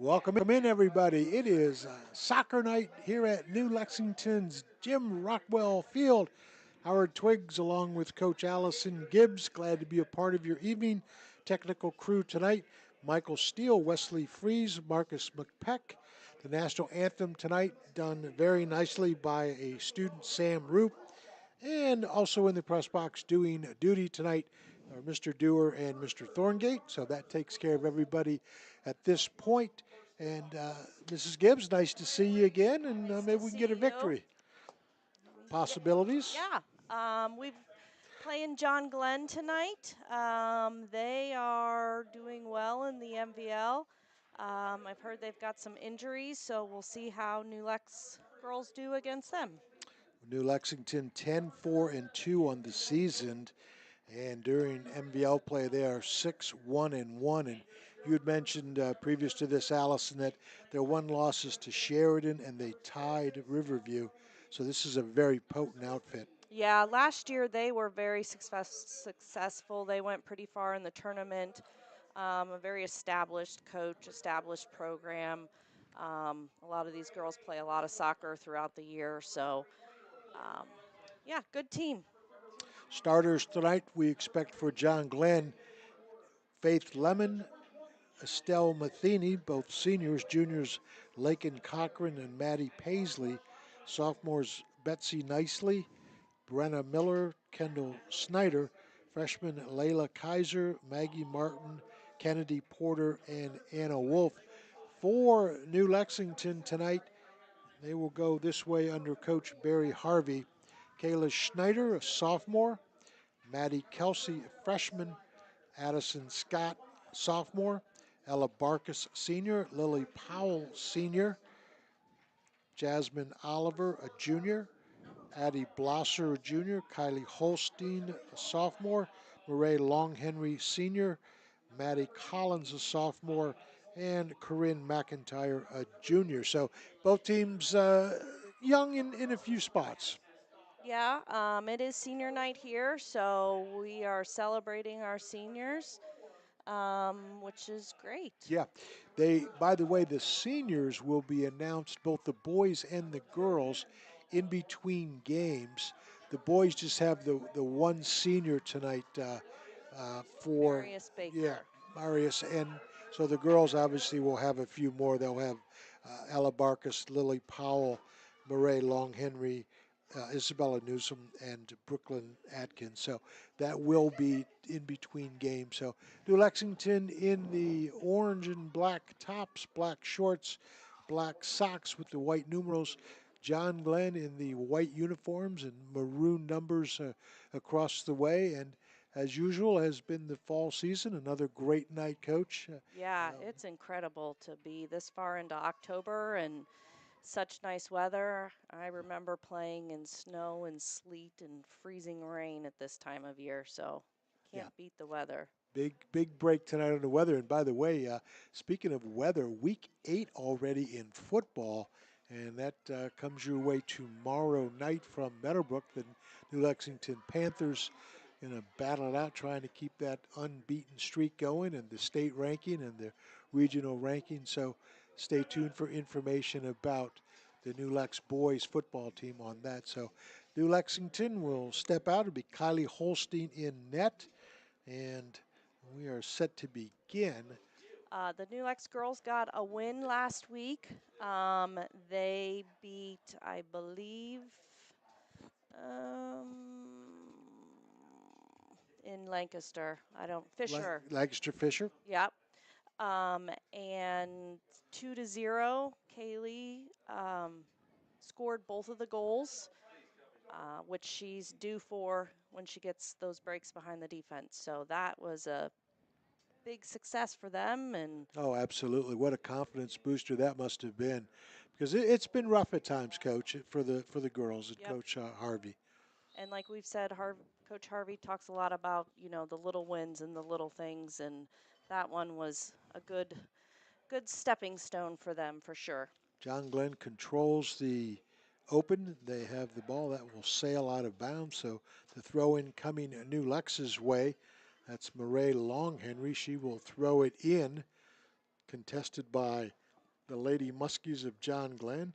Welcome in, everybody. It is soccer night here at New Lexington's Jim Rockwell Field. Howard Twiggs, along with Coach Allison Gibbs, glad to be a part of your evening. Technical crew tonight: Michael Steele, Wesley Freeze, Marcus McPeck. The national anthem tonight done very nicely by a student, Sam Roop. And also in the press box doing duty tonight are Mr. Dewar and Mr. Thorngate. So that takes care of everybody at this point. And Mrs. Gibbs, nice to see you again, and Nice maybe to we can get a see you. victory. Possibilities? Yeah, we've playing John Glenn tonight. They are doing well in the MVL. I've heard they've got some injuries, so we'll see how New Lex girls do against them. New Lexington 10-4-2 on the season, and during MVL play they are 6-1-1. And you had mentioned previous to this, Allison, that their one loss is to Sheridan and they tied Riverview. So this is a very potent outfit. Yeah, last year they were very successful. They went pretty far in the tournament. A very established coach, established program. A lot of these girls play a lot of soccer throughout the year, so um, yeah, good team. Starters tonight we expect for John Glenn: Faith Lemon, Estelle Matheny, both seniors; juniors Lakin Cochran and Maddie Paisley; sophomores Betsy Nicely, Brenna Miller, Kendall Snyder; freshmen Layla Kaiser, Maggie Martin, Kennedy Porter, and Anna Wolf. For New Lexington tonight, they will go this way under Coach Barry Harvey: Kayla Schneider, a sophomore; Maddie Kelsey, a freshman; Addison Scott, sophomore; Ella Barkus, senior; Lily Powell, senior; Jasmine Oliver, a junior; Addie Blosser, a junior; Kylie Holstein, a sophomore; Murray Longhenry, senior; Maddie Collins, a sophomore; and Corinne McIntyre, a junior. So both teams young in a few spots. Yeah, it is senior night here, so we are celebrating our seniors, which is great. Yeah, they. By the way, the seniors will be announced, both the boys and the girls, in between games. The boys just have the one senior tonight for, Marius yeah, Baker. Marius, and so the girls obviously will have a few more. They'll have Ella Barkus, Lily Powell, Murray Long Henry, Isabella Newsom, and Brooklyn Atkins. So that will be in between games. So New Lexington in the orange and black tops, black shorts, black socks with the white numerals. John Glenn in the white uniforms and maroon numbers across the way. And as usual, has been the fall season. Another great night, Coach. Yeah, it's incredible to be this far into October and such nice weather. I remember playing in snow and sleet and freezing rain at this time of year, so Yeah, can't beat the weather. big break tonight on the weather. And by the way, speaking of weather, week 8 already in football, and that comes your way tomorrow night from Meadowbrook. The New Lexington Panthers going to battle it out, trying to keep that unbeaten streak going, and the state ranking and the regional ranking. So stay tuned for information about the New Lex boys football team on that. So New Lexington will step out. It'll be Kylie Holstein in net, and we are set to begin. The New Lex girls got a win last week. They beat, I believe, um, in Lancaster. I don't Fisher. Lancaster Fisher. Yep. And 2-0. Kaylee scored both of the goals, which she's due for when she gets those breaks behind the defense. So that was a big success for them. And Oh, absolutely! What a confidence booster that must have been, because it's been rough at times, Coach, for the girls and yep. Coach Harvey. And like we've said, Coach Harvey talks a lot about the little wins and the little things, and that one was a good stepping stone for them for sure. John Glenn controls the open. They have the ball that will sail out of bounds. So the throw in coming New Lex's way. That's Murray Longhenry. She will throw it in, contested by The Lady Muskies of John Glenn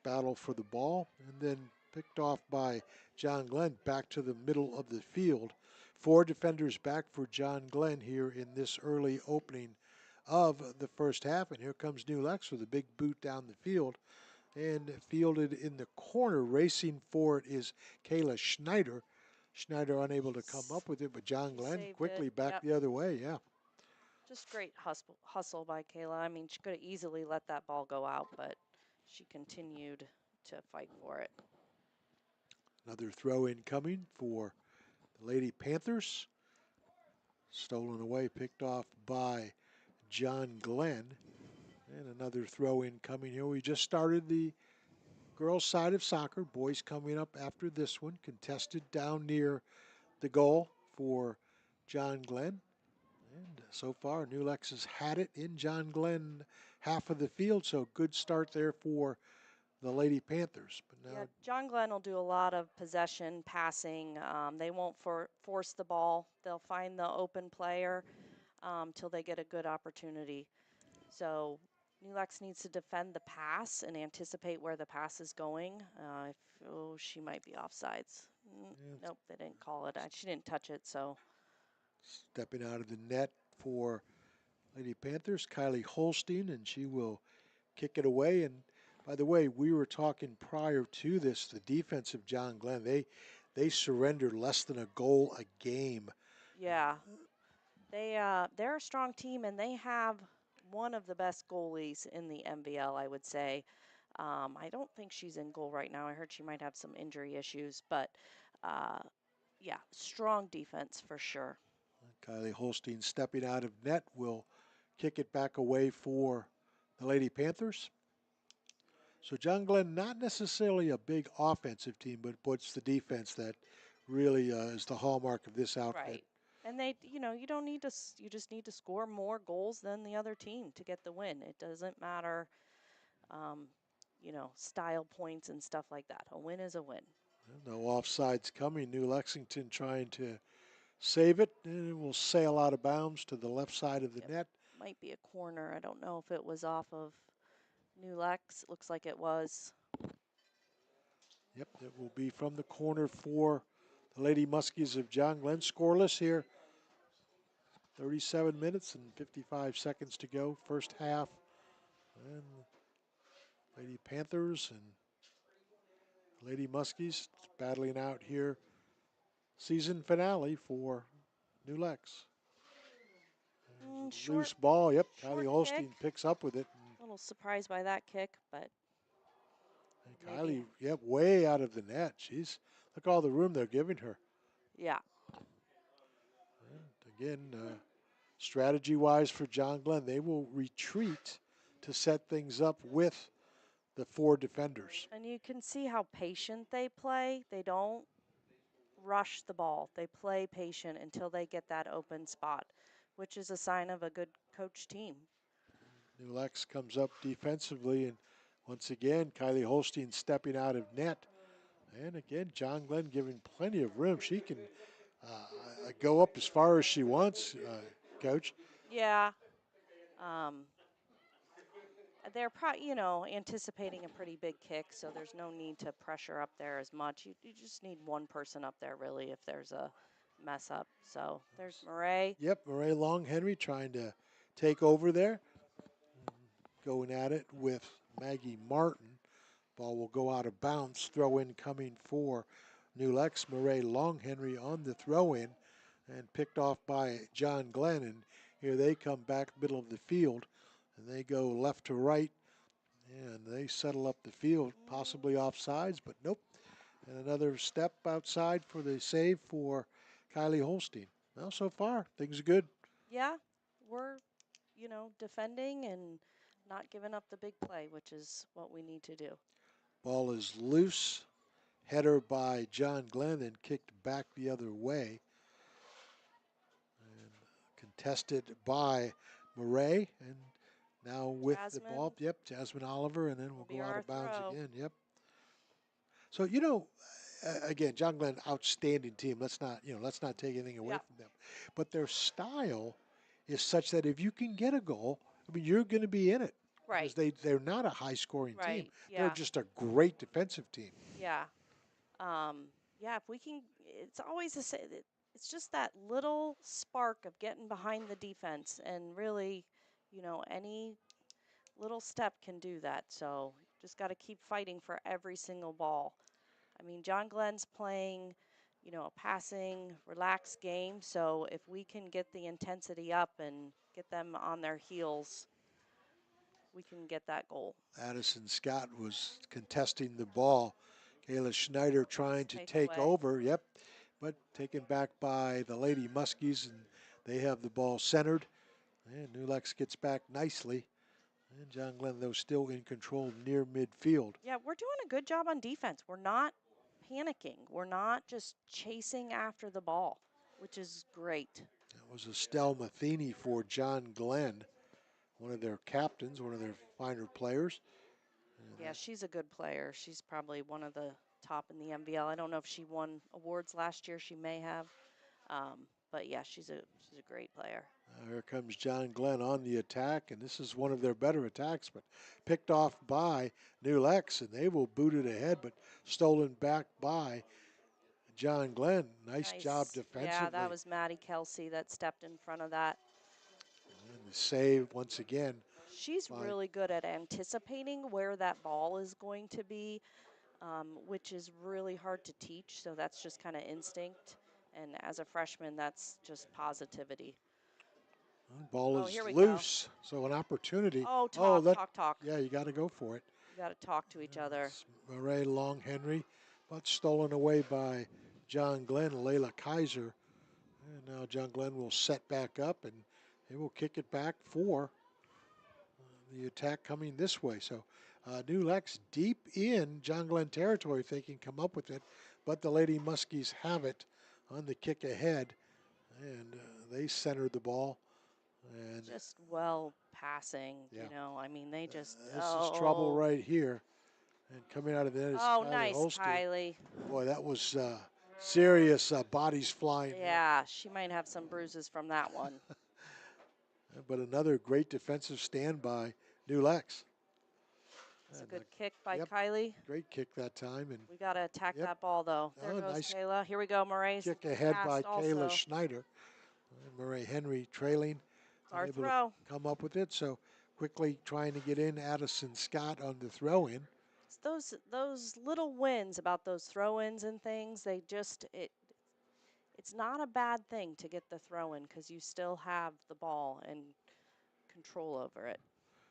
battle for the ball and then picked off by John Glenn back to the middle of the field. Four defenders back for John Glenn here in this early opening of the first half. And here comes New Lex with a big boot down the field and fielded in the corner. Racing for it is Kayla Schneider. Schneider unable to come up with it, but John She Glenn saved it. quickly back Yep. the other way. Yeah. Just great hustle by Kayla. I mean, she could have easily let that ball go out, but she continued to fight for it. Another throw in coming for the Lady Panthers. Stolen away, picked off by John Glenn. And another throw in coming here. We just started the girls' side of soccer. Boys coming up after this one. Contested down near the goal for John Glenn. And so far, New Lex has had it in John Glenn half of the field. So good start there for the Lady Panthers. But Yeah, now, John Glenn will do a lot of possession passing. They won't force the ball. They'll find the open player till they get a good opportunity. So New Lex needs to defend the pass and anticipate where the pass is going. Oh, she might be offsides. Nope, they didn't call it. She didn't touch it, so. stepping out of the net for Lady Panthers, Kylie Holstein, and she will kick it away. And by the way, we were talking prior to this, the defense of John Glenn, they surrendered less than a goal a game. Yeah, they're a strong team, and they have one of the best goalies in the MVL, I would say. I don't think she's in goal right now. I heard she might have some injury issues, but uh, yeah, strong defense for sure. Kylie Holstein stepping out of net will kick it back away for the Lady Panthers. So John Glenn, not necessarily a big offensive team, but it's the defense that really is the hallmark of this outfit. Right. And you don't need to, you just need to score more goals than the other team to get the win. It doesn't matter, um, style points and stuff like that. A win is a win. No offsides coming. New Lexington trying to save it, and it will sail out of bounds to the left side of the It net. might be a corner. I don't know if it was off of New Lex. It looks like it was. Yep, it will be from the corner for the Lady Muskies of John Glenn. Scoreless here. 37 minutes and 55 seconds to go. First half. And Lady Panthers and Lady Muskies battling out here. Season finale for New Lex. Short, Loose ball. Yep, Kylie short kick. Holstein picks up with it. A little surprised by that kick, but And maybe, Kylie, yep, way out of the net. She's look all the room they're giving her. yeah. And again, strategy-wise for John Glenn, they will retreat to set things up with the four defenders. And you can see how patient they play. They don't rush the ball. They play patient until they get that open spot, which is a sign of a good coach team. New Lex comes up defensively, and once again, Kylie Holstein stepping out of net. And again, John Glenn giving plenty of room. She can go up as far as she wants, Coach. Yeah. Um, they're probably, anticipating a pretty big kick, so there's no need to pressure up there as much. You just need one person up there, really, if there's a mess up. So there's Murray. Yep, Murray Long Henry trying to take over there. Going at it with Maggie Martin. Ball will go out of bounds. Throw in coming for New Lex. Murray Long Henry on the throw in and picked off by John Glenn. And here they come back middle of the field and they go left to right and they settle up the field, possibly offsides, but nope. And another step outside for the save for Kylie Holstein. Well, so far, things are good. Yeah, we're, defending and not giving up the big play, which is what we need to do. Ball is loose. Header by John Glenn and kicked back the other way. And contested by Murray. And now with the ball, Jasmine yep, Jasmine Oliver, and then will we'll be go out our of bounds throw. again. Yep. So again, John Glenn, outstanding team. Let's not take anything away Yeah. from them. But their style is such that if you can get a goal, I mean, you're going to be in it. because Right. they're not a high scoring team. Right. They're Yeah. just a great defensive team. Yeah. Yeah, if we can, it's always it's just that little spark of getting behind the defense, and really, any little step can do that. So just got to keep fighting for every single ball. I mean, John Glenn's playing, a passing, relaxed game. So if we can get the intensity up and get them on their heels, we can get that goal. Addison Scott was contesting the ball. Kayla Schneider Nice trying to take takeaway. over. Yep, but taken back by the Lady Muskies, and they have the ball centered. And New Lex gets back nicely. And John Glenn, though, still in control near midfield. Yeah, we're doing a good job on defense. We're not panicking. We're not just chasing after the ball, which is great. That was Estelle Matheny for John Glenn, one of their captains, one of their finer players. And Yeah, she's a good player. She's probably one of the top in the MVL. I don't know if she won awards last year. She may have, but yeah, she's a great player. Here comes John Glenn on the attack, and this is one of their better attacks, but picked off by New Lex, and they will boot it ahead, but stolen back by John Glenn. Nice job Nice. Yeah, that defensively. was Maddie Kelsey that stepped in front of that. And the save once again She's by really good at anticipating where that ball is going to be, which is really hard to teach. So that's just kind of instinct. And as a freshman, that's just positivity. ball Oh, is here we go. loose, so an opportunity. Oh, Oh, talk, talk, talk. yeah, you got to go for it. You got to talk to each other. It's Murray Long Henry, but stolen away by John Glenn, Layla Kaiser. And now John Glenn will set back up, and they will kick it back for the attack coming this way. So New Lex deep in John Glenn territory if they can come up with it, but the Lady Muskies have it on the kick ahead, and they center the ball. And Just well passing, yeah, I mean, they just, this is trouble oh, right here. And coming out of the net is oh, Kylie nice, Holstein. Kylie. Boy, that was serious bodies flying there. Yeah, she might have some bruises from that one. But another great defensive stand by New Lex. It's a And good kick by yep, Kylie. great kick that time. And We got to attack yep, that ball, though. There oh, goes nice Kayla. Here we go. Murray's kick ahead by passed Kayla also. Schneider. And Murray Henry trailing, It's our unable to throw. come up with it. So quickly trying to get in. Addison Scott on the throw in. It's those little wins about those throw-ins and things. It's not a bad thing to get the throw in because you still have the ball and control over it.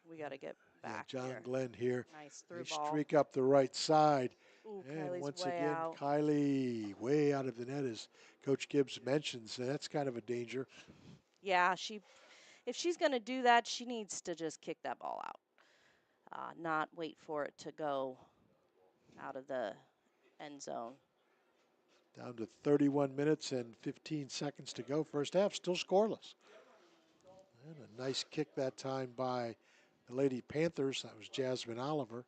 We got to get Yeah, back John here. Glenn here. Nice They through ball. streak up the right side. Ooh, And Kylie's once way again, out. Kylie way out of the net, as Coach Gibbs mentions. And that's kind of a danger. Yeah, if she's going to do that, she needs to just kick that ball out, not wait for it to go out of the end zone. Down to 31 minutes and 15 seconds to go. First half, still scoreless. And a nice kick that time by the Lady Panthers. That was Jasmine Oliver.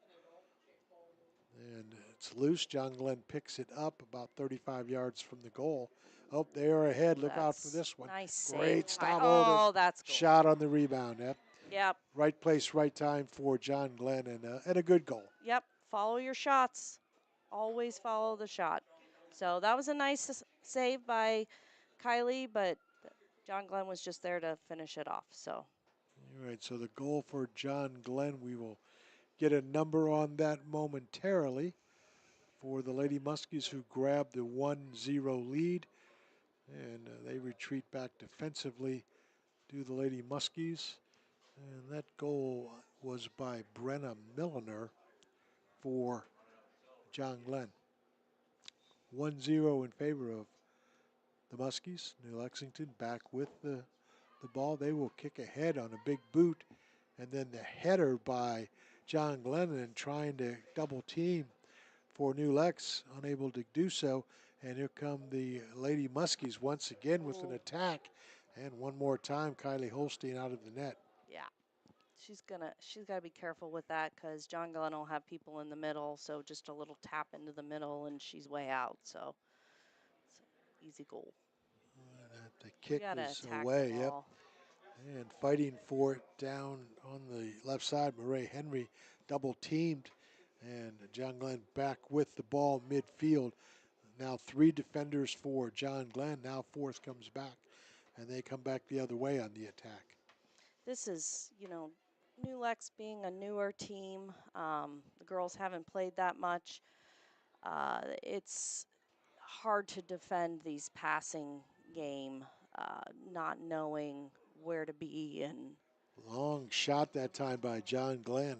And it's loose. John Glenn picks it up about 35 yards from the goal. Oh, they are ahead. Ooh, Look out for that's this one. nice save, Great Ty. stop. Oh, there's Oh, that's goal. shot on the rebound. Yep. Yep, Right place, right time for John Glenn, and a good goal. yep. Follow your shots. Always follow the shot. So that was a nice save by Kylie, but John Glenn was just there to finish it off. So All right, so the goal for John Glenn, we will get a number on that momentarily for the Lady Muskies who grabbed the 1-0 lead. And they retreat back defensively to the Lady Muskies. And that goal was by Brenna Milliner for John Glenn. 1-0 in favor of the Muskies. New Lexington back with the ball. They will kick ahead on a big boot. And then the header by John Glennon trying to double team for New Lex, unable to do so. And here come the Lady Muskies once again with an ooh, attack. And one more time, Kylie Holstein out of the net. yeah, she's gotta be careful with that because John Glenn will have people in the middle. So just a little tap into the middle and she's way out. So it's an easy goal. The We kick gotta is attack the away. Yep. ball. And fighting for it down on the left side, Murray Henry double teamed. And John Glenn back with the ball midfield. Now three defenders for John Glenn. Now fourth comes back. And they come back the other way on the attack. This is, New Lex being a newer team. The girls haven't played that much. It's hard to defend these passing game, not knowing where to be. And Long shot that time by John Glenn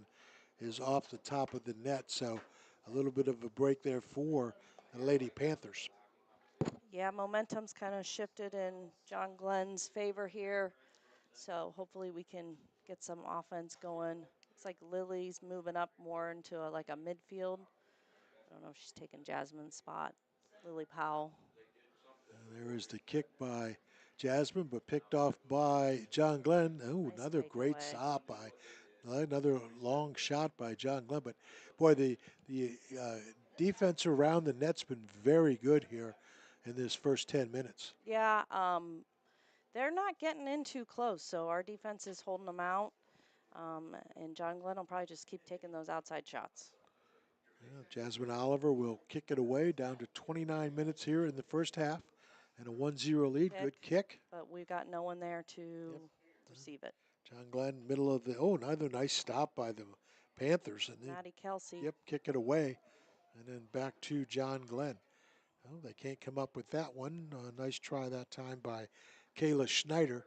is off the top of the net. So a little bit of a break there for the Lady Panthers. yeah, momentum's kind of shifted in John Glenn's favor here. So hopefully we can get some offense going. Looks like Lily's moving up more into like a midfield. I don't know if she's taking Jasmine's spot. Lily Powell. And there is the kick by Jasmine, but picked off by John Glenn. Oh, Nice another great takeaway. stop by another long shot by John Glenn. But boy, the defense around the net's been very good here in this first 10 minutes. Yeah, they're not getting in too close, so our defense is holding them out. And John Glenn will probably just keep taking those outside shots. Yeah, Jasmine Oliver will kick it away down to 29 minutes here in the first half and a 1-0 lead. Good kick. But we've got no one there Yep. to receive it. John Glenn, middle of the, another nice stop by the Panthers. And they, Maddie Kelsey. yep, kick it away. And then back to John Glenn. Oh, they can't come up with that one. Nice try that time by Kayla Schneider.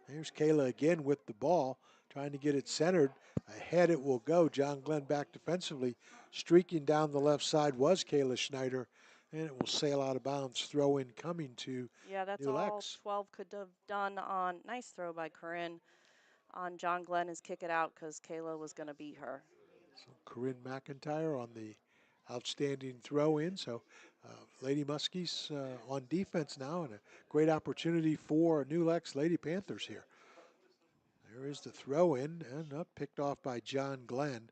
There's Kayla again with the ball, trying to get it centered. Ahead it will go. John Glenn back defensively. Streaking down the left side was Kayla Schneider, and it will sail out of bounds. Throw in coming to Yeah, that's New all Lex. 12 could have done on. Nice throw by Corinne on John Glenn is kick it out because Kayla was going to beat her. So Corinne McIntyre on the outstanding throw in. So Lady Muskies on defense now, and a great opportunity for New Lex Lady Panthers here. There is the throw in, and picked off by John Glenn.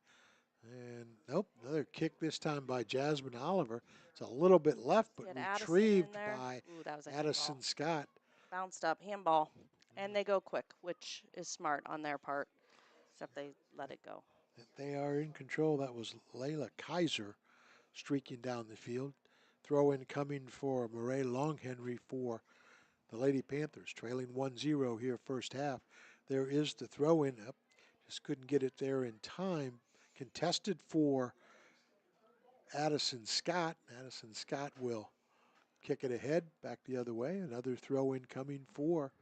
And nope, another kick this time by Jasmine Oliver. It's a little bit left, but Get Addison in retrieved there. by Ooh, that was a Addison handball. Scott. Bounced up, handball. And they go quick, which is smart on their part, except they let it go. They are in control. That was Layla Kaiser streaking down the field. Throw in coming for Murray Longhenry for the Lady Panthers, trailing 1-0 here first half. There is the throw in up. Just couldn't get it there in time. Contested for Addison Scott. Addison Scott will kick it ahead, back the other way. Another throw in coming for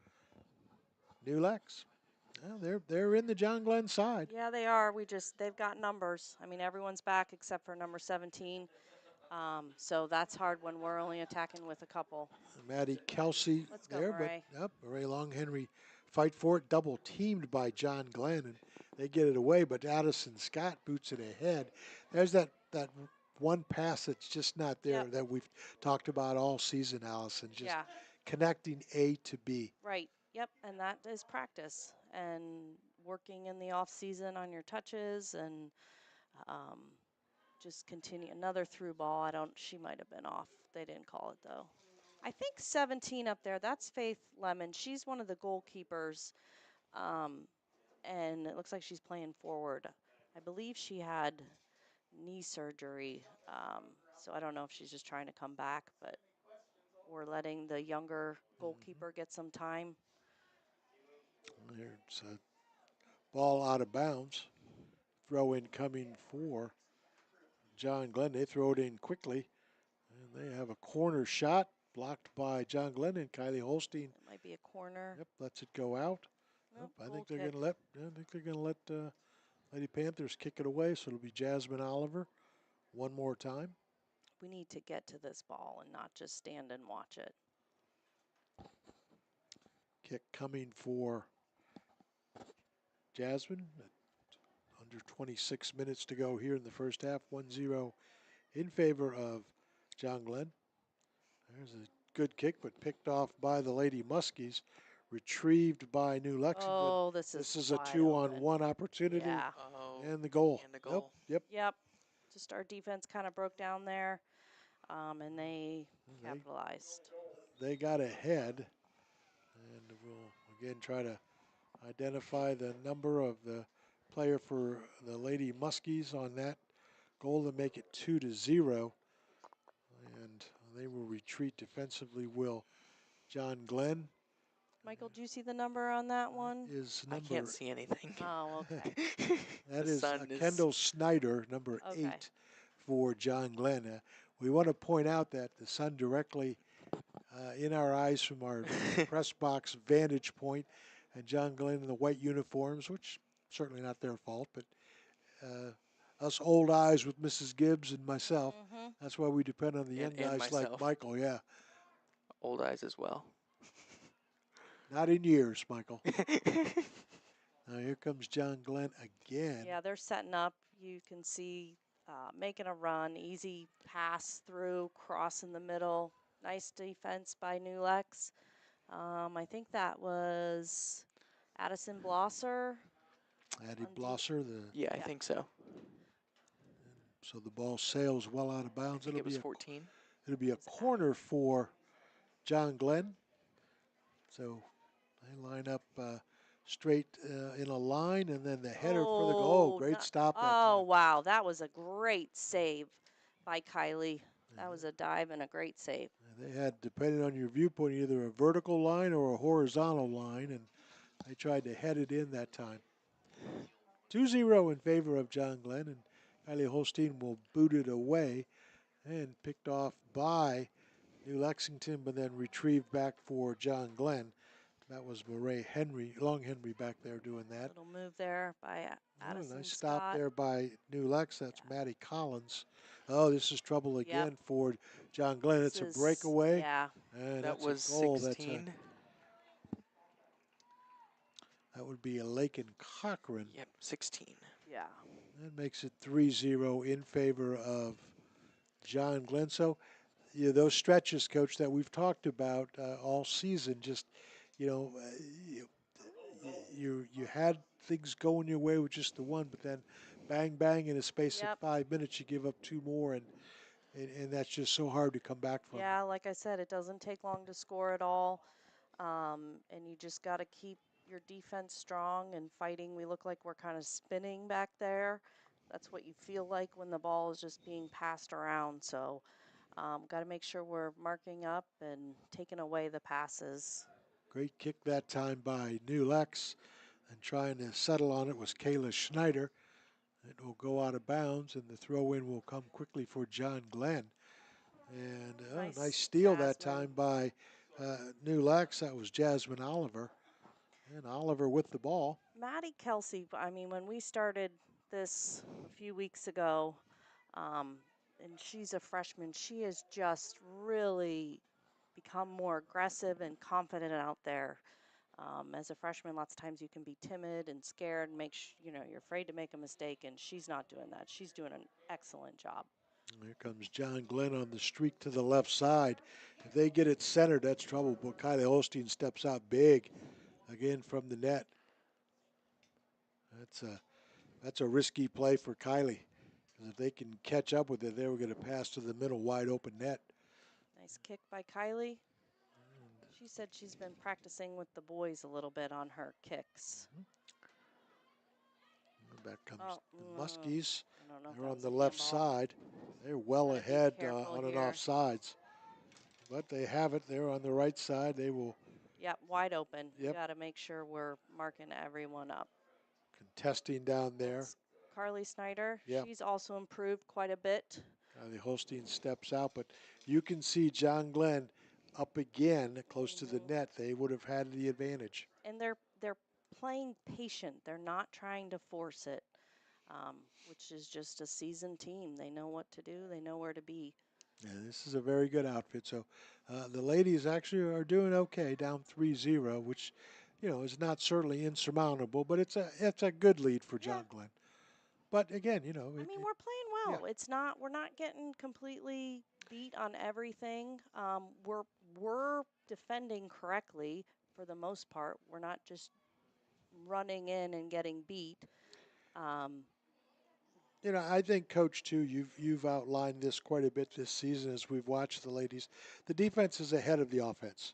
New Lex. Well, they're in the John Glenn side. Yeah, they are. They've got numbers. I mean, everyone's back except for number 17. So that's hard when we're only attacking with a couple. Maddie Kelsey Let's go, there, but Murray. Murray Longhenry fight for it, double teamed by John Glenn, and they get it away. But Addison Scott boots it ahead. There's that one pass that's just not there Yep. that we've talked about all season, Allison. Just Yeah. connecting A to B. Right. Yep. And that is practice and working in the off season on your touches and um, just continue another through ball. She might have been off. They didn't call it though. I think 17 up there, that's Faith Lemon. She's one of the goalkeepers. And it looks like she's playing forward. I believe she had knee surgery. So I don't know if she's just trying to come back, but we're letting the younger goalkeeper get some time. There's a ball out of bounds. Throw in coming for John Glenn. They throw it in quickly, and they have a corner shot blocked by John Glenn, and Kylie Holstein. It might be a corner. Yep, lets it go out. Nope, I goal think they're kick. going to let. I think they're going to let Lady Panthers kick it away. So it'll be Jasmine Oliver one more time. We need to get to this ball and not just stand and watch it. Kick coming for Jasmine. Under 26 minutes to go here in the first half. 1-0 in favor of John Glenn. There's a good kick, but picked off by the Lady Muskies. Retrieved by New Lexington. Oh, this is a wide 2-on-1 opportunity. Yeah. And the goal. And the goal. Yep. Just our defense kind of broke down there, and they capitalized. They got ahead, and we'll again try to identify the number of the player for the Lady Muskies on that goal to make it 2-0. And they will retreat defensively. Will John Glenn Michael, do you see the number on that one? is I can't number. see anything. Oh, okay. That The is sun is. Kendall Snyder, number Okay. 8 for John Glenn. We want to point out that the sun directly in our eyes from our press box vantage point, and John Glenn in the white uniforms, which certainly not their fault, but us old eyes with Mrs. Gibbs and myself. Mm-hmm. That's why we depend on the young And guys like myself. Michael. Yeah, Old eyes as well. not in years, Michael. Now here comes John Glenn again. Yeah, they're setting up. You can see making a run, easy pass through, cross in the middle. Nice defense by New Lex. I think that was Addison Blosser. Addie On Blosser, the Yeah, I yeah, think so. so the ball sails well out of I bounds. think it was 14. It'll be a Was it corner for John Glenn. So they line up straight in a line, and then the header for the goal. Oh, Great no, stop that oh time. wow, that was a great save by Kylie. That was a dive and a great save. And they had, depending on your viewpoint, either a vertical line or a horizontal line, and they tried to head it in that time. 2-0 in favor of John Glenn, and Kylie Holstein will boot it away and picked off by New Lexington, but then retrieved back for John Glenn. That was Murray Henry, Long Henry back there doing that. Little move there by Oh, Addison nice stop Scott. there by New Lex. That's Yeah. Maddie Collins. Oh, this is trouble Yep. again for John Glenn. This It's a is breakaway, yeah. and That that's a was goal that time. 16. That would be a Lakin Cochran. Yep, 16. Yeah. That makes it 3-0 in favor of John Glenn. So, those stretches, Coach, that we've talked about all season, just, you know, you had things going your way with just the one, but then bang, bang, in a space of Yep. 5 minutes, you give up two more, and that's just so hard to come back from. Yeah, like I said, it doesn't take long to score at all. And you just got to keep your defense strong and fighting. We look like we're kind of spinning back there. That's what you feel like when the ball is just being passed around. So, got to make sure we're marking up and taking away the passes. Great kick that time by New Lex, and trying to settle on it was Kayla Schneider. It will go out of bounds, and the throw in will come quickly for John Glenn. And nice steal that time by New Lex. That was Jasmine Oliver. And Oliver with the ball. Maddie Kelsey, I mean, when we started this a few weeks ago, and she's a freshman, she has just really become more aggressive and confident out there. As a freshman, lots of times you can be timid and scared and you're afraid to make a mistake, and she's not doing that. She's doing an excellent job. Here comes John Glenn on the streak to the left side. If they get it centered, that's trouble. But Kylie Holstein steps out big again from the net. That's a risky play for Kylie. Because if they can catch up with it, they were going to pass to the middle wide open net. Nice kick by Kylie. She said she's been practicing with the boys a little bit on her kicks. Back comes Oh, the Muskies. I don't know if They're that on was the a left handball. side. They're well Gotta be ahead careful on and here. off sides. But they have it. They're on the right side. They will Yep, wide open. You Yep. got to make sure we're marking everyone up. contesting down there. That's Carly Snyder. Yep. She's also improved quite a bit. Kylie Holstein steps out, but you can see John Glenn up again close to the net. They would have had the advantage. And they're playing patient. They're not trying to force it, which is just a seasoned team. They know what to do. They know where to be. Yeah, this is a very good outfit. So the ladies actually are doing okay, down 3-0, which, is not certainly insurmountable, but it's a good lead for John Glenn. But again, I mean, we're playing well. It's not we're not getting completely beat on everything. We're defending correctly for the most part. We're not just running in and getting beat. I think, Coach, too, you've outlined this quite a bit this season as we've watched the ladies. The defense is ahead of the offense,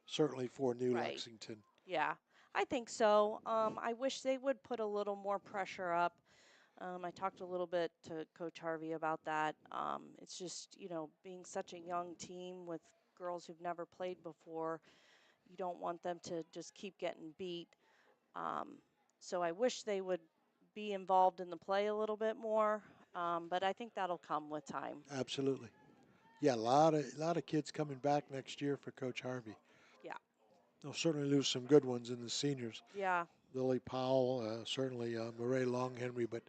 certainly for New Right. Lexington. Yeah. I think so. I wish they would put a little more pressure up. I talked a little bit to Coach Harvey about that. It's just, being such a young team with girls who've never played before, you don't want them to just keep getting beat. Um, so I wish they would be involved in the play a little bit more, but I think that'll come with time. Absolutely. Yeah, a lot of kids coming back next year for Coach Harvey. Yeah, They'll certainly lose some good ones in the seniors. yeah, Lily Powell, certainly Murray Long Henry, but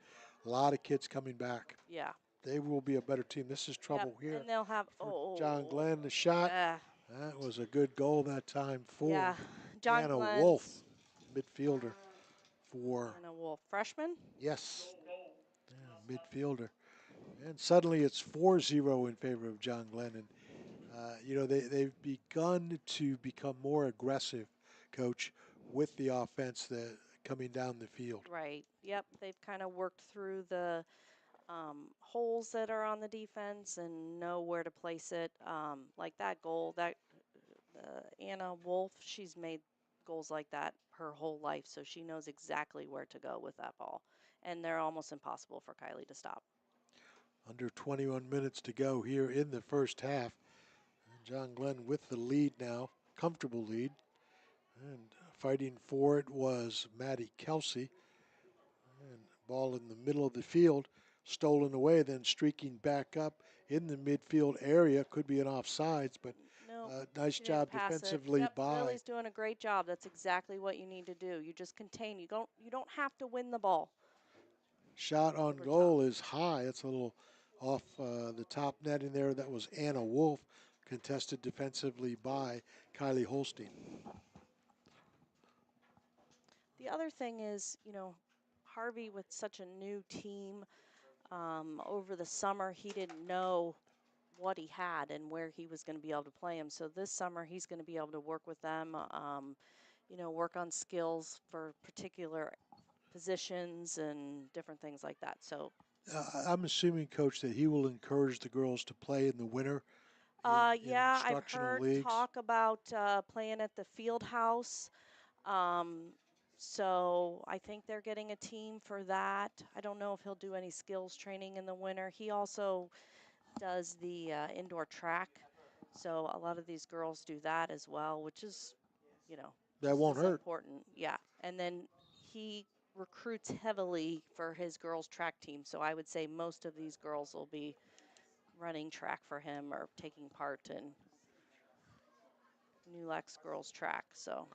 a lot of kids coming back. yeah. They will be a better team. This is Yep, trouble here and they'll have for John Glenn. The shot, yeah, that was a good goal that time yeah. for John Anna Wolf, Glenn's midfielder for, Anna Wolf, freshman. yes, yeah, midfielder. And suddenly it's 4-0 in favor of John Glenn. And, they've begun to become more aggressive, Coach, with the offense coming down the field. Right. Yep. They've kind of worked through the holes that are on the defense and know where to place it. Like that goal, that Anna Wolf, she's made goals like that her whole life, so she knows exactly where to go with that ball. And they're almost impossible for Kylie to stop. Under 21 minutes to go here in the first half. And John Glenn with the lead now, comfortable lead. And fighting for it was Maddie Kelsey. And ball in the middle of the field, stolen away, then streaking back up in the midfield area. Could be an offsides, but No, nice she didn't job pass it. defensively Yep, by. Lily's doing a great job. That's exactly what you need to do. You just contain. You don't have to win the ball Shot on over top. goal is high. It's a little off the top net in there. That was Anna Wolf, contested defensively by Kylie Holstein. The other thing is, Harvey with such a new team, over the summer, he didn't know what he had and where he was going to be able to play him. So this summer, he's going to be able to work with them, work on skills for particular positions and different things like that. So, I'm assuming, Coach, that he will encourage the girls to play in the winter in yeah, I've instructional heard leagues. talk about playing at the field house. Um, so I think they're getting a team for that. I don't know if he'll do any skills training in the winter. He also does the indoor track. So a lot of these girls do that as well, which is, That just won't as hurt. important. Yeah. And then he recruits heavily for his girls' track team. So I would say most of these girls will be running track for him or taking part in New Lex girls track. So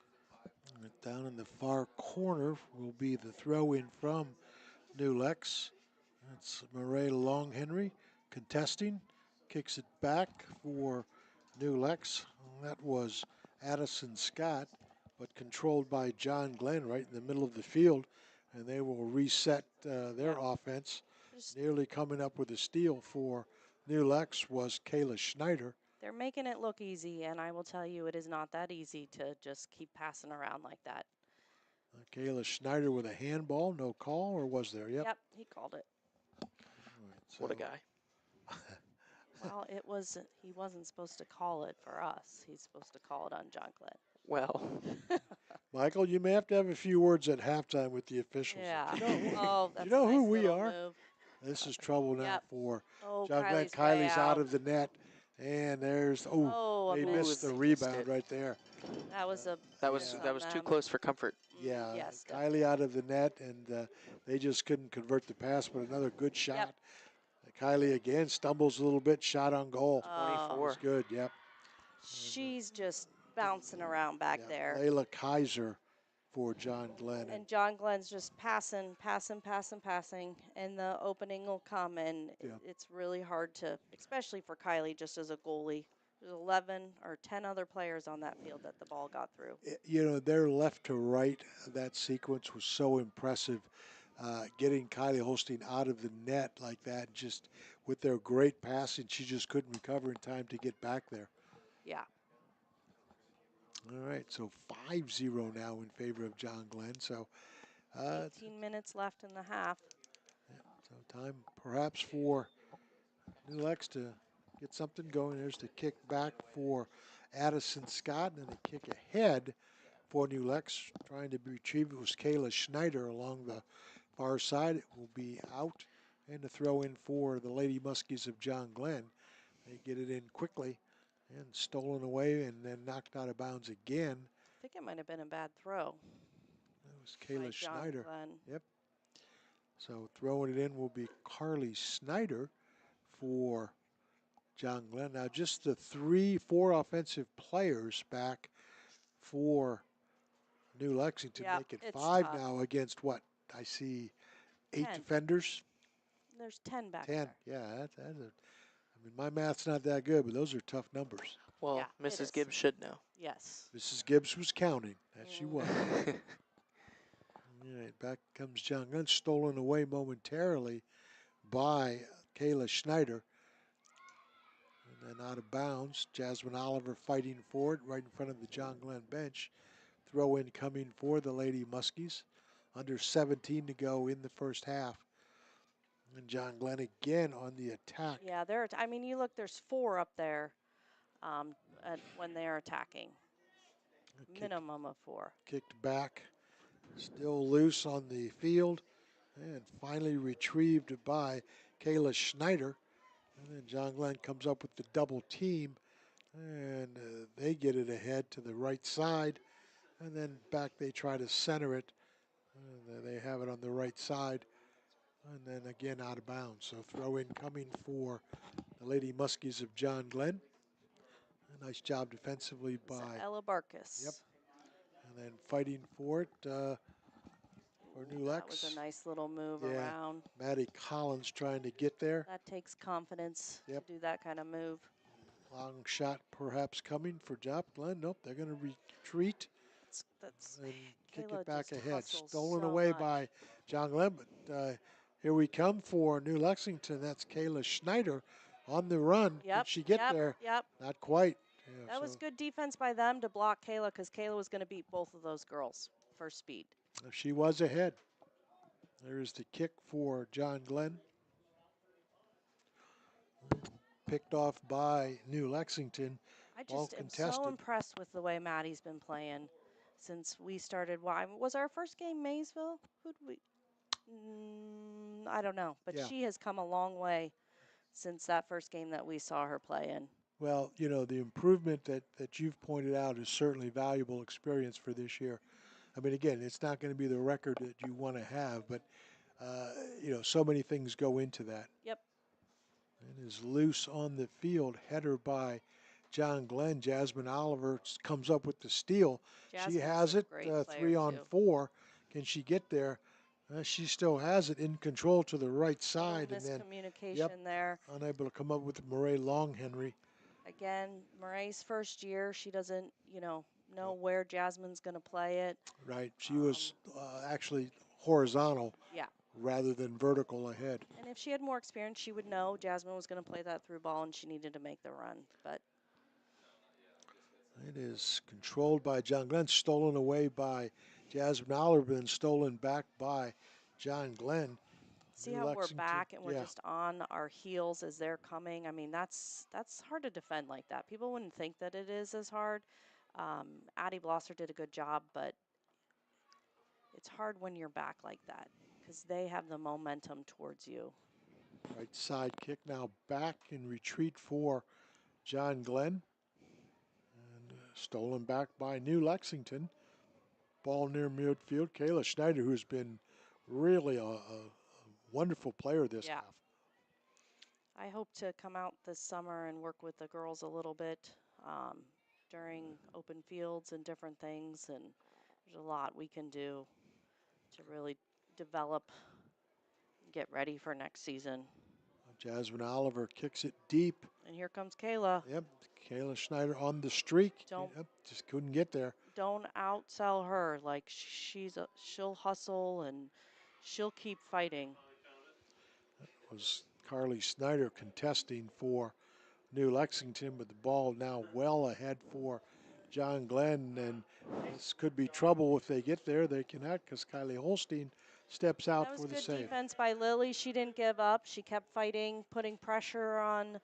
Down in the far corner will be the throw in from New Lex. That's Murray Long Henry contesting, kicks it back for New Lex. That was Addison Scott, but controlled by John Glenn right in the middle of the field, and they will reset their yeah, offense. just Nearly coming up with a steal for New Lex was Kayla Schneider. they're making it look easy, and I will tell you, it is not that easy to just keep passing around like that. Kayla Schneider with a handball, no call, or was there? Yep. Yep, he called it. All right, What a so guy. Well, he wasn't supposed to call it for us. He's supposed to call it on John Well, Glenn. Michael, you may have to have a few words at halftime with the officials. Yeah. Do you know who, Oh, do you that's a know who nice we little are? move. This is trouble now Yep. for Oh, John Glenn. Kylie's way Kylie's out out. of the net, and Oh, a they ooh, missed the miss. they missed rebound it. right there. That was a That was miss Yeah, that on was too them. close for comfort. yeah, Yes, Kylie definitely. out of the net, and they just couldn't convert the pass, but another good Yep. shot. Kylie again stumbles a little bit, shot on goal. Oh, Was 24. good, yep. And, she's just bouncing around back yeah, there. Layla Kaiser for John Glenn. And And John Glenn's just passing, passing, passing, passing, and the opening will come. And yeah, it's really hard to, especially for Kylie, just as a goalie. There's 11 or 10 other players on that field that the ball got through. their left to right, that sequence was so impressive. Getting Kylie Holstein out of the net like that, just with their great passing, she just couldn't recover in time to get back there. Yeah. All right, so 5-0 now in favor of John Glenn. So, uh, 18 minutes left in the half. so time perhaps for New Lex to get something going. There's the kick back for Addison Scott, and then a kick ahead for New Lex. Trying to retrieve it was Kayla Schneider along the far side. It will be out. And the throw in for the Lady Muskies of John Glenn. They get it in quickly and stolen away and then knocked out of bounds again. I think it might have been a bad throw That was by Kayla John Schneider. Glenn. Yep. So throwing it in will be Carly Snyder for John Glenn. Now just the 4 offensive players back for New Lexington, Yep, make it it's 5 tough. now against what? I see 8 10. defenders. There's 10 back 10. there. Yeah, that's I mean, my math's not that good, but those are tough numbers. Well, Yeah, it Mrs. is. Gibbs should know. Yes. Mrs. Gibbs was counting. That she was. Mm. All right, back comes John Glenn, stolen away momentarily by Kayla Schneider. And then out of bounds, Jasmine Oliver fighting for it right in front of the John Glenn bench. Throw in coming for the Lady Muskies. Under 17 to go in the first half. And John Glenn again on the attack. Yeah, I mean, you look, there's 4 up there when they're attacking. Minimum of 4. Kicked back. Still loose on the field. And finally retrieved by Kayla Schneider. And then John Glenn comes up with the double team. And they get it ahead to the right side. And then back they try to center it. And they have it on the right side. And then again out of bounds. So throw in coming for the Lady Muskies of John Glenn. A nice job defensively by Ella Barkus. Yep. And then fighting for it for New Lex. That was a nice little move Yeah. around. Maddie Collins trying to get there. That takes confidence Yep. to do that kind of move. Long shot perhaps coming for John Glenn. Nope, they're going to retreat That's and kick Kayla it back just ahead. hustles Stolen so away much. by John Glenn, but here we come for New Lexington. That's Kayla Schneider on the run. Yep. Did she get yep, there? Yep. Not quite. Yeah, That was good defense by them to block Kayla because Kayla was going to beat both of those girls for speed. She was ahead. There's the kick for John Glenn. Picked off by New Lexington. I Ball just am so contested. impressed with the way Maddie's been playing since we started. Why was our first game Maysville? Who'd we? I don't know, but Yeah. she has come a long way since that first game that we saw her play in. Well, you know, the improvement that you've pointed out is certainly valuable experience for this year. I mean, again, it's not going to be the record that you want to have, but, you know, so many things go into that. Yep. And is loose on the field, header by John Glenn. Jasmine Oliver comes up with the steal. Jasmine's she has a it, great 3 player, on too. 4. Can she get there? She still has it in control to the right side. And then, miscommunication there. Unable to come up with Murray Longhenry. Again, Murray's first year, she doesn't, know where Jasmine's going to play it. Right. She was actually horizontal Yeah. rather than vertical ahead. And if she had more experience, she would know Jasmine was going to play that through ball and she needed to make the run. But it is controlled by John Glenn, stolen away by Jasmine Oliver, and stolen back by John Glenn. see New how Lexington, we're back and we're yeah. just on our heels as they're coming. I mean, that's hard to defend like that. People wouldn't think that it is as hard. Addie Blosser did a good job, but it's hard when you're back like that because they have the momentum towards you. Right side kick now back in retreat for John Glenn. And stolen back by New Lexington. Ball near midfield. Kayla Schneider, who's been really a wonderful player this half. I hope to come out this summer and work with the girls a little bit during open fields and different things. And there's a lot we can do to really develop and get ready for next season. Jasmine Oliver kicks it deep. And here comes Kayla. Yep, Kayla Schneider on the streak. Yep, just couldn't get there. Don't outsell her. Like she'll hustle and she'll keep fighting. That was Carly Snyder contesting for New Lexington, but the ball now well ahead for John Glenn, and this could be trouble if they get there. They cannot because Kylie Holstein steps out for the save. That was good defense by Lily. She didn't give up. She kept fighting, putting pressure on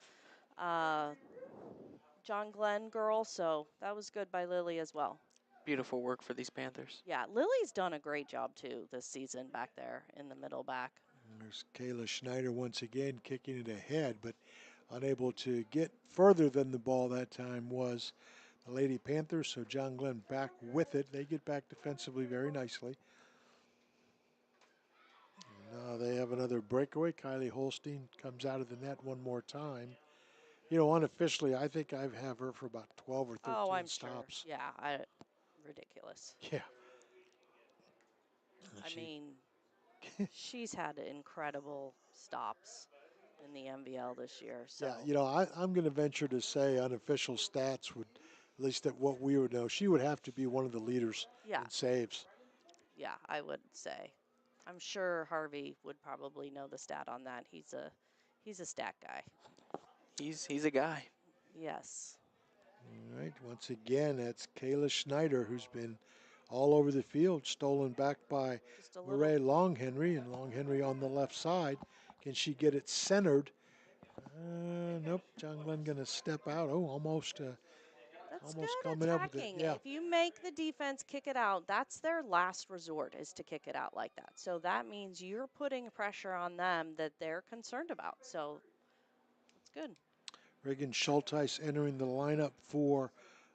John Glenn girl, so that was good by Lily as well. Beautiful work for these Panthers. Yeah, Lily's done a great job too this season back there in the middle back. And there's Kayla Schneider once again kicking it ahead, but unable to get further than the ball that time was the Lady Panthers. So John Glenn back with it. They get back defensively very nicely. Now they have another breakaway. Kylie Holstein comes out of the net one more time. You know, unofficially, I think I have her for about 12 or Oh, 13 I'm sure. stops. Yeah, ridiculous. Yeah. I She, mean, she's had incredible stops in the MVL this year. yeah, So, you know, I'm going to venture to say unofficial stats would, at least at what we would know, she would have to be one of the leaders yeah, in saves. yeah, I would say. I'm sure Harvey would probably know the stat on that. He's a stat guy. He's a guy. All Yes. right, once again, that's Kayla Schneider, who's been all over the field, stolen back by Just a little. Murray Longhenry, and Longhenry on the left side. Can she get it centered? Nope. John Glenn going to step out. Oh, That's almost good coming up with it. attacking. Yeah. If you make the defense kick it out, that's their last resort is to kick it out like that. So that means you're putting pressure on them that they're concerned about. So that's good. Reagan Schulteis entering the lineup for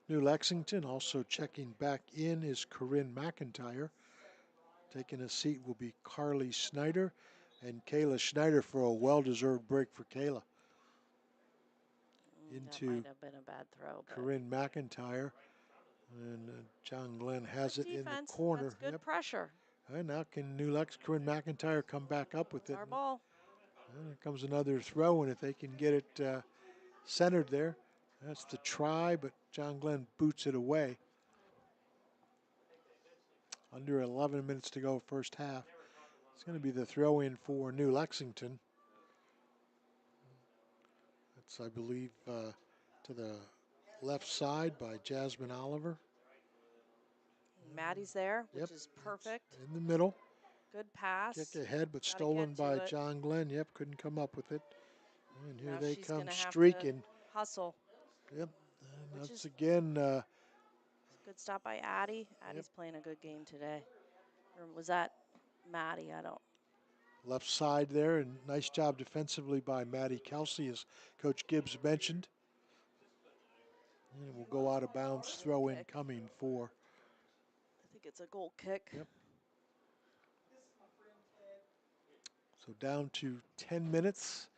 New Lexington. Also checking back in is Corinne McIntyre. Taking a seat will be Carly Snyder and Kayla Schneider for a well-deserved break for Kayla. That Into might have been a bad throw, but Corinne McIntyre. And John Glenn good has it in the defense. That's corner. good Yep. pressure. And now can New Lex Corinne McIntyre come back up with It's it? our ball. And here comes another throw, and if they can get it centered there, that's the try, but John Glenn boots it away. Under 11 minutes to go, first half. It's going to be the throw in for New Lexington. That's, I believe, to the left side by Jasmine Oliver. Maddie's there, Yep, which is perfect. in the middle. Good Kick pass. ahead, but Got to stolen get to by it. John Glenn. Yep, couldn't come up with it. And here Now they she's going come to have to streaking. hustle, Yep, and which that's is again, good stop by Addie. yep, Addie's playing a good game today. Or was that Maddie? I don't. left side there. And nice job defensively by Maddie Kelsey, as Coach Gibbs mentioned. And we'll go out of bounds, Goal throw in kick. coming for. I think it's a goal kick. Yep. So down to 10 minutes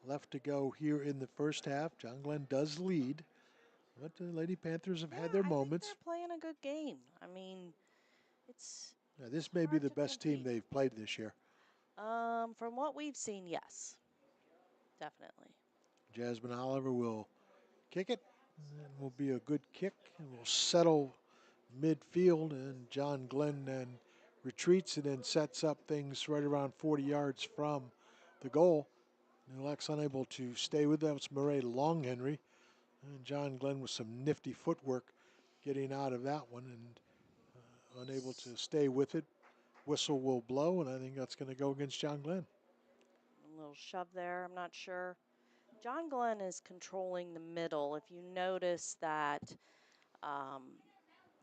left to go here in the first half. John Glenn does lead, but the Lady Panthers have Yeah, had their I think they're moments. playing a good game. I mean, it's Now, this may be hard the to best team compete. they've played this year. From what we've seen, yes, definitely. Jasmine Oliver will kick it. And will be a good kick and will settle midfield. And John Glenn then retreats and then sets up things right around 40 yards from the goal. New Lex unable to stay with them. It's Murray Longhenry. And John Glenn with some nifty footwork getting out of that one and unable to stay with it. Whistle will blow, and I think that's going to go against John Glenn. A little shove there. I'm not sure. John Glenn is controlling the middle. If you notice that um,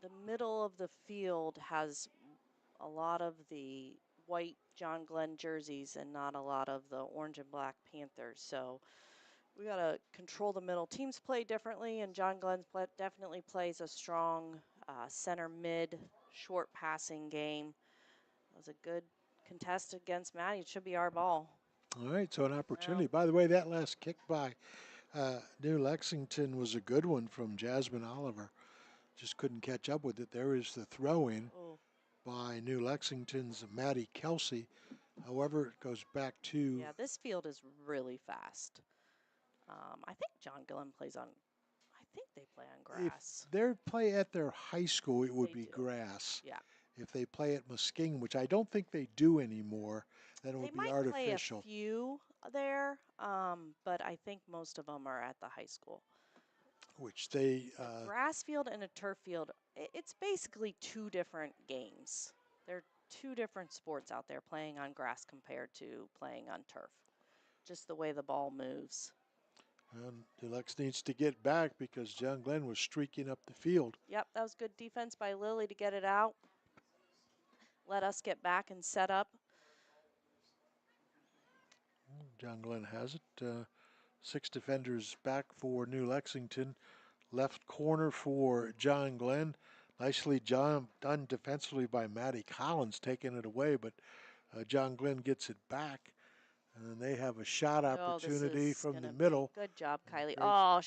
the middle of the field has a lot of the white John Glenn jerseys and not a lot of the orange and black Panthers. So we got to control the middle. Teams play differently, and John Glenn definitely plays a strong center mid, short passing game. It was a good contest against Maddie. It should be our ball. All right, so an Now, opportunity. By the way, that last kick by New Lexington was a good one from Jasmine Oliver. Just couldn't catch up with it. There is the throw in oh, by New Lexington's Maddie Kelsey. However, it goes back to, yeah, this field is really fast. I think John Glenn plays on, I think they play on if grass. they play at their high school, it would They be do. grass. Yeah. If they play at Muskingum, which I don't think they do anymore, then it They would be might play a artificial, few there, but I think most of them are at the high school. which they, A grass field and a turf field, it's basically two different games. They're two different sports out there playing on grass compared to playing on turf. Just the way the ball moves. And Deluxe needs to get back because John Glenn was streaking up the field. Yep, that was good defense by Lily to get it out. Let us get back and set up. John Glenn has it. 6 defenders back for New Lexington. Left corner for John Glenn. Nicely done defensively by Maddie Collins, taking it away, but John Glenn gets it back. And then they have a shot Oh, this opportunity is from going the to be middle. good job, Kylie. Great. Oh,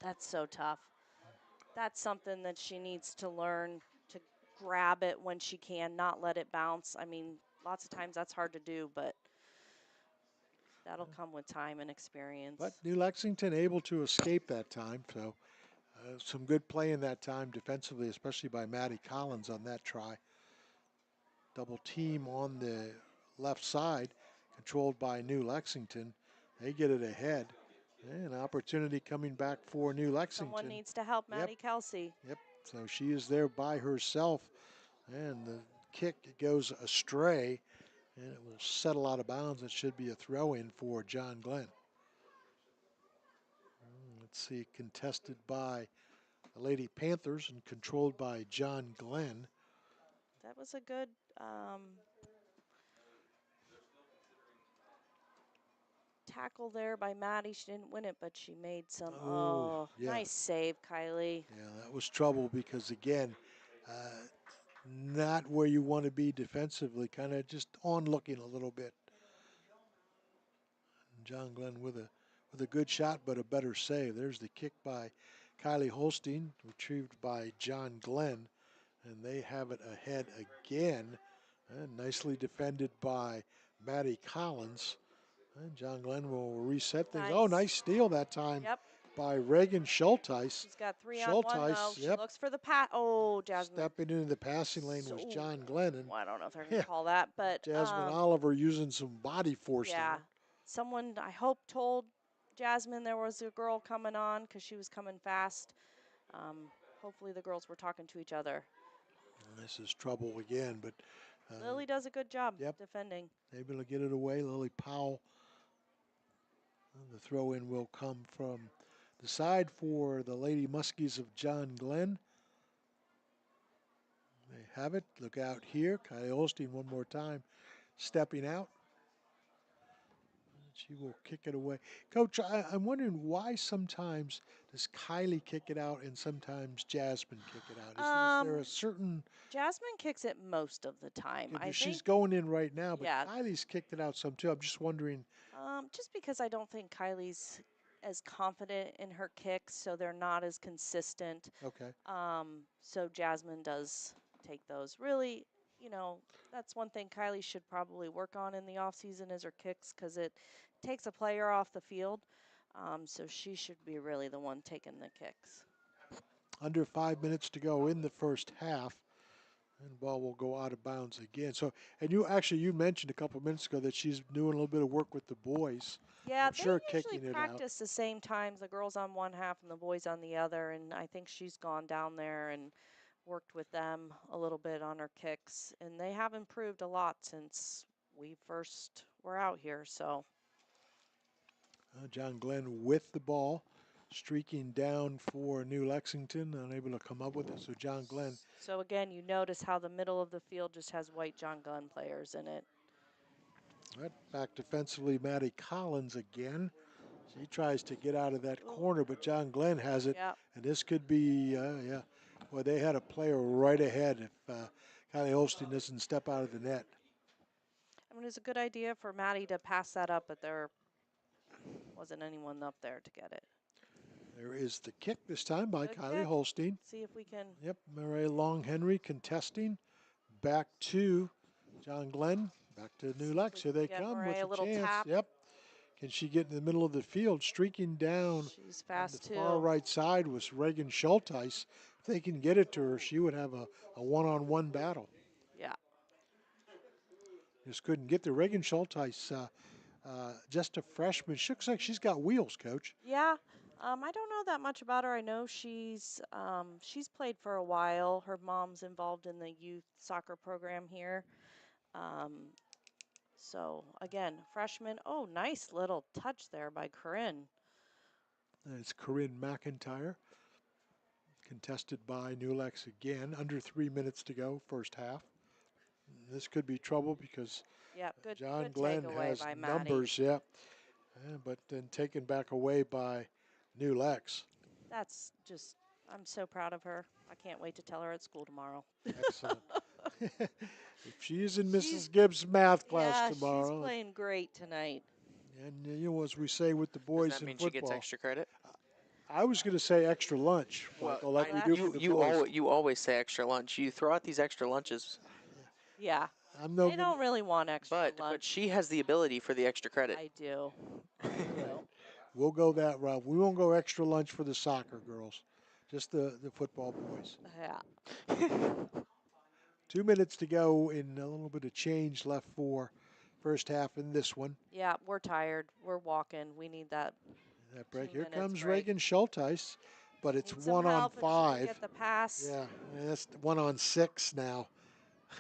that's so tough. That's something that she needs to learn to grab it when she can, not let it bounce. I mean, lots of times that's hard to do, but that'll come with time and But experience. New Lexington able to escape that time. So some good play in that time defensively, especially by Maddie Collins on that try. Double team on the left side, controlled by New Lexington. They get it ahead. And opportunity coming back for New Someone Lexington. needs to help Yep, Maddie Kelsey. yep. So she is there by herself. And the kick goes astray. And it will settle out of bounds. It should be a throw in for John Glenn. Let's see, contested by the Lady Panthers and controlled by John Glenn. That was a good tackle there by Maddie. She didn't win it, but she made some. Oh, Oh, yeah. nice save, Kylie. Yeah, that was trouble because, again, uh, not where you want to be defensively, kind of just on looking a little bit. And John Glenn with a good shot, but a better save. There's the kick by Kylie Holstein, retrieved by John Glenn, and they have it ahead again. And nicely defended by Maddie Collins. And John Glenn will reset things. Oh, Nice. nice steal that time Yep. by Reagan Schulteis. She's got 3-on-1 though. Schulteis, She yep. looks for the pat. Oh, Jasmine. Stepping into the passing lane was So, John Glenn. And well, I don't know if they're gonna yeah, call that, but Jasmine Oliver using some body force yeah. there. Someone I hope told Jasmine there was a girl coming on because she was coming fast. Hopefully the girls were talking to each other. And this is trouble again, but Lily does a good job yep, defending. able to get it away. Lily Powell. The throw in will come from the side for the Lady Muskies of John Glenn. They have it. Look out here. Kylie Holstein one more time. Stepping out. She will kick it away. Coach, I'm wondering why sometimes does Kylie kick it out and sometimes Jasmine kick it out? Is there a certain, Jasmine kicks it most of the time. I because she's think, going in right now, but yeah, Kylie's kicked it out some too. I'm just wondering. just because I don't think Kylie's as confident in her kicks, so they're not as consistent. Okay. So Jasmine does take those. Really, that's one thing Kylie should probably work on in the off season is her kicks because it takes a player off the field. So she should be really the one taking the kicks. Under 5 minutes to go in the first half. And ball will go out of bounds again. So, and you mentioned a couple minutes ago that she's doing a little bit of work with the boys. Yeah, I'm they sure usually kicking it out. practice the same times, the girls on one half and the boys on the other. And I think she's gone down there and worked with them a little bit on her kicks. And they have improved a lot since we first were out here. So John Glenn with the ball, streaking down for New Lexington, unable to come up with it. So John Glenn, So again, you notice how the middle of the field just has white John Gunn players in it. right back defensively, Maddie Collins again. She tries to get out of that Ooh, corner, but John Glenn has it, yeah. and this could be, yeah. Well, they had a player right ahead if Kylie Holstein doesn't step out of the net. I mean, it's a good idea for Maddie to pass that up, but there wasn't anyone up there to get it. There is the kick this time by Good Kylie kick. Holstein. See if we can. Yep, Murray Long Henry contesting. Back to John Glenn. Back to New See if Lex. we Here can they get come Murray with a a little chance. tap. Yep. Can she get in the middle of the field? Streaking down She's on the fast far too. right side was Reagan Schulteis. If they can get it to her, she would have a one-on-one battle. Yeah. Just couldn't get the Reagan Schulteis. Just a freshman. She looks like she's got wheels, Coach. Yeah. I don't know that much about her. I know she's played for a while. Her mom's involved in the youth soccer program here. Um, so again, freshman. Oh, nice little touch there by Corinne. It's Corinne McIntyre, contested by New Lex again. Under 3 minutes to go, first half. This could be trouble because Yep, John good Glenn takeaway has by Maddie. numbers, yeah, but then taken back away by New Lex. That's just, I'm so proud of her. I can't wait to tell her at school tomorrow. Excellent. If she's in She's, Mrs. Gibbs' math class yeah, she's tomorrow, playing great tonight. and as we say with the Does boys that in mean she gets football, extra credit? I was going to say extra lunch, Well, Michael, Well, like we do for that's, the boys. you always say extra lunch. You throw out these extra lunches, yeah. I'm no They going don't really want extra but lunch. she has the ability for the extra credit. I do. I All right. do. We'll go that route. We won't go extra lunch for the soccer girls, just the football boys. Yeah. 2 minutes to go in a little bit of change left for first half in this one. Yeah, we're tired. We're walking. We need that That two break. Here minutes comes break. Reagan Schulteis, but it's Need some one on help if she can five. get the pass. Yeah, and that's 1 on 6 now.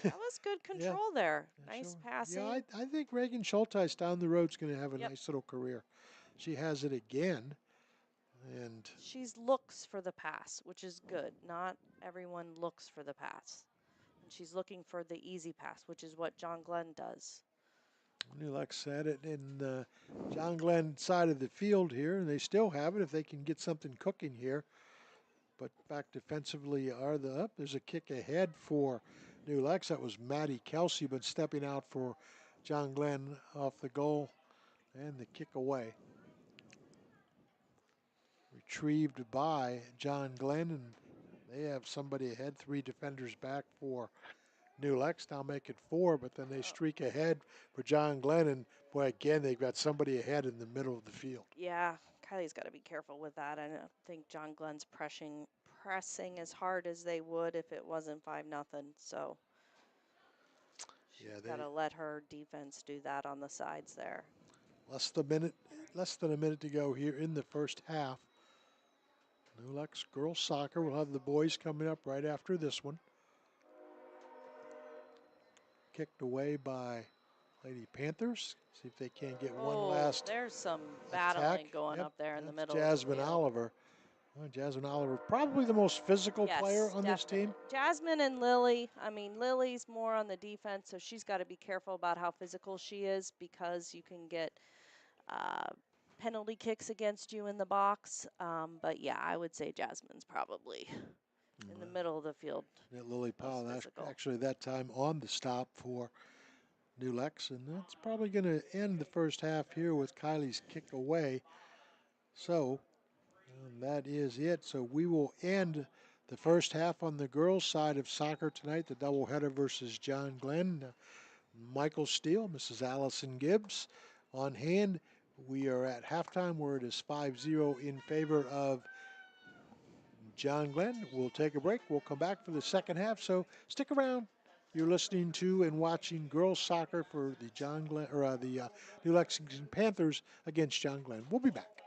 That was good Yeah, control there. yeah, Nice yeah. passing. I think Reagan Schulteis down the road's going to have a Yep. nice little career. She has it again, and She's looks for the pass, which is good. Not everyone looks for the pass. And she's looking for the easy pass, which is what John Glenn does. New Lex had it in the John Glenn side of the field here, and they still have it if they can get something cooking here. But back defensively are the up. There's a kick ahead for New Lex. That was Maddie Kelsey, but stepping out for John Glenn off the goal and the kick away. Retrieved by John Glenn, and they have somebody ahead, 3 defenders back for New Lex. Now make it 4, but then they Oh, streak ahead for John Glenn, and boy, again, they've got somebody ahead in the middle of the field. yeah, Kylie's got to be careful with that. I don't think John Glenn's pressing as hard as they would if it wasn't 5-0. So Yeah, she's got to let her defense do that on the sides there. less than a minute to go here in the first half. New Lex girls soccer. We'll have the boys coming up right after this one. Kicked away by Lady Panthers. See if they can't get one Oh, last there's some attack. battling going Yep, up there in the that's middle of the Jasmine field. Oliver. Well, Jasmine Oliver, probably the most physical player Yes, on this team. definitely. Jasmine and Lily. I mean, Lily's more on the defense, so she's got to be careful about how physical she is because you can get uh, penalty kicks against you in the box. But yeah, I would say Jasmine's probably in the middle of the field Lily most Powell, physical. actually that time on the stop for New Lex, and that's probably going to end the first half here with Kylie's kick away. So that is it. So we will end the first half on the girls' side of soccer tonight, the doubleheader versus John Glenn. Michael Steele, Mrs. Allison Gibbs on hand. We are at halftime where it is 5-0 in favor of John Glenn. We'll take a break. We'll come back for the second half, so stick around. You're listening to and watching girls soccer for the John Glenn or the New Lexington Panthers against John Glenn. We'll be back.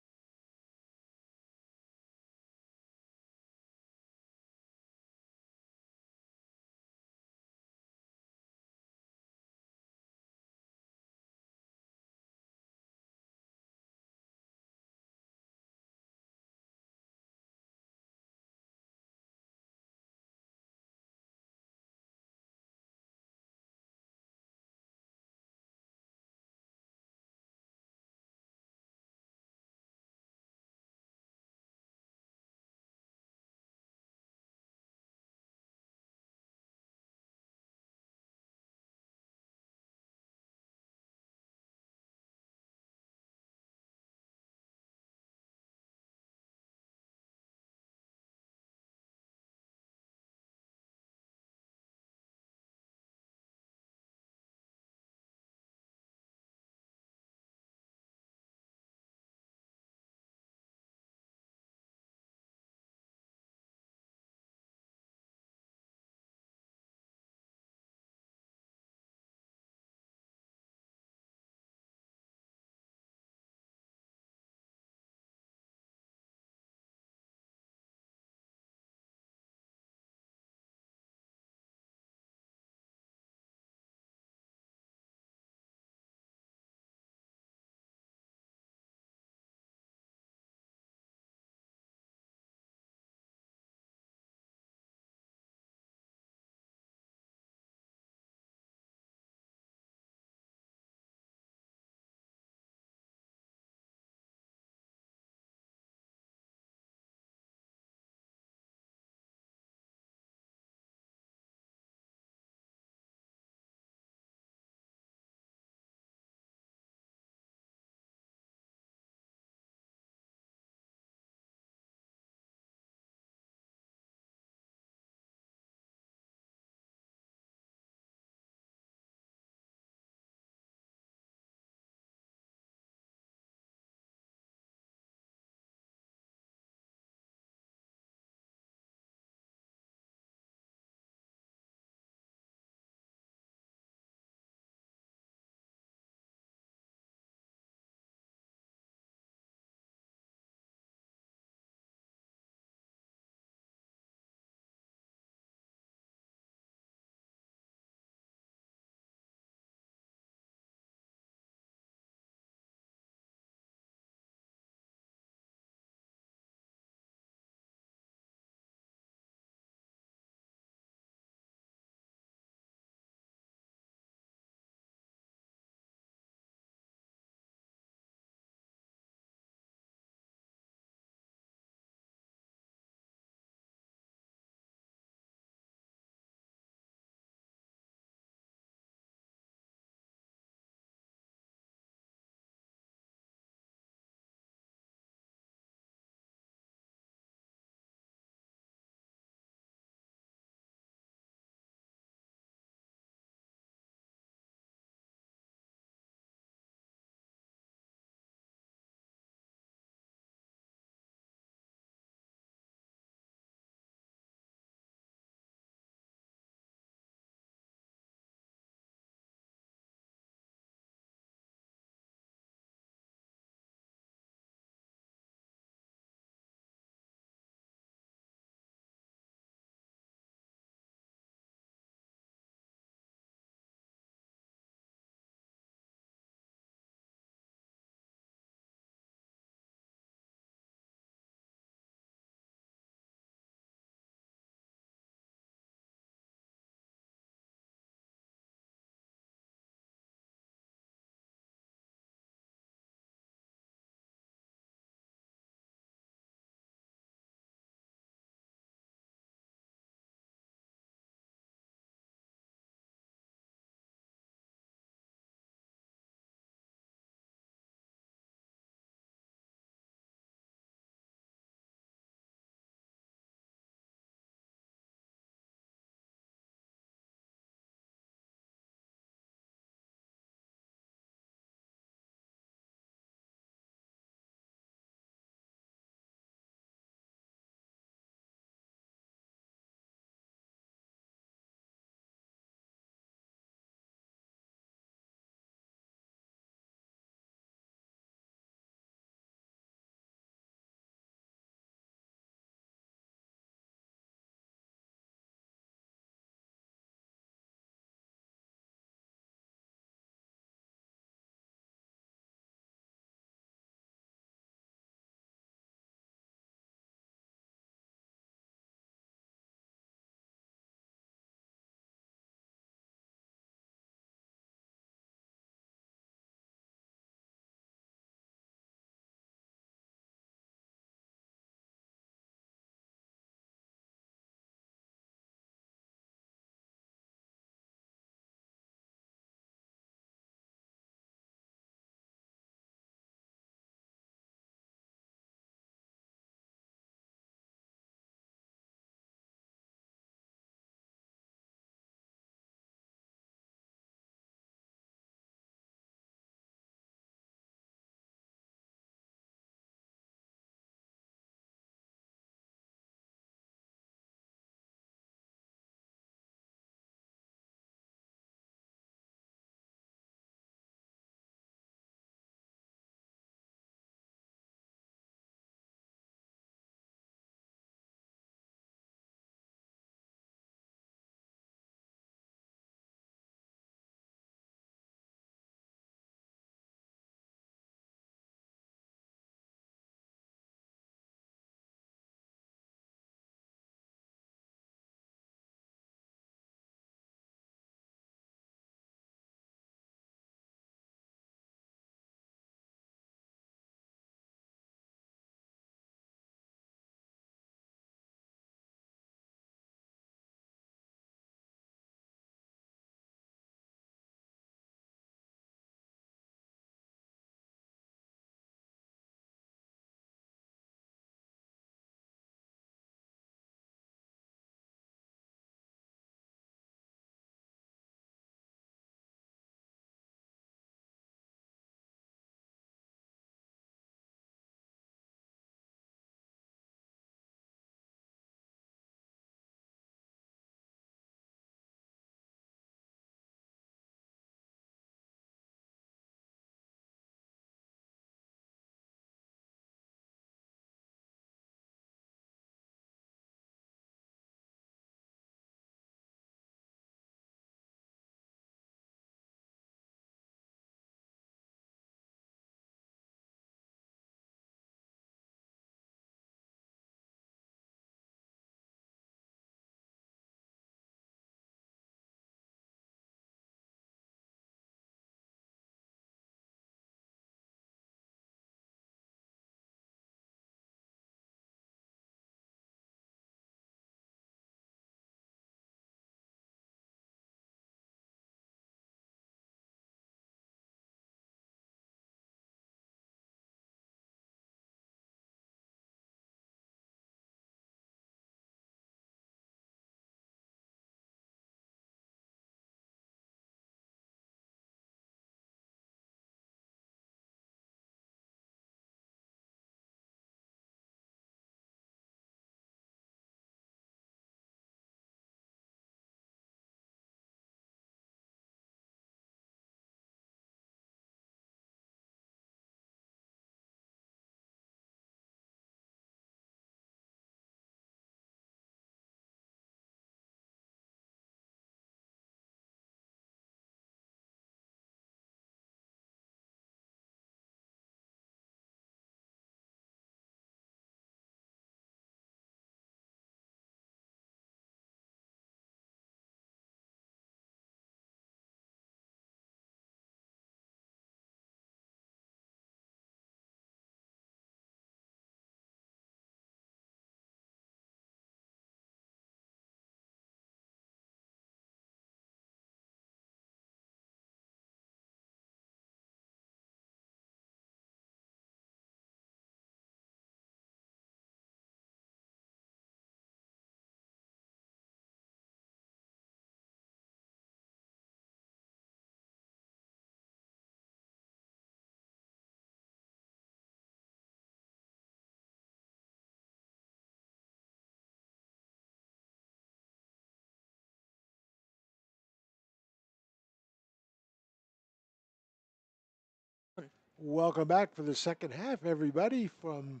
Welcome back for the second half, everybody, from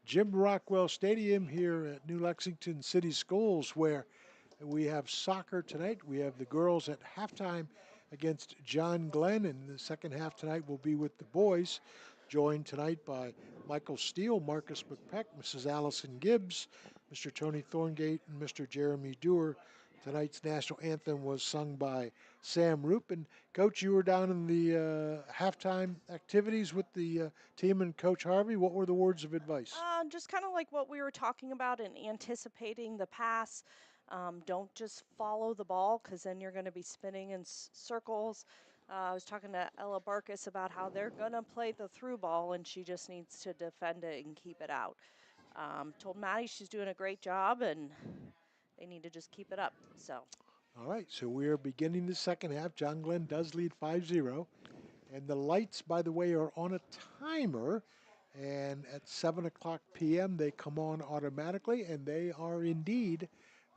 Jim Rockwell Stadium here at New Lexington City Schools, where we have soccer tonight. We have the girls at halftime against John Glenn, and the second half tonight will be with the boys, joined tonight by Michael Steele, Marcus McPeck, Mrs. Allison Gibbs, Mr. Tony Thorngate, and Mr. Jeremy Dewar. Tonight's national anthem was sung by Sam Roop. And Coach, you were down in the halftime activities with the team and Coach Harvey. What were the words of advice? Just kind of like what we were talking about in anticipating the pass. Don't just follow the ball because then you're going to be spinning in circles. I was talking to Ella Barkus about how they're going to play the through ball and she just needs to defend it and keep it out. Told Maddie she's doing a great job and they need to just keep it up. So, All right, so we are beginning the second half. John Glenn does lead 5-0. And the lights, by the way, are on a timer. And at 7 o'clock p.m., they come on automatically, and they are indeed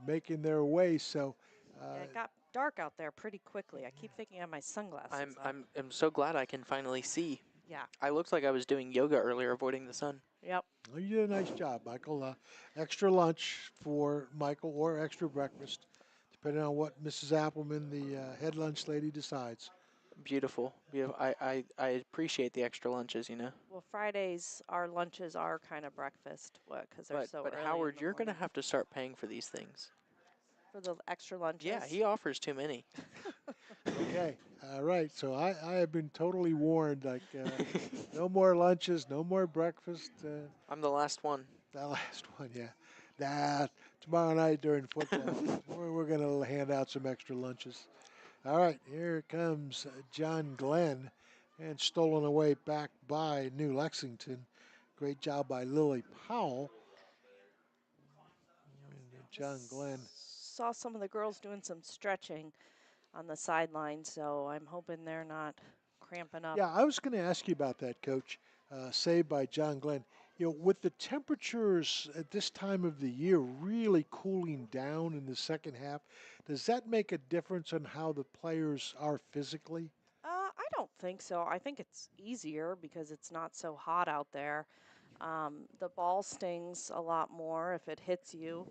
making their way. So, yeah, it got dark out there pretty quickly. I keep thinking I have my sunglasses on. I'm so glad I can finally see. Yeah. I looked like I was doing yoga earlier, avoiding the sun. Yep. well, you did a nice job, Michael. Extra lunch for Michael or extra breakfast, depending on what Mrs. Appleman, the head lunch lady, decides. Beautiful, beautiful. I appreciate the extra lunches, you know. Well, Fridays our lunches are kind of breakfast, what? Because they're so But early in Howard, the you're gonna morning have to start paying for these things. for the extra Yeah, lunches. he offers too many. Okay, all right. So I have been totally warned. Like no more lunches, no more breakfast. I'm the last one. That last one, yeah. Nah, tomorrow night during football, we're going to hand out some extra lunches. All right, here comes John Glenn, and stolen away back by New Lexington. Great job by Lily Powell. And John Glenn. Saw some of the girls doing some stretching on the sideline, so I'm hoping they're not cramping up. Yeah, I was going to ask you about that, Coach. Saved by John Glenn. You know, with the temperatures at this time of the year really cooling down in the second half, does that make a difference on how the players are physically? I don't think so. I think it's easier because it's not so hot out there. The ball stings a lot more if it hits you,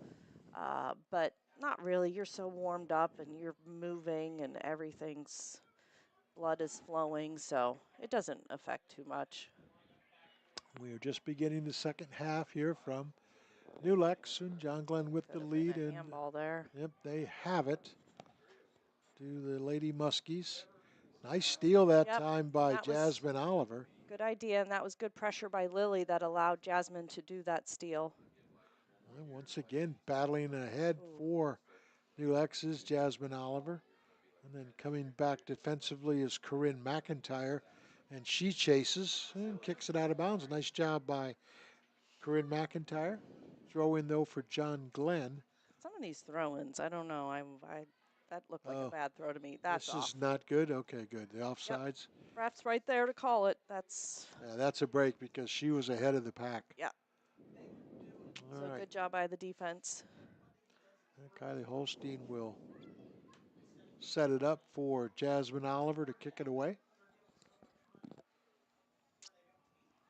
but not really. You're so warmed up and you're moving and everything's blood is flowing, so it doesn't affect too much. We are just beginning the second half here from New Lex and John Glenn with Could the have been lead, a and handball there. yep, they have it to the Lady Muskies. Nice steal that Yep, time and by that was Jasmine Oliver. good idea, and that was good pressure by Lily that allowed Jasmine to do that steal. And once again, battling ahead Ooh, for New Lex's Jasmine Oliver. And then coming back defensively is Corinne McIntyre. And she chases and kicks it out of bounds. Nice job by Corinne McIntyre. Throw in, though, for John Glenn. some of these throw-ins, I don't know. I that looked like a Oh, bad throw to me. That's this off. is not good. Okay, good. The Yep, offsides. ref's right there to call it. That's Yeah, that's a break because she was ahead of the pack. yeah. All So right. good job by the defense. Kylie Holstein will set it up for Jasmine Oliver to kick it away.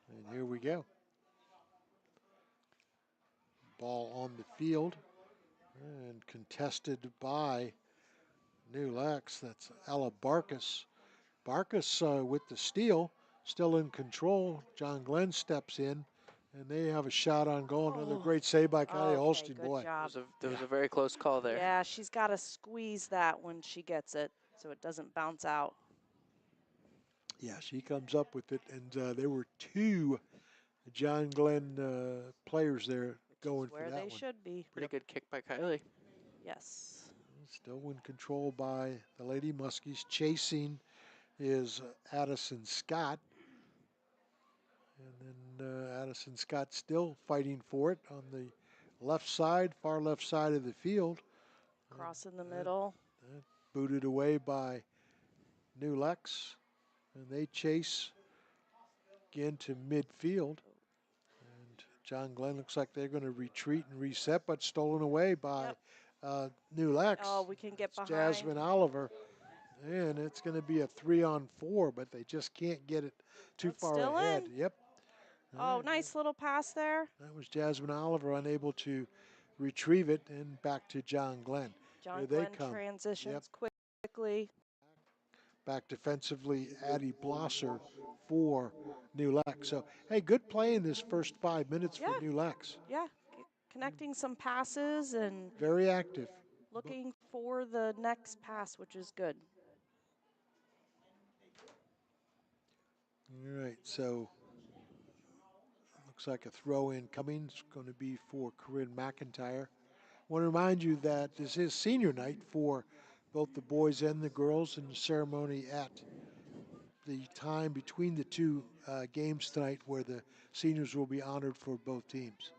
And here we go. Ball on the field and contested by New Lex. That's Ella Barkus. Barkus with the steal, still in control. John Glenn steps in, and they have a shot on goal. Another Oh, great save by Kylie okay, Holstein. good Boy, job. There was yeah, a very close call there. Yeah, she's got to squeeze that when she gets it so it doesn't bounce out. yeah, she comes up with it, and there were two John Glenn players there Which is going for where that they one. should be. Pretty Yep, good kick by Kylie. Yes. still in control by the Lady Muskies. Chasing is Addison Scott. And then Addison Scott still fighting for it on the left side, far left side of the field. Cross in the That, middle. that booted away by New Lex. And they chase again to midfield. And John Glenn looks like they're going to retreat and reset, but stolen away by Yep. New Lex. Oh, we can get It's behind. Jasmine Oliver. And it's going to be a 3-on-4, but they just can't get it too That's far still ahead. in. Yep. All Oh, right. nice little pass there. That was Jasmine Oliver unable to retrieve it, and back to John Glenn. Here John they Glenn come. Yep. transitions quickly. Back defensively, Addie Blosser for New Lex. So, hey, good play in this first 5 minutes Yeah, for New Lex. yeah. Connecting some passes and Very active. looking for the next pass, which is good. All right, so looks like a throw in coming. It's going to be for Corinne McIntyre. I want to remind you that this is senior night for both the boys and the girls, and the ceremony at the time between the two games tonight where the seniors will be honored for both teams.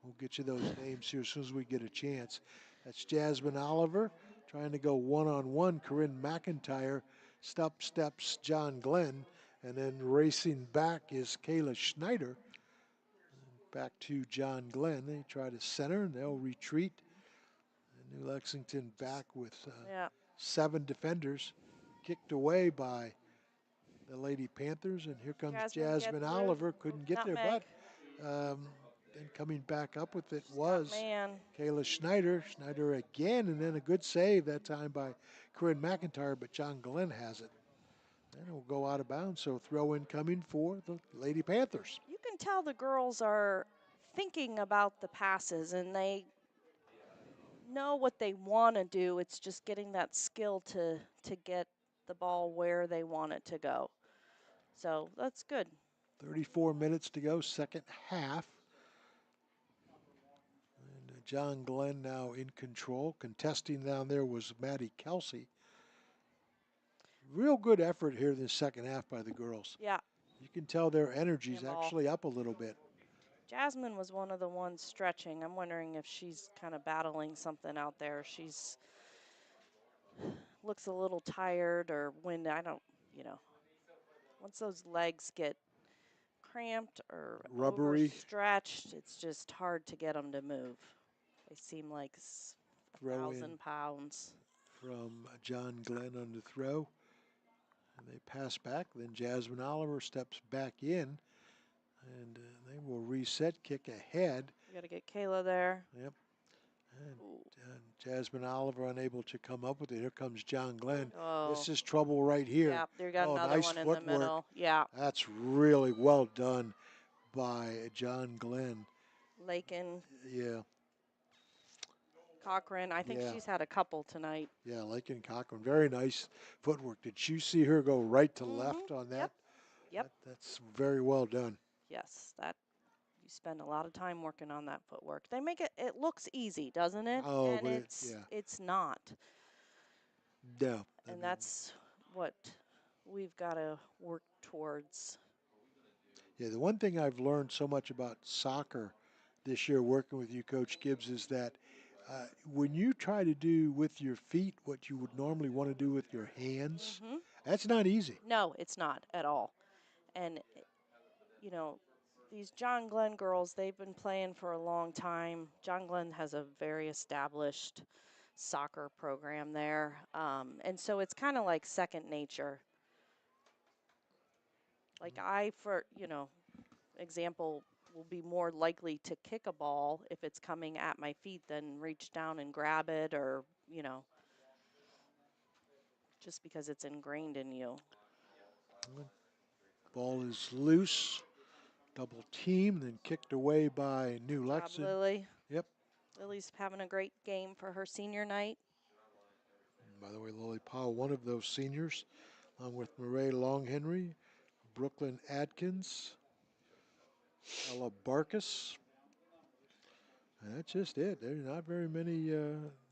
We'll get you those names here as soon as we get a chance. That's Jasmine Oliver trying to go one-on-one. Corinne McIntyre steps John Glenn, and then racing back is Kayla Schneider. Back to John Glenn. They try to center, and they'll retreat. New Lexington back with Yeah. 7 defenders, kicked away by the Lady Panthers, and here comes Jasmine get Jasmine through. Oliver. Oop, Couldn't get there, nutmeg. but um, then coming back up with it She's got was man. Kayla Schneider. Schneider again, and then a good save that time by Corinne McIntyre, but John Glenn has it. And it will go out of bounds, so throw in coming for the Lady Panthers. You can tell the girls are thinking about the passes and they know what they want to do. It's just getting that skill to get the ball where they want it to go. So that's good. 34 minutes to go, second half. And John Glenn now in control. Contesting down there was Maddie Kelsey. Real good effort here in the second half by the girls. Yeah. You can tell their energy's Handball. actually up a little bit. Jasmine was one of the ones stretching. I'm wondering if she's kind of battling something out there. She's looks a little tired or when I don't, you know, once those legs get cramped or Rubbery overstretched, it's just hard to get them to move. They seem like a throw in 1,000 pounds. from John Glenn on the throw. And they pass back. Then Jasmine Oliver steps back in. And they will reset, kick ahead. We got to get Kayla there. Yep. And Jasmine Oliver unable to come up with it. Here comes John Glenn. Oh, This is trouble right here. yeah, they got Oh, another nice one in the footwork. middle. Yeah, That's really well done by John Glenn. Lakin, Yeah, Cochran. I think yeah, she's had a couple tonight. yeah. Lakin Cochran, very nice footwork. Did you see her go right to left on Yep, that? yep. That's very well done. Yes, that you spend a lot of time working on that footwork. They make it. It looks easy, doesn't it? Oh, And but it's yeah, it's not. no. I And mean, that's what we've got to work towards. yeah. The one thing I've learned so much about soccer this year, working with you, Coach Gibbs, is that when you try to do with your feet what you would normally want to do with your hands, Hmm. that's not easy. No, it's not at all. And you know, these John Glenn girls, they've been playing for a long time. John Glenn has a very established soccer program there. And so it's kind of like second nature. Like example, will be more likely to kick a ball if it's coming at my feet than reach down and grab it or, just because it's ingrained in you. Ball is loose, double team, then kicked away by New Good job, Lexington. Lily. Yep. Lily's having a great game for her senior night. By the way, Lily Powell, one of those seniors, along with Murray Longhenry, Brooklyn Adkins, Ella Barkus. And that's just it. There are not very many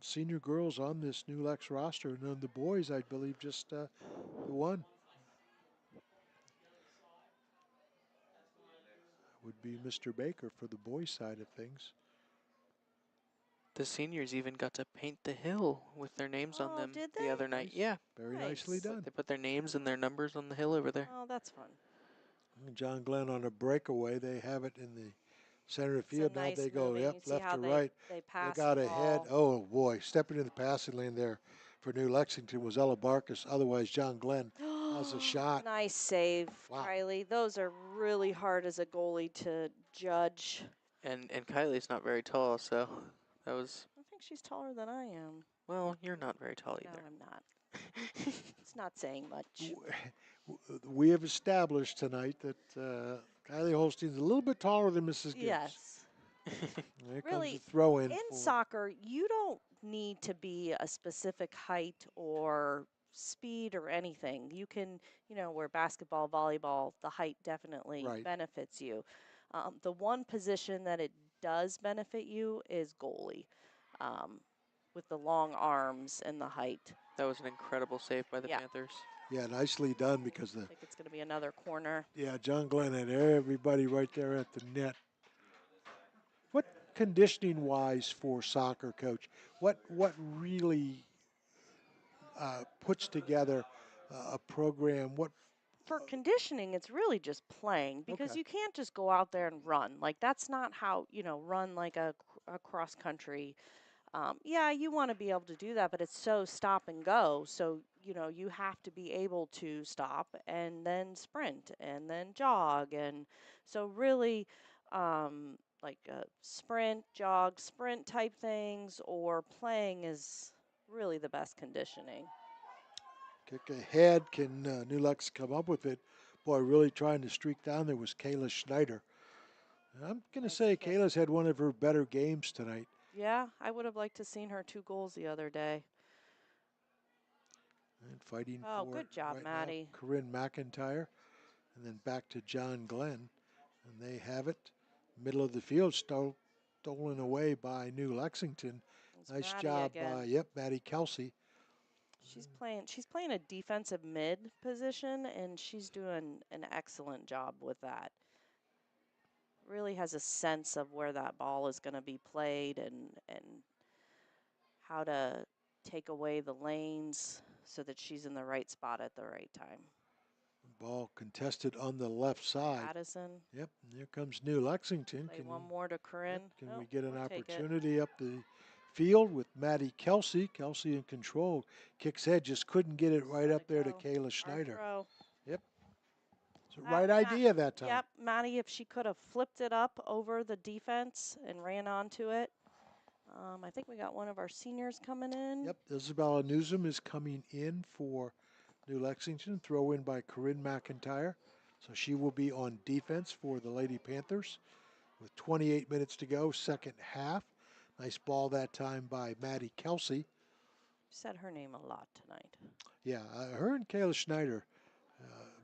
senior girls on this New Lex roster. And then the boys, I believe, just the one would be Mr. Baker for the boys' side of things. The seniors even got to paint the hill with their names on Oh, them did the they? other night. Nice. Yeah, Very nicely Nice. done. they put their names and their numbers on the hill over there. Oh, that's fun. And John Glenn on a breakaway. They have it in the center of the It's a field. Now nice they go, moving. yep, You see left how to they right. they They pass the got ahead. ball. Oh, boy. Stepping in the passing lane there. for New Lexington was Ella Barkus. Otherwise, John Glenn has a shot. Nice save, Wow. Kylie. Those are really hard as a goalie to judge. And Kylie's not very tall, so that was, I think she's taller than I am. well, you're not very tall No, either. I'm not. It's not saying much. We have established tonight that Kylie Holstein's a little bit taller than Mrs. Gibbs. Yes. There comes a Really, throw in in for. soccer, you don't need to be a specific height or speed or anything. You can, where basketball, volleyball, the height definitely Right. benefits you. The one position that it does benefit you is goalie, um, with the long arms and the height. That was an incredible save by the Yeah, Panthers. Yeah, nicely done because I think it's going to be another corner. John Glenn had everybody right there at the net. What conditioning wise for soccer, coach? What really puts together a program? What? For conditioning, it's really just playing because Okay. you can't just go out there and run. Like, that's not how, run like a cross country. Yeah, you want to be able to do that, but it's so stop and go. So, you have to be able to stop and then sprint and then jog. And so, really, like sprint, jog, sprint type things or playing is really the best conditioning. Kick ahead. Can New Lux come up with it? Boy, really trying to streak down there was Kayla Schneider. I'm going to Nice say kick. Kayla's had one of her better games tonight. Yeah, I would have liked to seen her 2 goals the other day. And fighting Oh, for it good job, right now, Maddie. Corinne McIntyre. And then back to John Glenn. And they have it. Middle of the field, stolen away by New Lexington. It's Nice Maddie job by, again. Maddie Kelsey. She's playing a defensive mid position and she's doing an excellent job with that. Really has a sense of where that ball is going to be played and how to take away the lanes so that she's in the right spot at the right time. Ball contested on the left side. Addison. Yep, and here comes New Lexington. Play one more to Corinne. Can Oh, we get an we'll take it. opportunity up the field with Maddie Kelsey? Kelsey in control. Kicks head, just couldn't get it right Let up it there to go. Kayla Our Schneider. throw. Yep, it's the right idea that time. Yep, Maddie, if she could have flipped it up over the defense and ran onto it. I think we got one of our seniors coming in. Yep, Isabella Newsom is coming in for New Lexington. Throw in by Corinne McIntyre. So she will be on defense for the Lady Panthers with 28 minutes to go, second half. Nice ball that time by Maddie Kelsey. Said her name a lot tonight. Yeah, her and Kayla Schneider.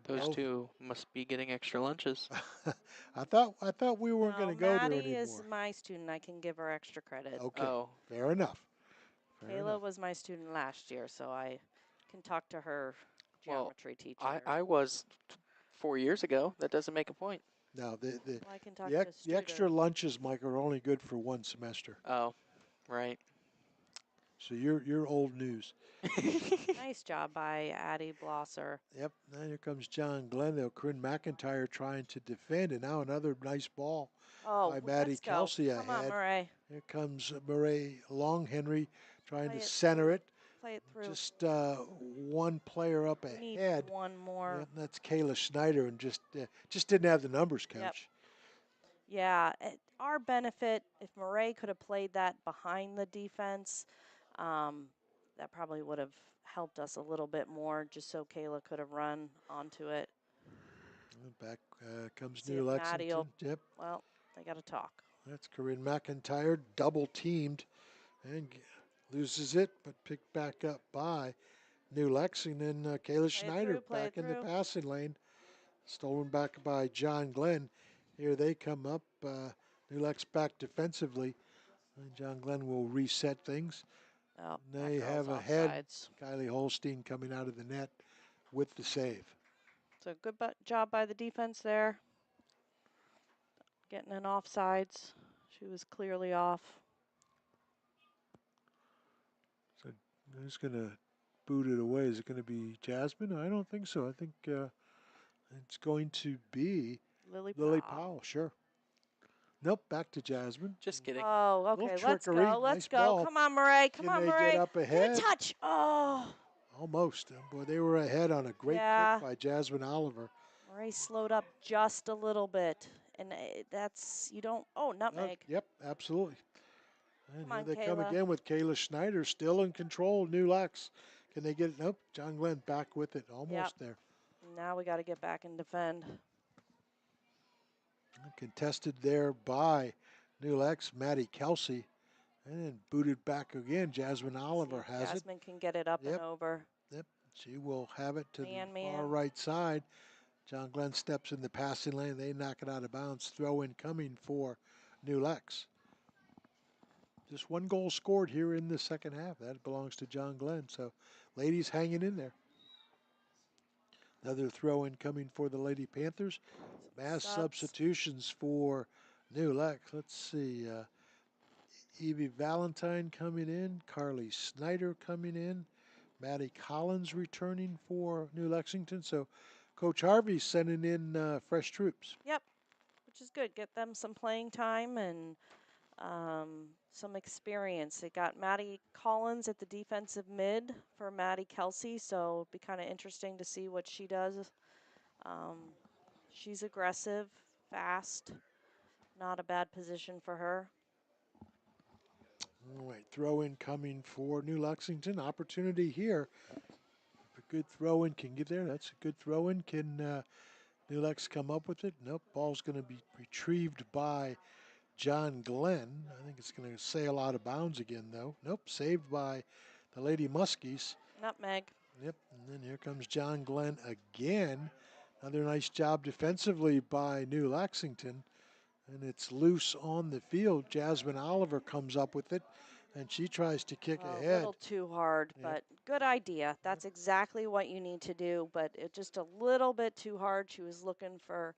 Those Both. two must be getting extra lunches. I thought we weren't going No, to go there Maddie is anymore. my student. I can give her extra credit. Okay, Oh, fair enough. Fair Kayla enough. was my student last year, so I can talk to her well, geometry teacher. I was 4 years ago. That doesn't make a point. Now Well, I can talk the, to a the extra student. lunches, Mike, are only good for one semester. Oh, right. So you're old news. Nice job by Addie Blosser. Yep. Now here comes John Glendale. Corinne McIntyre trying to defend, and now another nice ball Oh, by Maddie let's go. Kelsey Come on, ahead. Murray. Here comes Murray Longhenry trying Play to it center through. it. Play it through. Just one player up We need ahead. one more. Yep, that's Kayla Schneider, and just didn't have the numbers, Yep. coach. Yeah, our benefit, if Murray could have played that behind the defense, um, that probably would have helped us a little bit more just so Kayla could have run onto it. Back comes See New if Maddie will, Lexington. Yep, well, they got to talk. that's Corinne McIntyre, double teamed, and loses it, but picked back up by New Lexington. Kayla Schneider Play it back in the through. passing lane, stolen back by John Glenn. Here they come up. New Lex back defensively. And John Glenn will reset things. Oh, They that girl's have a head. offsides. Kylie Holstein coming out of the net with the save. So good job by the defense there. Getting an offsides. She was clearly off. So who's going to boot it away? Is it going to be Jasmine? I don't think so. I think it's going to be Lily Lily Powell. Powell. Sure. Nope, back to Jasmine. Just kidding. Oh, Little okay. Let's trickery. go. Let's Nice go. ball. Come on, Murray. Come Can on, they get Murray. up Get a ahead? touch. Oh, Almost. Boy, they were ahead on a great kick yeah. by Jasmine Oliver. Murray slowed up just a little bit. And that's, you don't, oh, nutmeg. Yep, absolutely. And Come here on, they come Kayla. again with Kayla Schneider still in control. New Lex. Can they get it? Nope. John Glenn back with it. Yep. Almost there. Now we got to get back and defend. Contested there by New Lex, Maddie Kelsey. And then booted back again. Jasmine See Oliver if has it. Jasmine can get it up and Yep, over. yep. She will have it to the Man, far man. right side. John Glenn steps in the passing lane. They knock it out of bounds. Throw in coming for New Lex. Just one goal scored here in the second half. That belongs to John Glenn. So, ladies hanging in there. Another throw in coming for the Lady Panthers. Mass Subs. substitutions for New Lex. Let's see. Evie Valentine coming in. Carly Snyder coming in. Maddie Collins returning for New Lexington. So, Coach Harvey's sending in fresh troops. Yep, which is good. Get them some playing time and some experience. They got Maddie Collins at the defensive mid for Maddie Kelsey, so it'll be kind of interesting to see what she does. Um, she's aggressive, fast, not a bad position for her. All right, throw in coming for New Lexington. Opportunity here. If a good throw in can get there, that's a good throw in. Can New Lex come up with it? Nope. Ball's going to be retrieved by John Glenn. I think it's going to sail out of bounds again, though. Nope. Saved by the Lady Muskies. Nutmeg. Yep. And then here comes John Glenn again. Another nice job defensively by New Lexington. And it's loose on the field. Jasmine Oliver comes up with it, and she tries to kick A ahead. little too hard, Yep. but good idea. Yep. That's exactly what you need to do, but it just a little bit too hard. She was looking for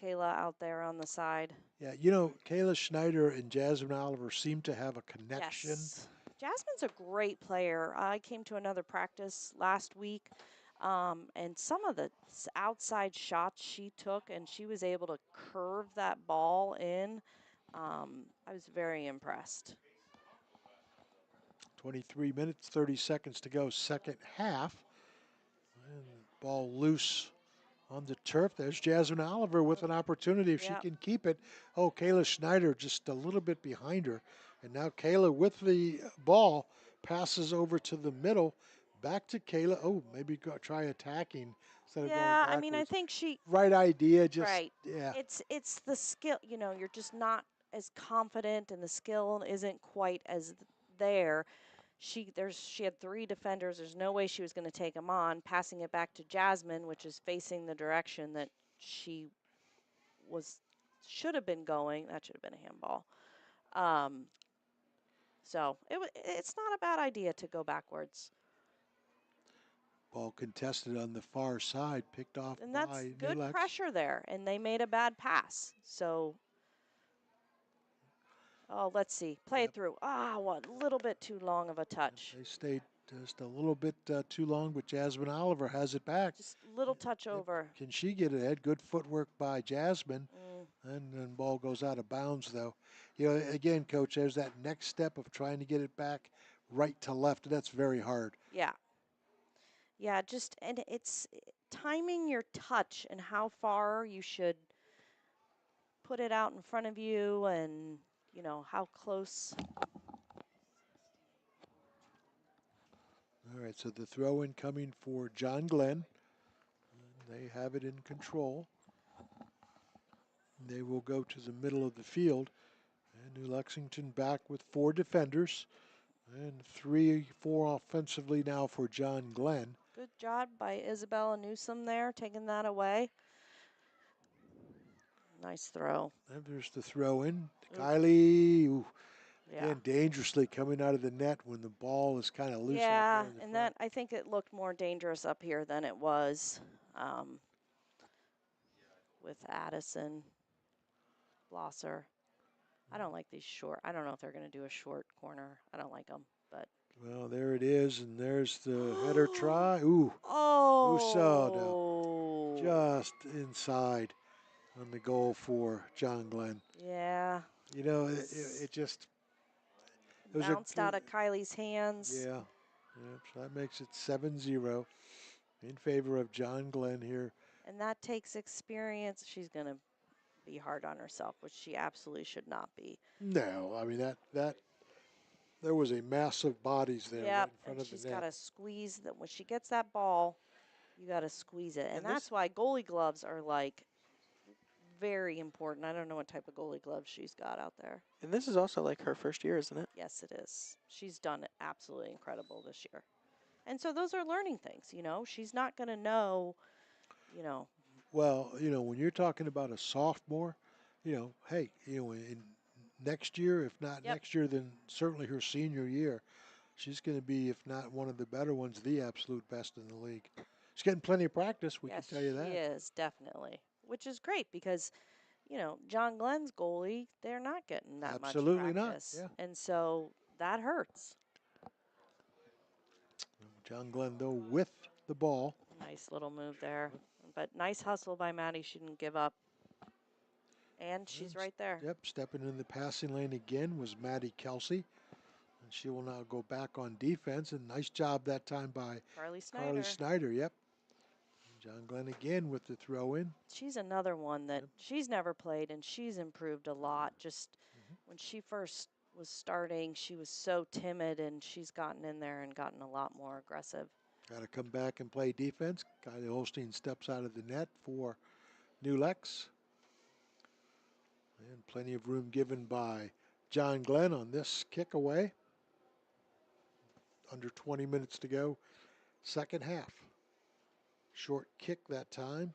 Kayla out there on the side. Yeah, Kayla Schneider and Jasmine Oliver seem to have a connection. Yes. Jasmine's a great player. I came to another practice last week, and some of the outside shots she took, and she was able to curve that ball in. I was very impressed. 23 minutes, 30 seconds to go, second half. And ball loose on the turf. There's Jasmine Oliver with an opportunity if she Yep. can keep it. Oh, Kayla Schneider just a little bit behind her. And now Kayla with the ball passes over to the middle. Back to Kayla. Oh, maybe try attacking instead of going Yeah, I mean, I backwards. think she Right idea, just, right. yeah. It's the skill, you're just not as confident and the skill isn't quite as there. She had three defenders. There's no way she was going to take them on. Passing it back to Jasmine, which is facing the direction that she was should have been going. That should have been a handball. Um, so it's not a bad idea to go backwards. Ball contested on the far side, picked off And that's by New good Lex. pressure there. And they made a bad pass. So oh, let's see. Play Yep. it through. Ah, one little bit too long of a touch. They stayed just a little bit too long, but Jasmine Oliver has it back. Just little touch Yep. over. Can she get ahead? Good footwork by Jasmine. Mm, And then ball goes out of bounds, though. Again, Coach, there's that next step of trying to get it back right to left, and that's very hard. yeah. Yeah, and it's timing your touch and how far you should put it out in front of you and, how close. All right, so the throw in coming for John Glenn. They have it in control. They will go to the middle of the field. And New Lexington back with four defenders and 3-4 offensively now for John Glenn. Good job by Isabella Newsom there, taking that away. Nice throw. And there's the throw in. Ooh, Kylie, ooh, yeah. again, dangerously coming out of the net when the ball is kind of loose out Yeah, there in the and front. that I think it looked more dangerous up here than it was with Addison, Blosser. I don't like these short. I don't know if they're going to do a short corner. I don't like them, but. Well, there it is, and there's the header try. Ooh, Oh. Usada just inside. on the goal for John Glenn. Yeah. You know, it just it was a Bounced out of Kylie's hands. yeah. Yeah, so that makes it 7-0 in favor of John Glenn here. And that takes experience. She's going to be hard on herself, which she absolutely should not be. No, I mean that there was a massive bodies there right Yep. in front And of the she's got net. to squeeze that when she gets that ball, you got to squeeze it. And And that's this why goalie gloves are like very important. I don't know what type of goalie gloves she's got out there. and this is also like her first year, isn't it? Yes, it is. She's done it absolutely incredible this year. And so those are learning things, you know. She's not going to know, you know. Well, you know, when you're talking about a sophomore, you know, hey, you know, in next year, if not Yep. next year, then certainly her senior year, she's going to be, if not one of the better ones, the absolute best in the league. She's getting plenty of practice, we can Yes, tell you she that. is, definitely. Which is great because, you know, John Glenn's goalie, they're not getting that much Absolutely not. practice. Yeah. And so that hurts. John Glenn, though, with the ball. Nice little move there. But nice hustle by Maddie. She didn't give up. And she's right there. Yep, stepping in the passing lane again was Maddie Kelsey. And she will now go back on defense. And nice job that time by Carly Carly Snyder. Snyder. Yep. John Glenn again with the throw in. She's another one that Yep. she's never played and she's improved a lot. Just when she first was starting, she was so timid and she's gotten in there and gotten a lot more aggressive. Got to come back and play defense. Kylie Holstein steps out of the net for New Lex. And plenty of room given by John Glenn on this kick away. Under 20 minutes to go, second half. Short kick that time.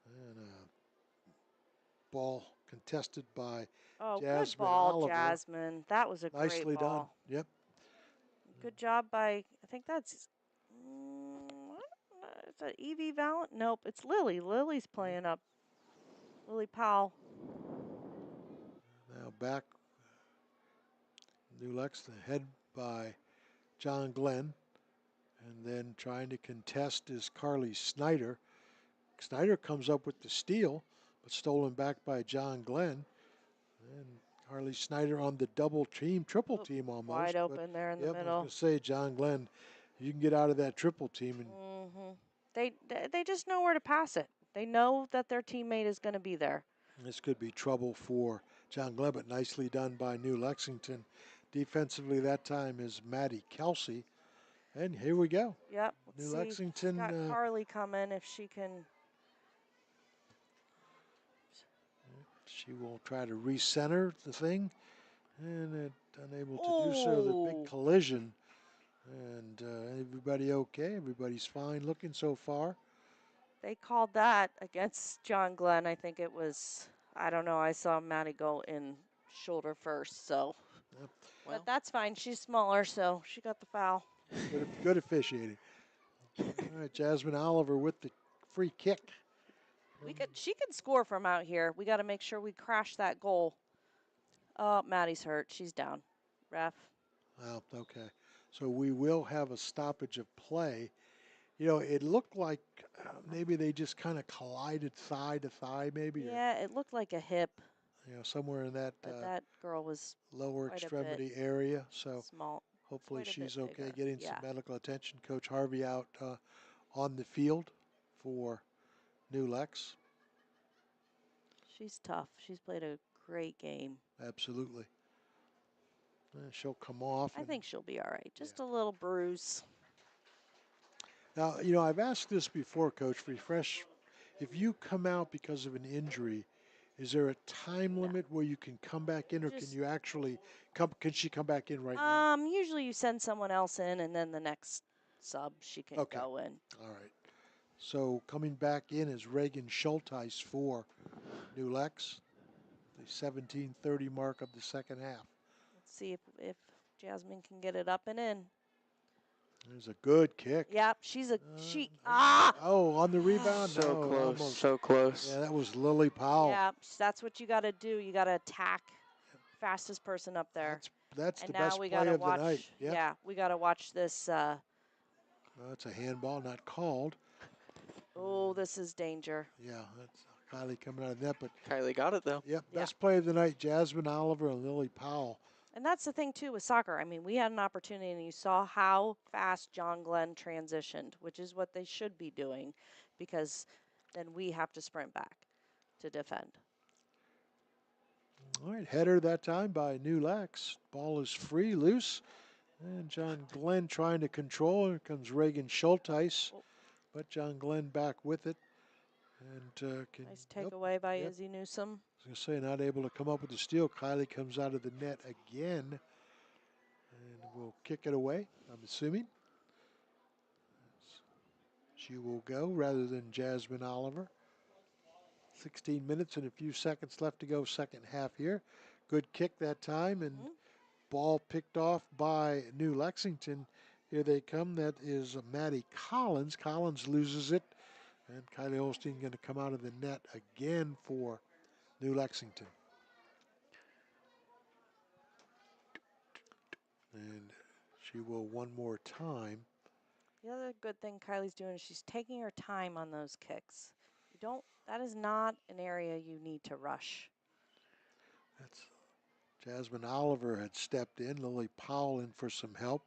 And a ball contested by Oh, good Jasmine ball, Oliver. Jasmine. That was a great Nicely done. ball. Yep. Good job by, I think that's, is that Evie Valent? Nope, it's Lily. Lily's playing up. Lily Powell. Now back. New Lexington head by John Glenn. And then trying to contest is Carly Snyder. Snyder comes up with the steal, but stolen back by John Glenn. And Carly Snyder on the double team, triple team almost. Wide open there in the Yep, I was going middle. to say, John Glenn, you can get out of that triple team. And They just know where to pass it. They know that their teammate is going to be there. this could be trouble for John Glenn, but nicely done by New Lexington. Defensively that time is Maddie Kelsey. And here we go. Yep. Let's New see. Lexington. Got Carly coming if she can. She will try to recenter the thing, and unable to do so. The big collision, and everybody okay? Everybody's fine looking so far. They called that against John Glenn. I think it was. I don't know. I saw Maddie go in shoulder first, so. Yep. Well, But that's fine. She's smaller, so she got the foul. Good officiating. All right, Jasmine Oliver with the free kick. She could score from out here. We got to make sure we crash that goal. Oh, Maddie's hurt. She's down. Ref. Oh, okay. So we will have a stoppage of play. You know, it looked like maybe they just kind of collided thigh to thigh, maybe. Yeah, it looked like a hip. You know, somewhere in that But that girl was lower quite extremity area. So small. hopefully Quite a she's bit okay, bigger. getting some medical attention. Coach Harvey out on the field for New Lex. She's tough. She's played a great game. Absolutely. She'll come off. I think she'll be all right. Just a little bruise. Now, you know, I've asked this before, Coach. Refresh. If you come out because of an injury, is there a time limit where you can come back in, or can you actually come? Can she come back in right now? Usually you send someone else in, and then the next sub she can go in. All right. So coming back in is Reagan Schulteis for New Lex, the 17:30 mark of the second half. Let's see if Jasmine can get it up and in. There's a good kick. Yep, she's a Oh, on the rebound. So no, close, almost. so close. Yeah, that was Lily Powell. Yeah, that's what you got to do. You got to attack fastest person up there. That's and the now best we play gotta of watch, the night. Yep. Yeah, we got to watch this. That's a handball, not called. Oh, this is danger. Yeah, that's Kylie coming out of net. But, Kylie got it, though. yep, Yeah. best play of the night, Jasmine Oliver and Lily Powell. And that's the thing, too, with soccer. I mean, we had an opportunity, and you saw how fast John Glenn transitioned, which is what they should be doing, because then we have to sprint back to defend. All right, header that time by New Lex. Ball is free, loose. And John Glenn trying to control. Here comes Reagan Schulteis. Oh. But John Glenn back with it. And can. Nice Nope, takeaway by yep. Izzy Newsom. I was going to say, not able to come up with the steal. Kylie comes out of the net again. And will kick it away, I'm assuming. She will go rather than Jasmine Oliver. 16 minutes and a few seconds left to go, second half here. Good kick that time, and ball picked off by New Lexington. Here they come. That is Maddie Collins. Collins loses it, and Kylie Holstein going to come out of the net again for New Lexington. And she will one more time. The other good thing Kylie's doing is she's taking her time on those kicks. That is not an area you need to rush. That's Jasmine Oliver had stepped in. Lily Powell in for some help.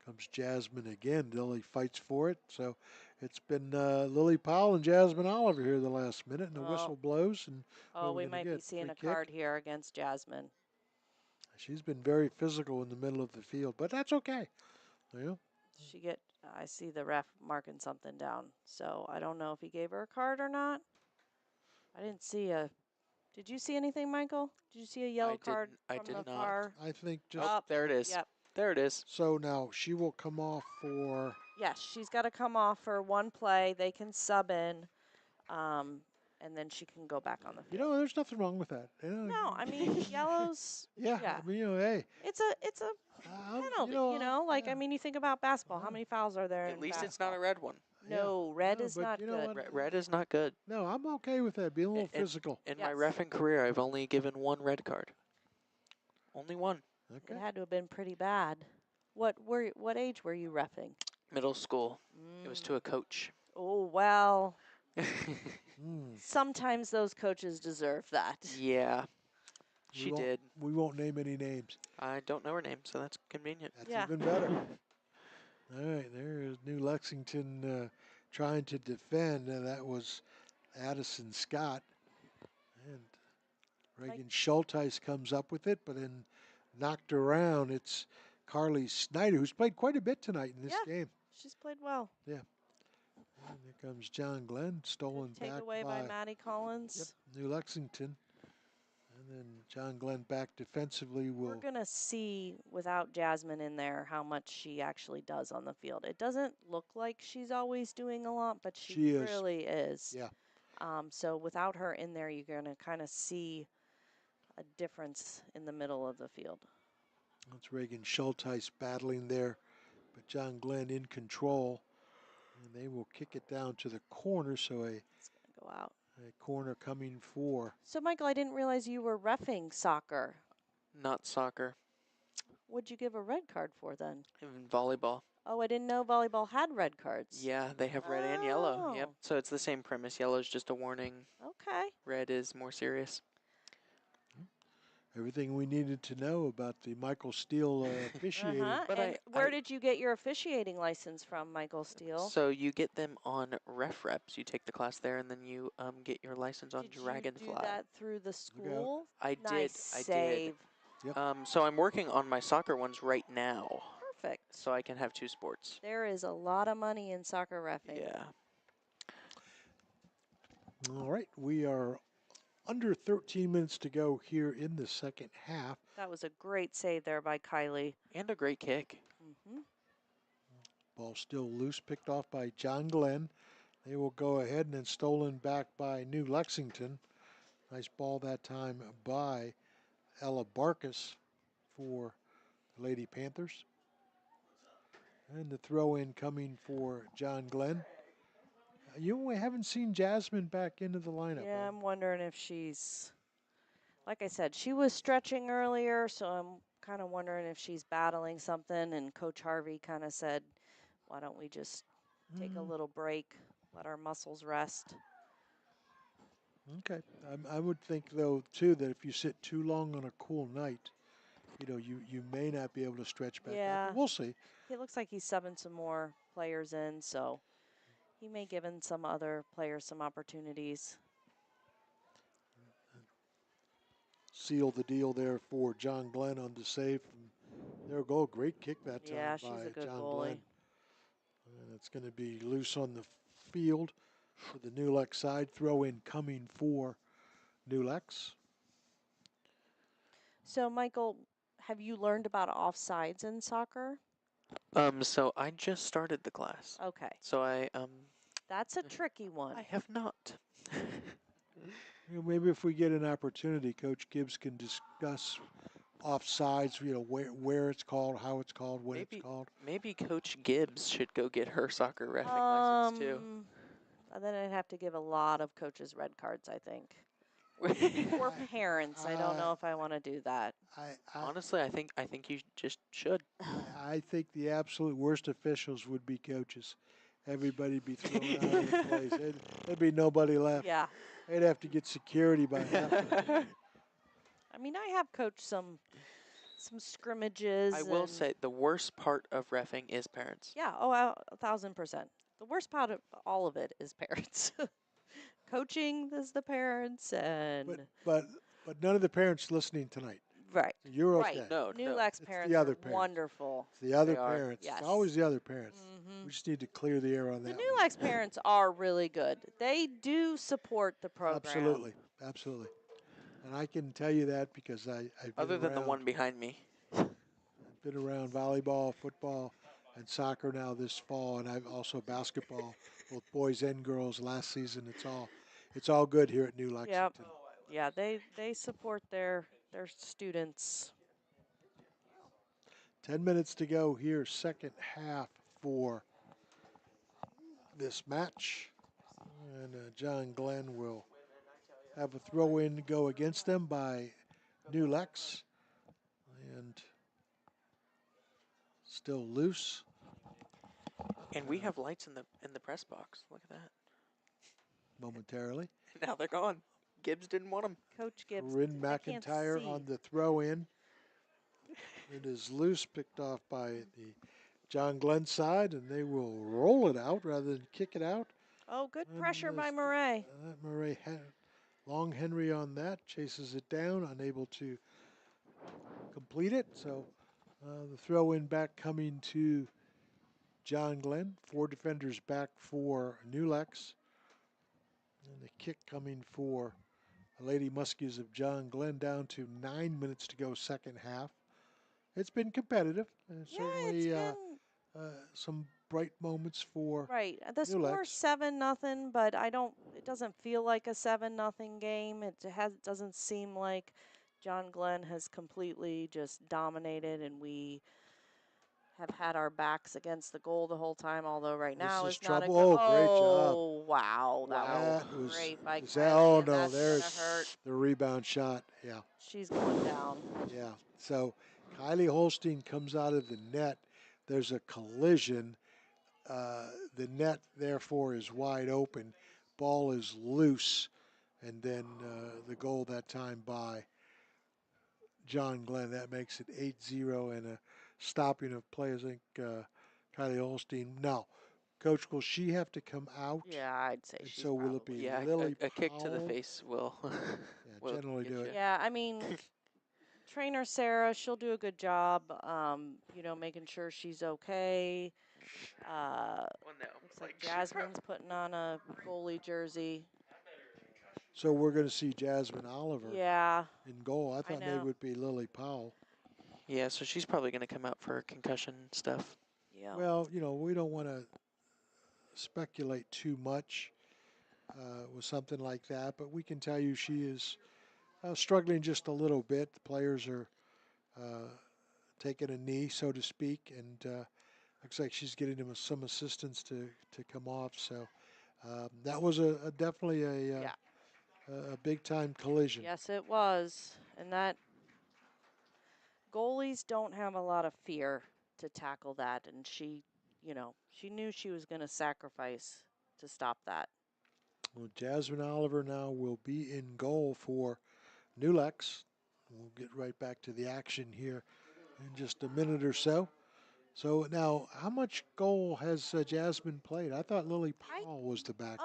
Comes Jasmine again. Lily fights for it. So it's been Lily Powell and Jasmine Oliver here the last minute, and the whistle blows. And Oh, what we we're going might to be get? seeing Free a kick. card here against Jasmine. She's been very physical in the middle of the field, but that's okay. Yeah. I see the ref marking something down, so I don't know if he gave her a card or not. I didn't see did you see anything, Michael? Did you see a yellow card I from did the not. far? I think just. Oh, there it is. Yep. There it is. So now she will come off for. Yes, she's got to come off for one play. They can sub in, and then she can go back on the field. You know, there's nothing wrong with that. No, I mean yellows. Yeah, Yeah, I mean, hey. it's a penalty. Yeah. I mean, you think about basketball. How many fouls are there At in least basketball? it's not a red one. No, red No, is but not you know good. what? Red is not good. No, I'm okay with that. Being a little In- physical. In my Yes. reffing career, I've only given one red card. Only one. Okay. It had to have been pretty bad. What age were you reffing? Middle school. It was to a coach. Oh, well, Mm. sometimes those coaches deserve that. Yeah, she did. We won't name any names. I don't know her name, so that's convenient. That's Yeah. even better. All right, there is New Lexington trying to defend, and that was Addison Scott. And Reagan Schulteis comes up with it, but then knocked around. It's Carly Snyder, who's played quite a bit tonight in this game. She's played well. And here comes John Glenn, stolen Take back away by Maddie Collins. New Lexington. And then John Glenn back defensively will. We're going to see, without Jasmine in there, how much she actually does on the field. It doesn't look like she's always doing a lot, but she really is. Yeah. So without her in there, you're going to kind of see a difference in the middle of the field. That's Reagan Schulteis battling there, but John Glenn in control. And they will kick it down to the corner, so It's going to go out. a corner coming for. So, Michael, I didn't realize you were reffing soccer. Not soccer. What'd you give a red card for then? Even volleyball. Oh, I didn't know volleyball had red cards. Yeah, they have red and yellow. Yep. Oh. So it's the same premise. Yellow is just a warning. Okay. Red is more serious. Everything we needed to know about the Michael Steele officiating. But And where did you get your officiating license from, Michael Steele? So you get them on Ref Reps. You take the class there, and then you get your license on Dragonfly. Did you do that through the school? I Nice did. save. Yep. So I'm working on my soccer ones right now, Perfect. so I can have two sports. There is a lot of money in soccer reffing. Yeah. All right, we are under 13 minutes to go here in the second half. That was a great save there by Kylie. And a great kick. Mm-hmm. Ball still loose, picked off by John Glenn. They will go ahead and then stolen back by New Lexington. Nice ball that time by Ella Barkus for the Lady Panthers. And the throw in coming for John Glenn. We haven't seen Jasmine back into the lineup. Yeah, I'm wondering if she's, like I said, she was stretching earlier, so I'm kind of wondering if she's battling something. And Coach Harvey kind of said, why don't we just take a little break, let our muscles rest. Okay. I would think though too that if you sit too long on a cool night, you may not be able to stretch back out, but Yeah, we'll see. it looks like he's subbing some more players in, so he may give in some other players some opportunities. Seal the deal there for John Glenn on the save from their goal. Great kick that Yeah, time she's a by good John goalie. Glenn. And it's going to be loose on the field for the New Lex side. Throw in coming for New Lex. So, Michael, have you learned about offsides in soccer? So I just started the class. Okay, So that's a tricky I one. have not. Maybe if we get an opportunity, Coach Gibbs can discuss offsides. Where it's called, how it's called, when it's maybe called. maybe Coach Gibbs should go get her soccer reffing license too. Um, then I'd have to give a lot of coaches red cards, I think. Or I, parents. I don't I, know if I want to do that. I, Honestly, I think you just should. I think the absolute worst officials would be coaches. Everybody'd be thrown out of the place. There'd be nobody left. Yeah. They'd have to get security by halftime. I mean, I have coached some I scrimmages will and say the worst part of reffing is parents. yeah, 1,000%. The worst part of all of it is parents. Coaching is the parents But and but but none of the parents listening tonight. right. So you're Right. okay. No, New no. Lex It's the parents are other parents. wonderful. It's the other They are. parents. It's Yes. always the other parents. Hmm. We just need to clear the air on The that New one. Lex parents are really good. They do support the program. Absolutely, absolutely. And I can tell you that because I've been Other than the around. one behind me. I've been around volleyball, football, and soccer now this fall, and I've also basketball, both boys and girls. Last season, it's all good here at New Yep. Lexington. Yeah, they support their students. 10 minutes to go here, second half for this match, and John Glenn will have a throw in go against them by New Lex, and still loose. And we have lights in the press box. Look at that. Momentarily. Now they're gone. Gibbs didn't want them. Coach Gibbs, Corinne I can't McIntyre see. on the throw in. It is loose, picked off by the John Glenn side, and they will roll it out rather than kick it out. Oh, good And pressure by Murray. Murray Long Henry on that chases it down, unable to complete it. So the throw in back coming to John Glenn. Four defenders back for New Lex. And the kick coming for the Lady Muskies of John Glenn down to 9 minutes to go, second half. It's been competitive. Yeah, it's Certainly been some bright moments for right. The New score's Lex. 7-0, but I don't. It doesn't feel like a 7-0 game. It doesn't seem like John Glenn has completely just dominated, and we have had our backs against the goal the whole time. Although right This now is is not a trouble. good. Oh, great job. Oh wow, that was Wow. That was, great by is that, Kylie, oh and no, that's gonna there's hurt. the rebound shot. Yeah, She's going down. yeah. So Kylie Holstein comes out of the net. There's a collision. The net, therefore, is wide open. Ball is loose. And then the goal that time by John Glenn. That makes it 8-0 and a stopping of play. I think Kylie Holstein. Now, Coach, will she have to come out? Yeah, I'd say And she's so will it probably be Yeah, going. Lily a kick to the Powell? face will Yeah, will generally get do it. you. Yeah, I mean, trainer Sarah, she'll do a good job, making sure she's okay. Well, no, Looks but like she Jasmine's putting on a goalie jersey. So we're going to see Jasmine Oliver Yeah, in goal. I I thought maybe it know. would be Lily Powell. Yeah, so she's probably going to come out for concussion stuff. Yeah. Well, we don't want to speculate too much with something like that, but we can tell you she is struggling just a little bit. The players are uh, taking a knee, so to speak, and looks like she's getting them some assistance to come off. So that was definitely Yeah. a big time collision. Yes, it was. And that goalies don't have a lot of fear to tackle that. And she knew she was going to sacrifice to stop that. Well, Jasmine Oliver now will be in goal for New Lex. We'll get right back to the action here in just a minute or so. So now, how much goal has Jasmine played? I thought Lily I Paul was the backup.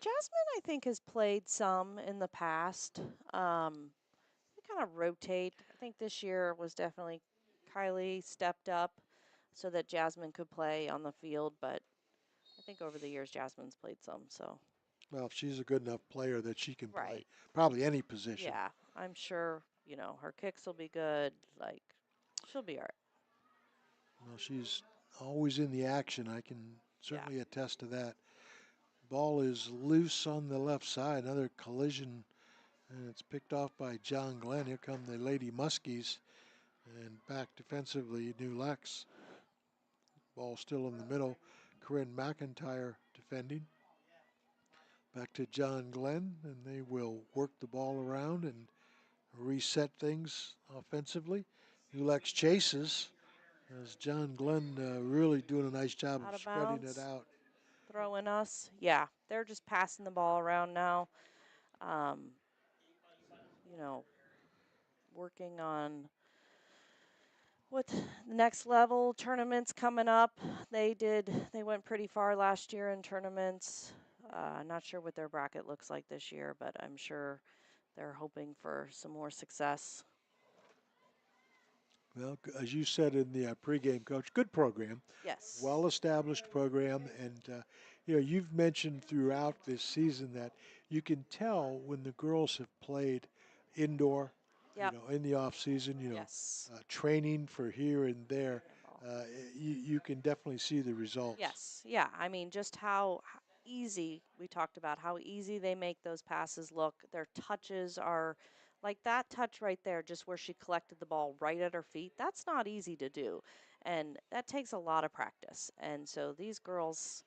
Jasmine I think has played some in the past. We kind of rotate. I think this year was definitely Kylie stepped up so that Jasmine could play on the field, but I think over the years Jasmine's played some, so Well, if she's a good enough player that she can play right. probably any position. Yeah, I'm sure, her kicks will be good. Like she'll be all right. Well, she's always in the action. I can Yeah. certainly attest to that. Ball is loose on the left side. Another collision, and it's picked off by John Glenn. Here come the Lady Muskies, and back defensively, New Lex. Ball still in the middle. Corinne McIntyre defending. Back to John Glenn, and they will work the ball around and reset things offensively. New Lex chases as John Glenn really doing a nice job Out of of spreading it bounds. out. Throwing us. Yeah, they're just passing the ball around now. Um, you know, working on with the next level tournaments coming up. They went pretty far last year in tournaments. Not sure what their bracket looks like this year, but I'm sure they're hoping for some more success. Well, as you said in the pregame, coach, good program, Yes. well-established program, and you've mentioned throughout this season that you can tell when the girls have played indoor, Yep. in the off season, Yes. training for here and there. Handball. You can definitely see the results. Yes. Yeah. I mean, just how easy we talked about how easy they make those passes look. Their touches are like that touch right there, just where she collected the ball right at her feet. That's not easy to do. And that takes a lot of practice. And so these girls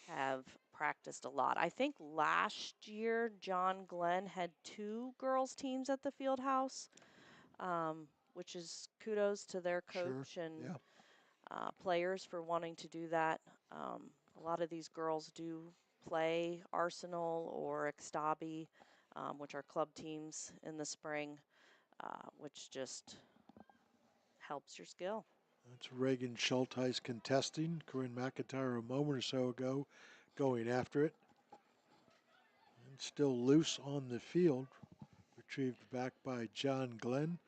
have practiced a lot. I think last year, John Glenn had two girls' teams at the field house, which is kudos to their Sure. coach and Yeah, players for wanting to do that. A lot of these girls do play Arsenal or Extabi, which are club teams in the spring, which just helps your skill. that's Reagan Schulteis contesting. Corinne McIntyre a moment or so ago going after it. And still loose on the field. Retrieved back by John Glenn.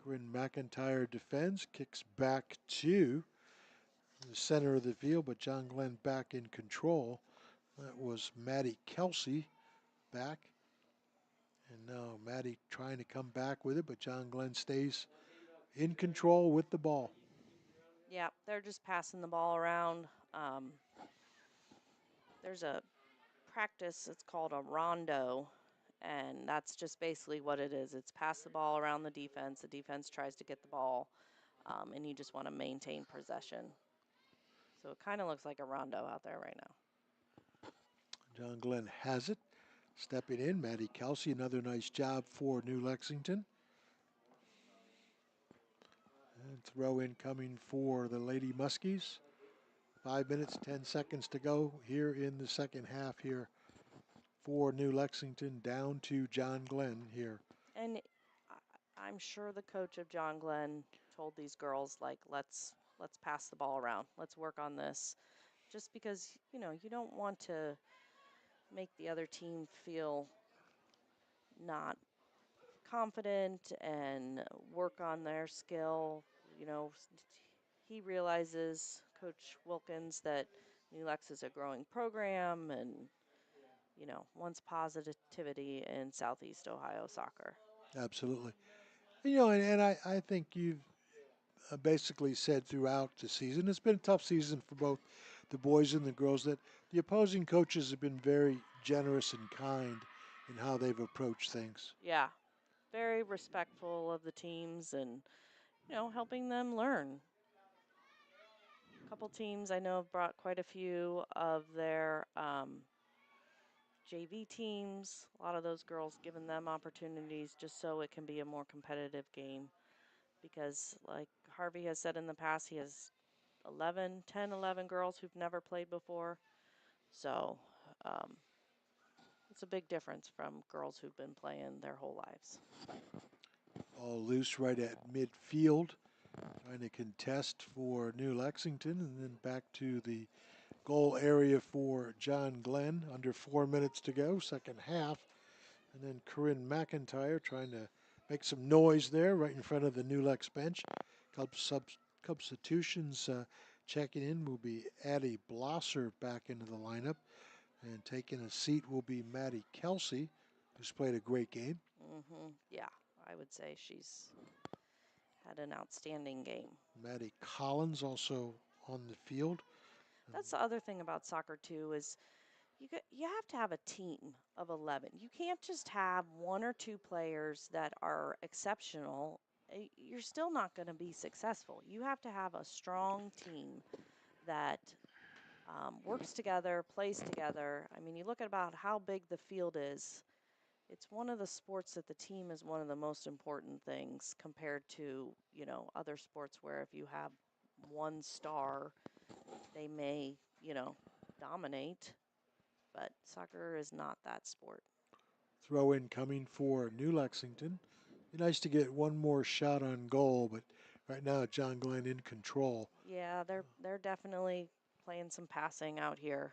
Corinne McIntyre defends, kicks back to the center of the field, but John Glenn back in control. That was Maddie Kelsey back. And now Maddie trying to come back with it, but John Glenn stays in control with the ball. Yeah, they're just passing the ball around. There's a practice, it's called a rondo, and that's just basically what it is. It's pass the ball around the defense. The defense tries to get the ball, and you just want to maintain possession. So it kind of looks like a rondo out there right now. John Glenn has it. Stepping in, Maddie Kelsey, another nice job for New Lexington. And throw in coming for the Lady Muskies. 5 minutes, 10 seconds to go here in the second half here for New Lexington, down to John Glenn here. And I'm sure the coach of John Glenn told these girls like let's pass the ball around. Let's work on this. Just because, you don't want to make the other team feel not confident and work on their skill. You know, he realizes, Coach Wilkins, that New Lex is a growing program and, wants positivity in Southeast Ohio soccer. Absolutely. And I think you've basically said throughout the season, it's been a tough season for both the boys and the girls, that the opposing coaches have been very generous and kind in how they've approached things. Yeah, very respectful of the teams and, helping them learn. A couple teams I know have brought quite a few of their JV teams, a lot of those girls giving them opportunities just so it can be a more competitive game. Because, like Harvey has said in the past, he has 11, 10, 11 girls who've never played before. So, um, It's a big difference from girls who've been playing their whole lives. All loose right at midfield, trying to contest for New Lexington, and then back to the goal area for John Glenn. Under 4 minutes to go, second half. And then Corinne McIntyre trying to make some noise there right in front of the New Lex bench. Substitutions checking in will be Addie Blosser back into the lineup. And taking a seat will be Maddie Kelsey, who's played a great game. Yeah, I would say she's had an outstanding game. Maddie Collins also on the field. That's the other thing about soccer too is you have to have a team of 11. You can't just have one or two players that are exceptional. You're still not going to be successful. You have to have a strong team that works together, plays together. I mean, you look at about how big the field is. It's one of the sports that the team is one of the most important things compared to, other sports where if you have one star, they may, dominate, but soccer is not that sport. Throw in coming for New Lexington. Be nice to get one more shot on goal, but right now John Glenn in control. Yeah, they're definitely playing some passing out here.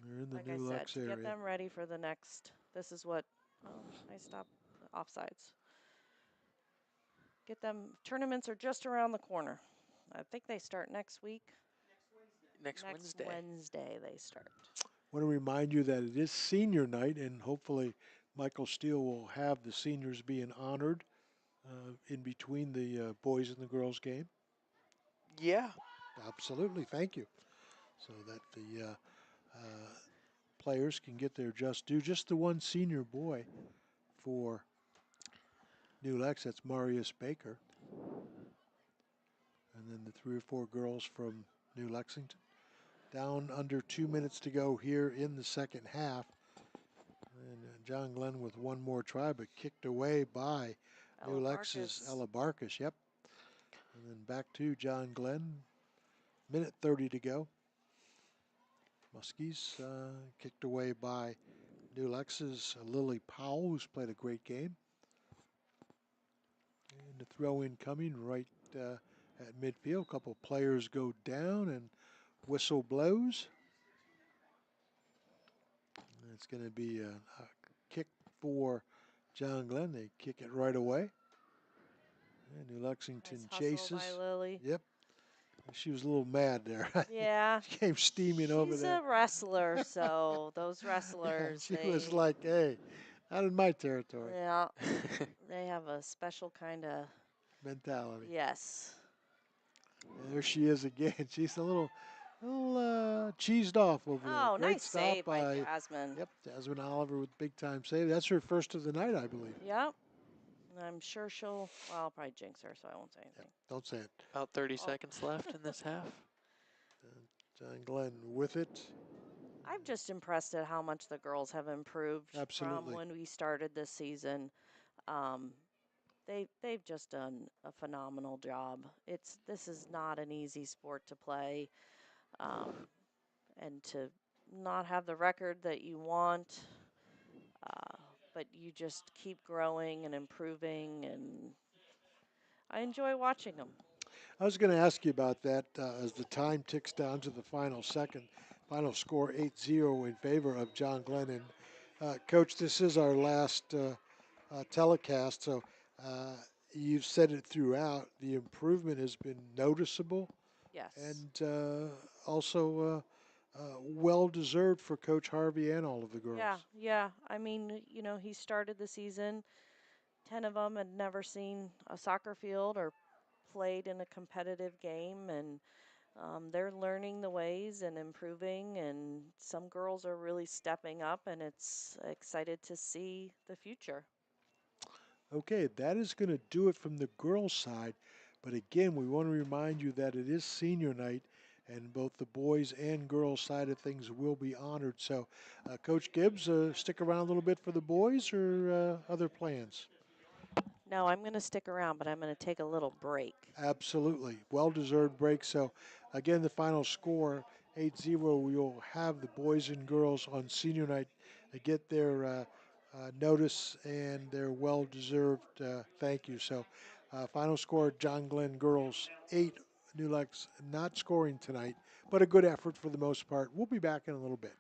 They're in the Like I New said, Lex to get area. them ready for the next. This is what. Oh, I stopped offsides. Get them. Tournaments are just around the corner. I think they start next week. Next Next Wednesday. Wednesday they start. Want to remind you that it is senior night, and hopefully Michael Steele will have the seniors being honored in between the boys and the girls game. Yeah. Absolutely, thank you. So that the players can get their just due. Just the one senior boy for New Lex, that's Marius Baker. And then the 3 or 4 girls from New Lexington. Down under 2 minutes to go here in the second half. And John Glenn with one more try, but kicked away by New Ella Lex's Barkis. Ella Barkis. Yep. And then back to John Glenn. Minute 30 to go. Muskies kicked away by New Lex's Lily Powell, who's played a great game. And the throw in coming right at midfield. A couple players go down and whistle blows. And it's going to be a kick for John Glenn. They kick it right away. And New Lexington Nice hustle by chases. Lily. Yep. She was a little mad there. Yeah. She came steaming over She's there. a wrestler, so those Yeah, wrestlers, she was like, hey, out of my territory yeah, they have a special kind of, mentality. yes. And there she is again. She's a little cheesed off over there. Oh, Great nice stop save by by, Jasmine. yep, Jasmine Oliver with big time save. That's her first of the night, I believe. Yep. I'm sure I'll probably jinx her, so I won't say Yep, anything. don't say it. About 30 Oh. seconds left in this half. John Glenn with it. I'm just impressed at how much the girls have improved from Absolutely. when we started this season. Um, they've just done a phenomenal job. This is not an easy sport to play, and to not have the record that you want, but you just keep growing and improving, and I enjoy watching them. I was going to ask you about that as the time ticks down to the final second. Final score 8-0 in favor of John Glenn. And Coach, this is our last telecast, so you've said it throughout. The improvement has been noticeable Yes. and also well deserved for Coach Harvey and all of the Yeah, girls. yeah. I mean, he started the season. 10 of them had never seen a soccer field or played in a competitive game, and they're learning the ways and improving, and some girls are really stepping up, and it's excited to see the future. Okay, that is going to do it from the girls' side. But again, we want to remind you that it is senior night, and both the boys and girls' side of things will be honored. So, Coach Gibbs, stick around a little bit for the boys or other plans? No, I'm going to stick around, but I'm going to take a little break. Absolutely. Well deserved break. So, again, the final score 8-0. We'll have the boys and girls on senior night they get their notice and their well-deserved thank you. So, final score: John Glenn girls 8, New Lex not scoring tonight, but a good effort for the most part. We'll be back in a little bit.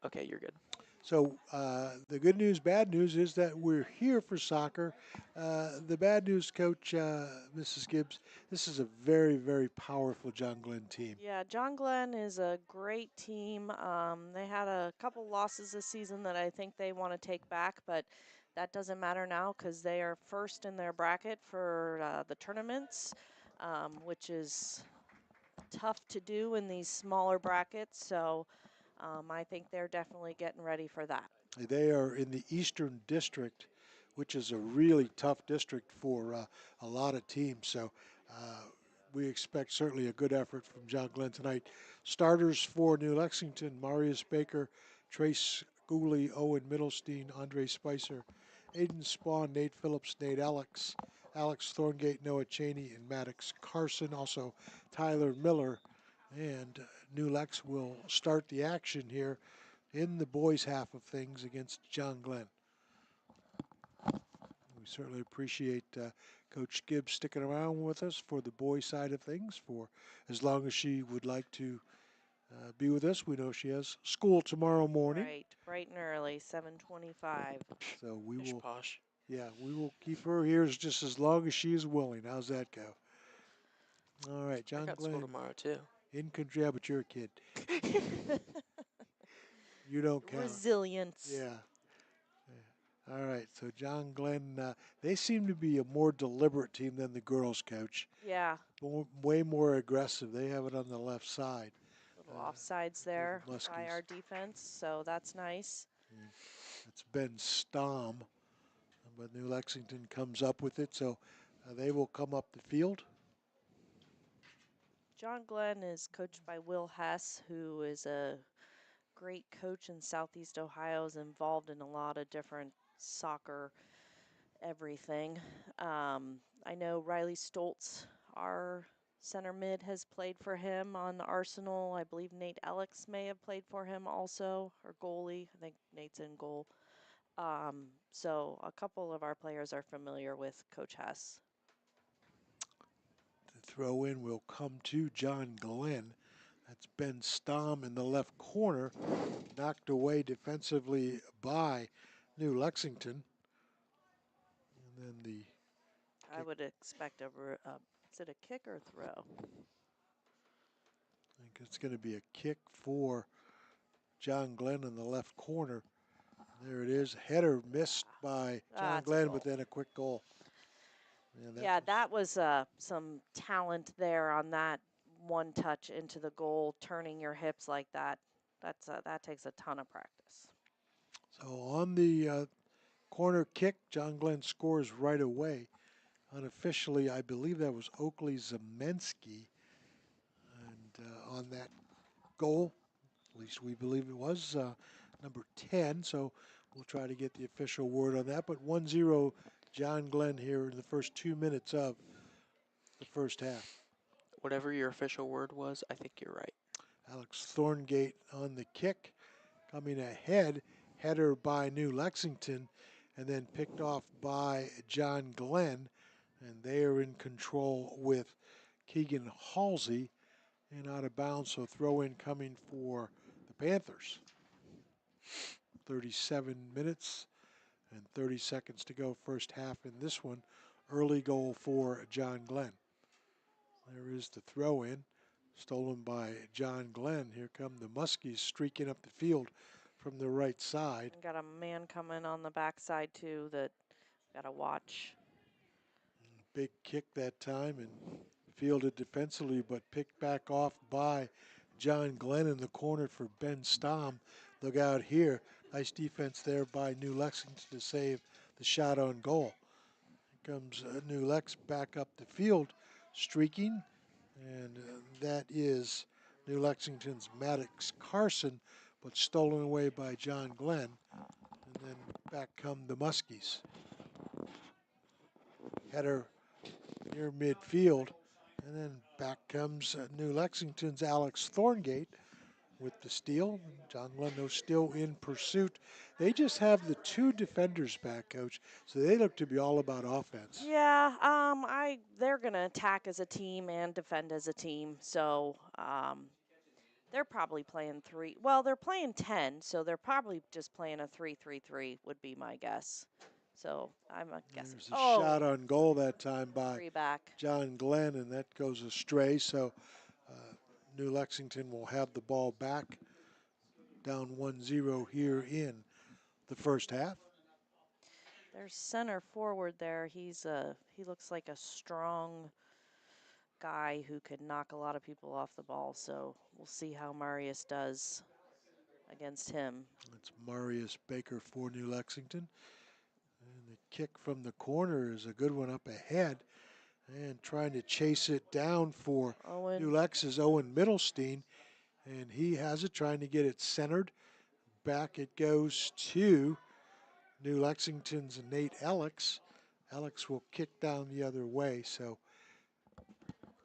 Okay, you're good. So the good news, bad news is that we're here for soccer. The bad news, Coach Mrs. Gibbs, this is a very, very powerful John Glenn team. Yeah, John Glenn is a great team. They had a couple losses this season that I think they want to take back, but that doesn't matter now because they are first in their bracket for the tournaments, which is tough to do in these smaller brackets. So I think they're definitely getting ready for that. They are in the Eastern District, which is a really tough district for a lot of teams. So uh, we expect certainly a good effort from John Glenn tonight. Starters for New Lexington: Marius Baker, Trace Gooley, Owen Middlestein, Andre Spicer, Aiden Spawn, Nate Phillips, Nate Alex Thorngate, Noah Cheney, and Maddox Carson. Also Tyler Miller. And New Lex will start the action here in the boys' half of things against John Glenn. We certainly appreciate Coach Gibbs sticking around with us for the boys' side of things for as long as she would like to be with us. We know she has school tomorrow morning, Right, bright and early, 7:25. so we Pish will, posh. yeah, we will keep her here just as long as she is willing. How's that go? All right, I John got school Glenn tomorrow too. in country. Yeah, but you're a kid. You don't count. Resilience. Yeah. All right, so John Glenn, they seem to be a more deliberate team than the girls, Coach. Yeah, Way more aggressive. They have it on the left side little offsides for there the by Muskies. our defense, so that's nice. And it's Ben Stom, but New Lexington comes up with it, so they will come up the field. John Glenn is coached by Will Hess, who is a great coach in Southeast Ohio, is involved in a lot of different soccer everything. I know Riley Stoltz, our center mid, has played for him on Arsenal. I believe Nate Alex may have played for him also, or goalie. I think Nate's in goal. So a couple of our players are familiar with Coach Hess. The throw in will come to John Glenn. That's Ben Stom in the left corner, knocked away defensively by New Lexington. And then the I kick, would expect is it a kick or throw? I think it's going to be a kick for John Glenn in the left corner. There it is. Header missed by John That's a Glenn, but goal. then a quick goal. And that Yeah, was that was some talent there on that one touch into the goal, turning your hips like that. That takes a ton of practice. so on the corner kick. John Glenn scores right away. Unofficially, I believe that was Oakley Zemensky, and on that goal, at least we believe it was number 10. So we'll try to get the official word on that. But 1-0 John Glenn here in the first 2 minutes of the first half. Whatever your official word was, I think you're right. Alex Thorngate on the kick, coming ahead, header by New Lexington, and then picked off by John Glenn, and they are in control with Keegan Halsey and out of bounds, so throw in coming for the Panthers. 37 minutes and 30 seconds to go, first half in this one. Early goal for John Glenn. There is the throw in, stolen by John Glenn. Here come the Muskies streaking up the field from the right side. Got a man coming on the backside too that got to watch. Big kick that time and fielded defensively, but picked back off by John Glenn in the corner for Ben Stom. Look out here. Nice defense there by New Lexington to save the shot on goal. Here comes New Lex back up the field, streaking, and that is New Lexington's Maddox Carson, but stolen away by John Glenn. And then back come the Muskies. Header near midfield. And then back comes New Lexington's Alex Thorngate with the steal. John Glenn still in pursuit. They just have the two defenders back, Coach, so they look to be all about offense. Yeah, they're gonna attack as a team and defend as a team. So They're probably playing three. Well, they're playing 10, so they're probably just playing a 3-3-3 would be my guess. So I'm guessing. There's a shot Oh, on goal that time by free back. John Glenn, and that goes astray. So New Lexington will have the ball back, down 1-0 here in the first half. There's center forward there. He looks like a strong guy who could knock a lot of people off the ball. So we'll see how Marius does against him. It's Marius Baker for New Lexington. And the kick from the corner is a good one up ahead. And trying to chase it down for New Owen Lex is Owen Middlestein. And he has it, trying to get it centered. Back it goes to New Lexington's Nate Alex. Alex will kick down the other way. So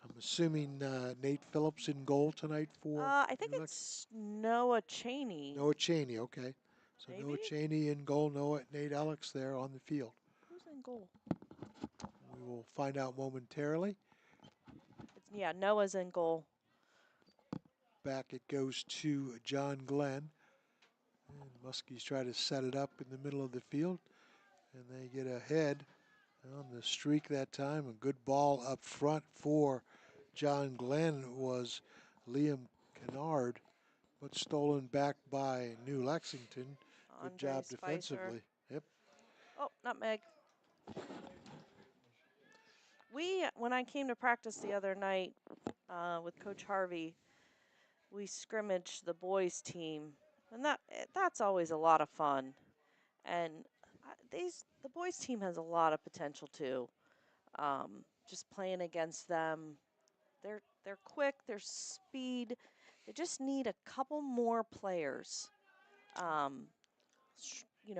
I'm assuming Nate Phillips in goal tonight for I think New Lexington. it's Noah Cheney. Noah Cheney, okay. So Maybe? Noah Cheney in goal, Nate Alex there on the field. Who's in goal? We will find out momentarily. Yeah, Noah's in goal. Back it goes to John Glenn. And Muskies try to set it up in the middle of the field. And they get ahead on the streak that time. A good ball up front for John Glenn was Liam Kennard, but stolen back by New Lexington. Good Andre job Spicer. defensively. Yep. Oh, nutmeg. When I came to practice the other night with Coach Harvey, we scrimmaged the boys team, and that's always a lot of fun. And the boys team has a lot of potential too. Just playing against them, they're quick, they're speed. They just need a couple more players. Um,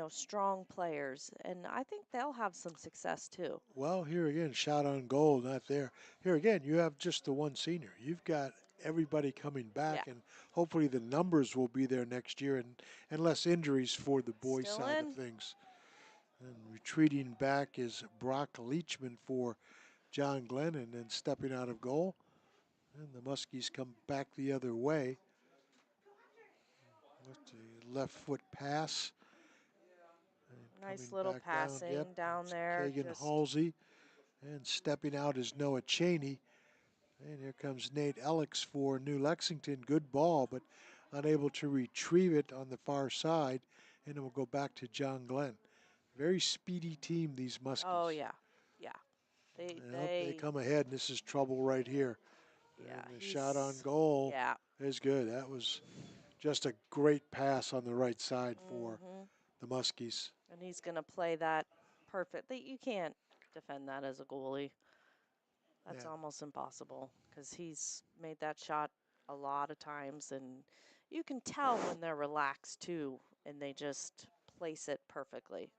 strong players, and I think they'll have some success too. Well, here again, shot on goal, not there. Here again, you have just the one senior. You've got everybody coming Yeah, back, and hopefully the numbers will be there next year and less injuries for the boys' still side of in. things. And retreating back is Brock Leachman for John Glenn, and then stepping out of goal. And the Muskies come back the other way with the left foot pass. And Nice coming little back down, yep, passing down it's there. Kagan Just Halsey. And stepping out is Noah Cheney. And here comes Nate Alex for New Lexington. Good ball, but unable to retrieve it on the far side. And it will go back to John Glenn. Very speedy team, these oh Muskies. yeah, yeah. They Well, they they come ahead, and this is trouble right here. yeah. And the shot on He's goal yeah. is good. That was just a great pass on the right side for Mhm. the Muskies. And he's gonna play that perfect. You can't defend that as a goalie. That's Yeah. almost impossible because he's made that shot a lot of times, and you can tell when they're relaxed too, and they just place it perfectly.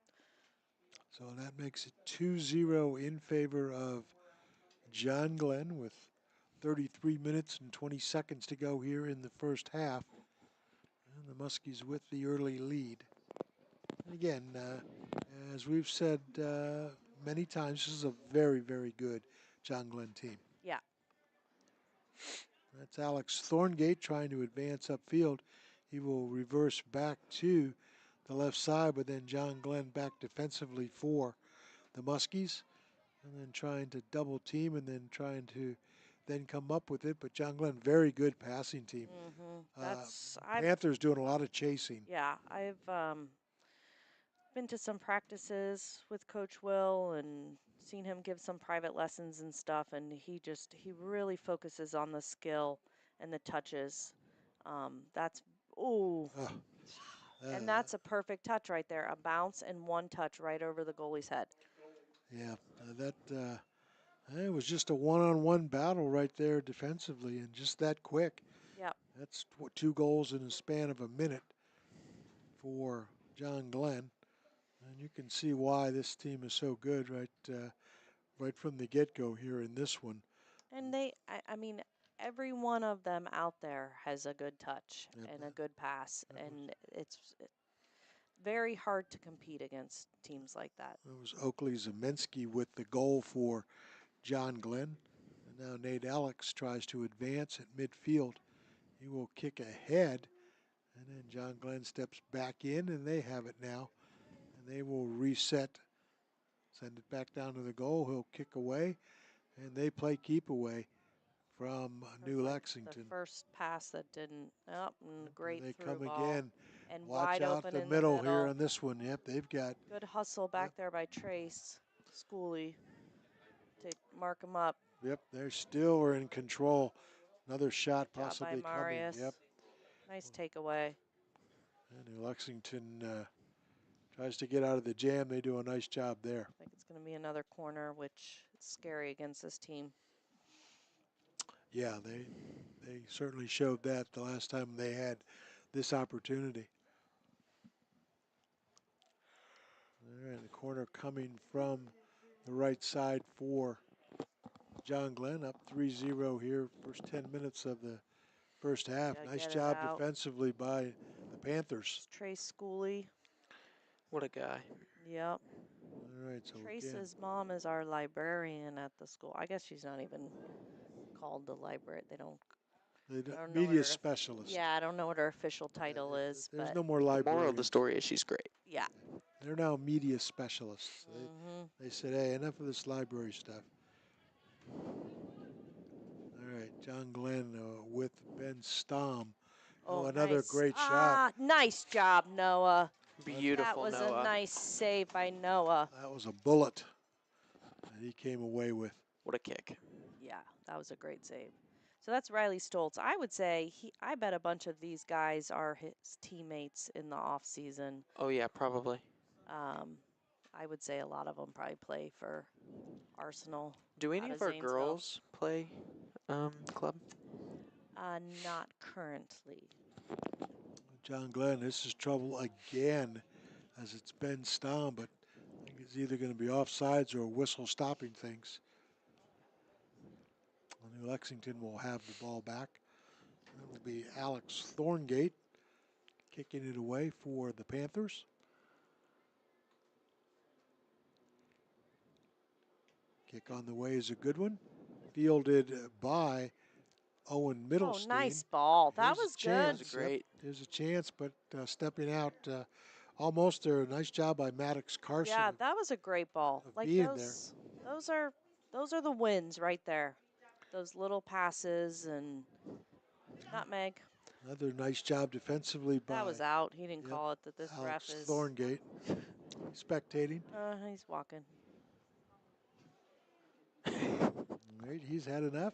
So that makes it 2-0 in favor of John Glenn with 33 minutes and 20 seconds to go here in the first half. And the Muskies with the early lead. And again, as we've said many times, this is a very, very good John Glenn team. Yeah. That's Alex Thorngate trying to advance upfield. He will reverse back to the left side, but then John Glenn back defensively for the Muskies. And then trying to double team and then trying to then come up with it. But John Glenn, very good passing team. That's Panthers doing a lot of chasing. I've been to some practices with Coach Will and seen him give some private lessons and stuff, and he really focuses on the skill and the touches. That's ooh, Oh, and that's a perfect touch right there, a bounce and one touch right over the goalie's head. yeah, it was just a one-on-one battle right there defensively, and just that quick. Yep. That's two goals in a span of a minute for John Glenn, and you can see why this team is so good right from the get-go here in this one. And I mean, every one of them out there has a good touch Yep, and a good pass, that and it's very hard to compete against teams like that. was Oakley Zemensky with the goal for John Glenn. And now Nate Alex tries to advance at midfield He will kick ahead, and then John Glenn steps back in, and they have it now. And they will reset, send it back down to the goal. He'll kick away, and they play keep away from That was New like Lexington. the first pass that didn't. Oh, and great They through come ball. again. And Watch wide out open the in the middle here middle. on this one. Yep, they've got. Good hustle back there by Trace Schooley to mark him up. Yep, they still are in control. Another shot Good job by possibly coming. Marius. Yep. Nice takeaway. And New Lexington tries to get out of the jam. They do a nice job there. I think it's going to be another corner, which is scary against this team. Yeah, they certainly showed that the last time they had this opportunity. All right, the corner coming from the right side for John Glenn, up 3-0 here, first 10 minutes of the first half. Gotta Nice get it job out. defensively by the Panthers. It's Trace Schooley. What a guy. Yep. All right, so again, Trace's mom is our librarian at the school. I guess she's not even called the library. They don't. I don't know what media her. specialist. Yeah, I don't know what her official title is, There's but no more The librarians. moral of the story is she's great. yeah. They're now media specialists. Mm-hmm. They said, hey, enough of this library stuff. All right, John Glenn with Ben Stom. Oh, another nice. great shot. Nice job, Noah. Beautiful, That was Noah. a nice save by Noah. That was a bullet that he came away with. What a kick. Yeah, that was a great save. So that's Riley Stoltz. I would say I bet a bunch of these guys are his teammates in the off season. Oh, yeah, probably. I would say a lot of them probably play for Arsenal. Do any out of of our Zanesville. girls play club? Not currently. John Glenn, this is trouble again as it's Ben Stom, but I think it's either going to be offsides or a whistle stopping things. New Lexington will have the ball back. It will be Alex Thorngate kicking it away for the Panthers. Kick on the way is a good one. Fielded by Owen Middlestein. Oh, nice ball. That Here's was a good. chance. That was great. Yep, there's a chance, but stepping out almost there. Nice job by Maddox Carson. Yeah, that was a great ball. Like being those are the wins right there. Those little passes and nutmeg. Another nice job defensively by That was out. He didn't call it. That this Alex ref is. Thorngate. Spectating. He's walking. Right, he's had enough.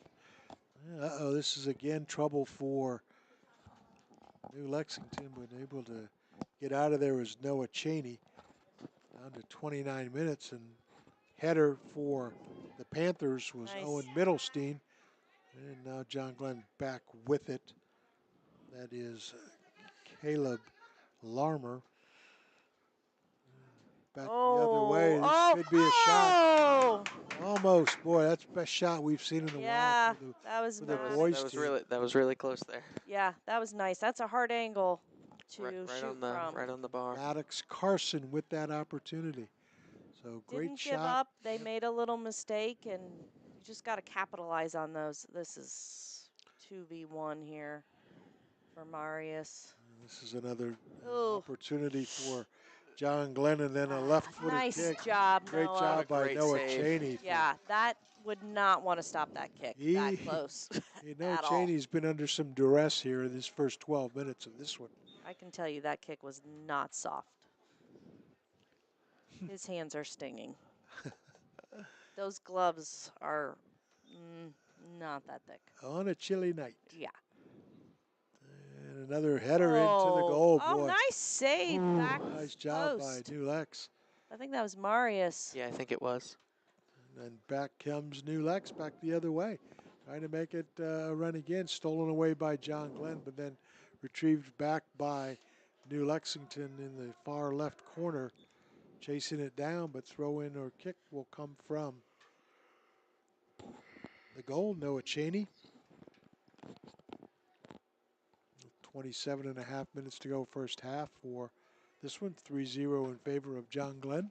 Uh-oh, this is again trouble for New Lexington, but able to get out of there was Noah Cheney. Down to 29 minutes, and header for the Panthers was Nice. Owen Middlestein. And now John Glenn back with it. That is Caleb Larmer. Back the other way. This could be a shot. Almost. Boy, that's the best shot we've seen in a while for the, that was for the nice. boys team. That was really close there. Yeah, that was nice. That's a hard angle to Right shoot from. Right on the bar. Maddox Carson with that opportunity. So great Didn't shot. give up. They made a little mistake, and you just got to capitalize on those. This is 2v1 here for Marius. This is another opportunity for John Glenn, and then a left-footed nice kick. job, Great Noah. job by Great Noah save. Cheney. Yeah, that would not want to stop that kick that close You know, at Cheney's been under some duress here in this first 12 minutes of this one. all. I can tell you that kick was not soft. His hands are stinging. Those gloves are not that thick. On a chilly night. Yeah. And another header into the goal. Oh, nice save back Nice job post. by New Lex. I think that was Marius. Yeah, I think it was. And then back comes New Lex back the other way. Trying to make it a run again. Stolen away by John Glenn, but then retrieved back by New Lexington in the far left corner. Chasing it down, but throw in or kick will come from the goal. Noah Cheney. 27 and a half minutes to go first half for this one. 3-0 in favor of John Glenn.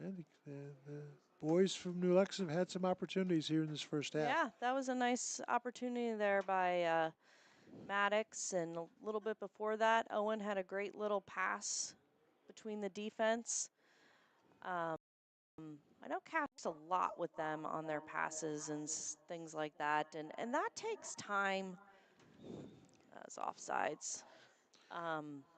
And the boys from New Lex have had some opportunities here in this first half. Yeah, that was a nice opportunity there by Maddox, and a little bit before that, Owen had a great little pass between the defense. Um, I know Caps a lot with them on their passes and things like that, and that takes time as offsides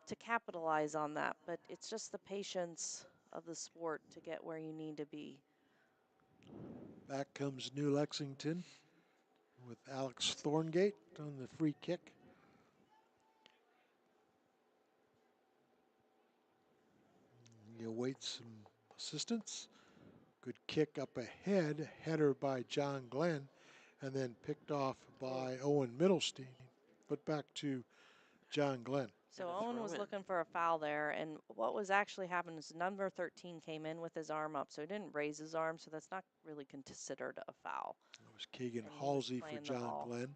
to capitalize on that. But it's just the patience of the sport to get where you need to be. Back comes New Lexington with Alex Thorngate on the free kick. He awaits some assistance. Good kick up ahead, header by John Glenn, and then picked off by Owen Middlestein. But back to John Glenn. So Owen was looking for a foul there, and what was actually happening is number 13 came in with his arm up, so he didn't raise his arm, so that's not really considered a foul. That was Keegan And he was Halsey for playing the John ball. Glenn.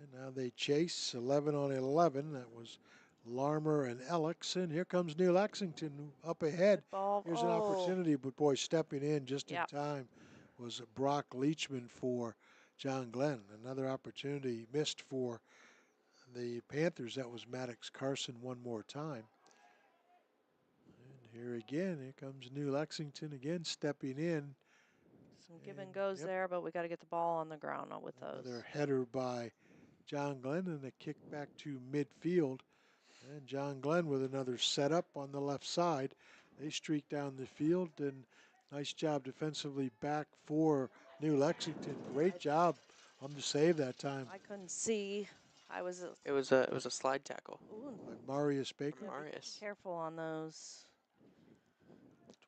And now they chase 11 on 11. That was Larmer and Alex. And here comes New Lexington up ahead. Good ball. Here's an Oh, opportunity, but boy, stepping in just in Yep. time was Brock Leachman for John Glenn. Another opportunity missed for the Panthers. That was Maddox Carson one more time. And here again, here comes New Lexington again stepping in. Some give and goes yep, there, but we got to get the ball on the ground with those. another header by John Glenn and a kick back to midfield. And John Glenn with another setup on the left side. They streak down the field, and nice job defensively back for New Lexington. Great job on the save that time. I couldn't see. I was. It was a slide tackle. Ooh, By Marius Baker. Marius. careful on those.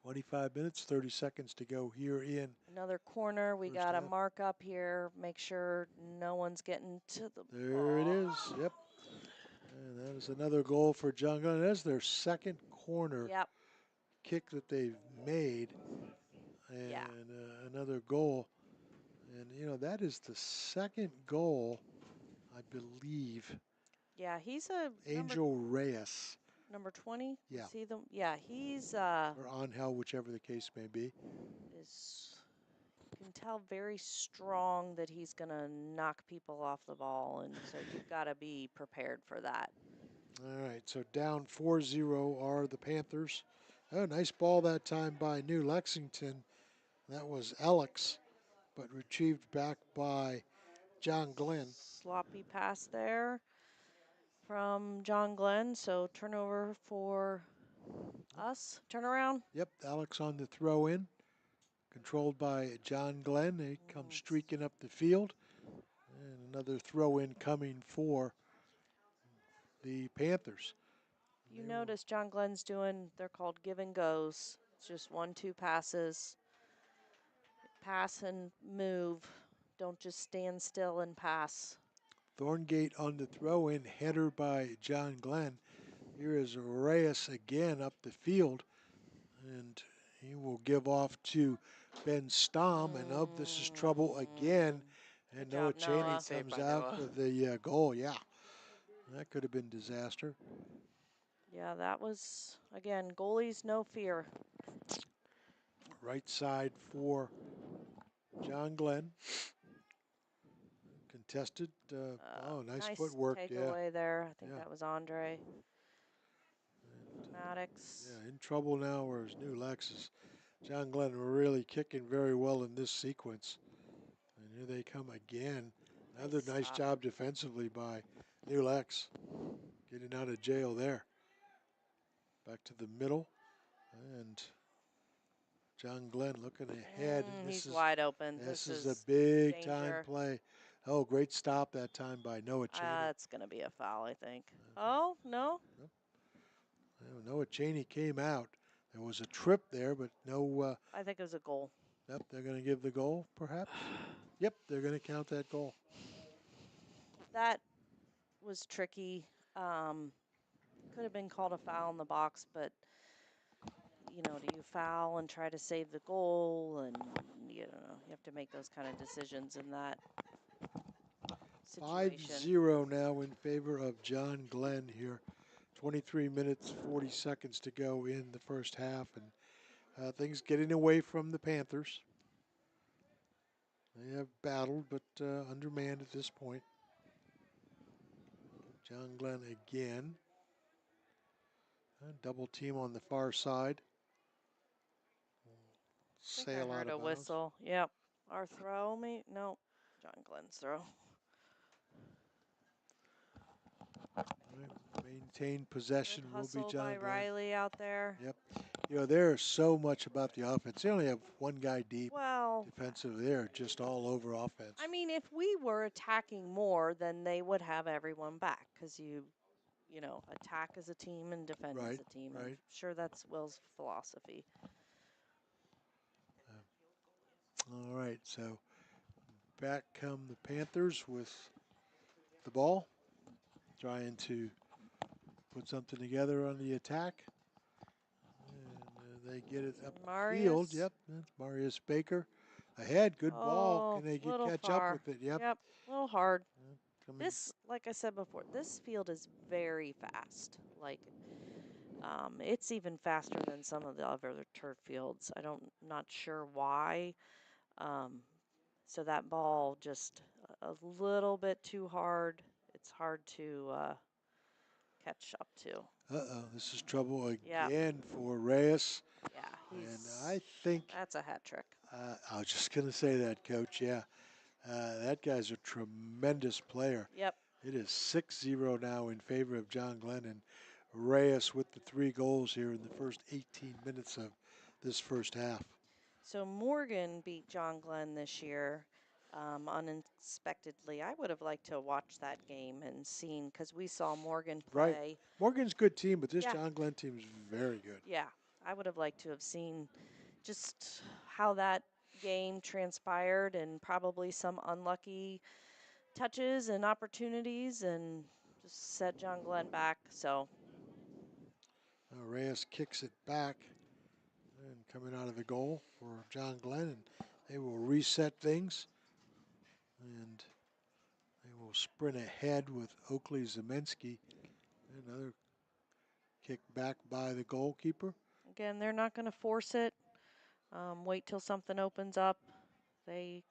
25 minutes, 30 seconds to go here in. Another corner. We First got to half. mark up here. Make sure no one's getting to the There it is. Yep. And that is another goal for John Glenn. That's their second corner Yep. kick that they've made. And Yeah. another goal. And, you know, that is the second goal, I believe. Yeah, he's a Angel Reyes. number 20. Yeah. See them? Yeah, he's Or Angel, whichever the case may be. is you can tell very strong that he's gonna knock people off the ball, and so you've got to be prepared for that. All right, so down 4-0 are the Panthers. Oh, nice ball that time by New Lexington. That was Alex, but retrieved back by John Glenn. Sloppy pass there from John Glenn. So turnover for us. Turnaround. Yep, Alex on the throw in. Controlled by John Glenn. They come streaking up the field. And another throw in coming for the Panthers. You notice John Glenn's doing, they're called give and goes. It's just 1-2 passes. Pass and move. Don't just stand still and pass. Thorngate on the throw in, header by John Glenn. Here is Reyes again up the field, and he will give off to Ben Stom, and this is trouble again. And Good Noah job, Cheney Noah. Saved comes by out Noah. with the goal. Yeah, that could have been disaster. Yeah, that was, again, goalies, no fear. Right side for John Glenn. Contested. Nice footwork. Yeah. takeaway there. I think Yeah. that was Andre. Maddox. Yeah, in trouble now, whereas New Lexus. John Glenn really kicking very well in this sequence. And here they come again. Another nice stop. job defensively by New Lex. Getting out of jail there. Back to the middle. And John Glenn looking ahead. He's wide open. This is a big time danger. play. Oh, great stop that time by Noah Cheney. It's going to be a foul, I think. Oh, no? Noah Cheney came out. There was a trip there, but no. I think it was a goal. Yep, they're going to give the goal, perhaps. Yep, they're going to count that goal. That was tricky. Could have been called a foul in the box, but you know, do you foul and try to save the goal? And you know, you have to make those kind of decisions in that situation. 5-0 now in favor of John Glenn here. 23 minutes, 40 seconds to go in the first half, and things getting away from the Panthers. They have battled, but undermanned at this point. John Glenn again. Double team on the far side. I think I Sail out heard of a bounds. whistle. Yep. Our throw, me? No. John Glenn's throw. Right, maintain Good possession will be hustle by John Glenn. Riley out there. Yep. There's so much about the offense. They only have one guy deep Well, defensively. They're just all over offense. I mean, if we were attacking more, then they would have everyone back because attack as a team and defend as Right, a team. I'm right. sure that's Will's philosophy. All right, so back come the Panthers with the ball, trying to put something together on the attack. And they get it upfield. Marius. Yep, that's Marius Baker. Ahead, good ball. Oh, Can they little catch up far. with it? Yep. Yep, a little hard. Coming. This, like I said before, this field is very fast. Like, it's even faster than some of the other turf fields. Not sure why. Um, so that ball just a little bit too hard. It's hard to catch up to. Uh-oh, this is trouble Yeah, again for Reyes. yeah, And I think, that's a hat trick. I was just going to say that, Coach. Yeah, that guy's a tremendous player. Yep. It is 6-0 now in favor of John Glenn, and Reyes with the 3 goals here in the first 18 minutes of this first half. So Morgan beat John Glenn this year unexpectedly. I would have liked to watch that game and seen because we saw Morgan Right. play. Morgan's a good team, but this Yeah, John Glenn team is very good. yeah. I would have liked to have seen just how that game transpired and probably some unlucky touches and opportunities and just set John Glenn back. So Reyes kicks it back and coming out of the goal for John Glenn, and they will reset things. And they will sprint ahead with Oakley Zeminski. Another kick back by the goalkeeper. again, they're not going to force it. Wait till something opens up. They,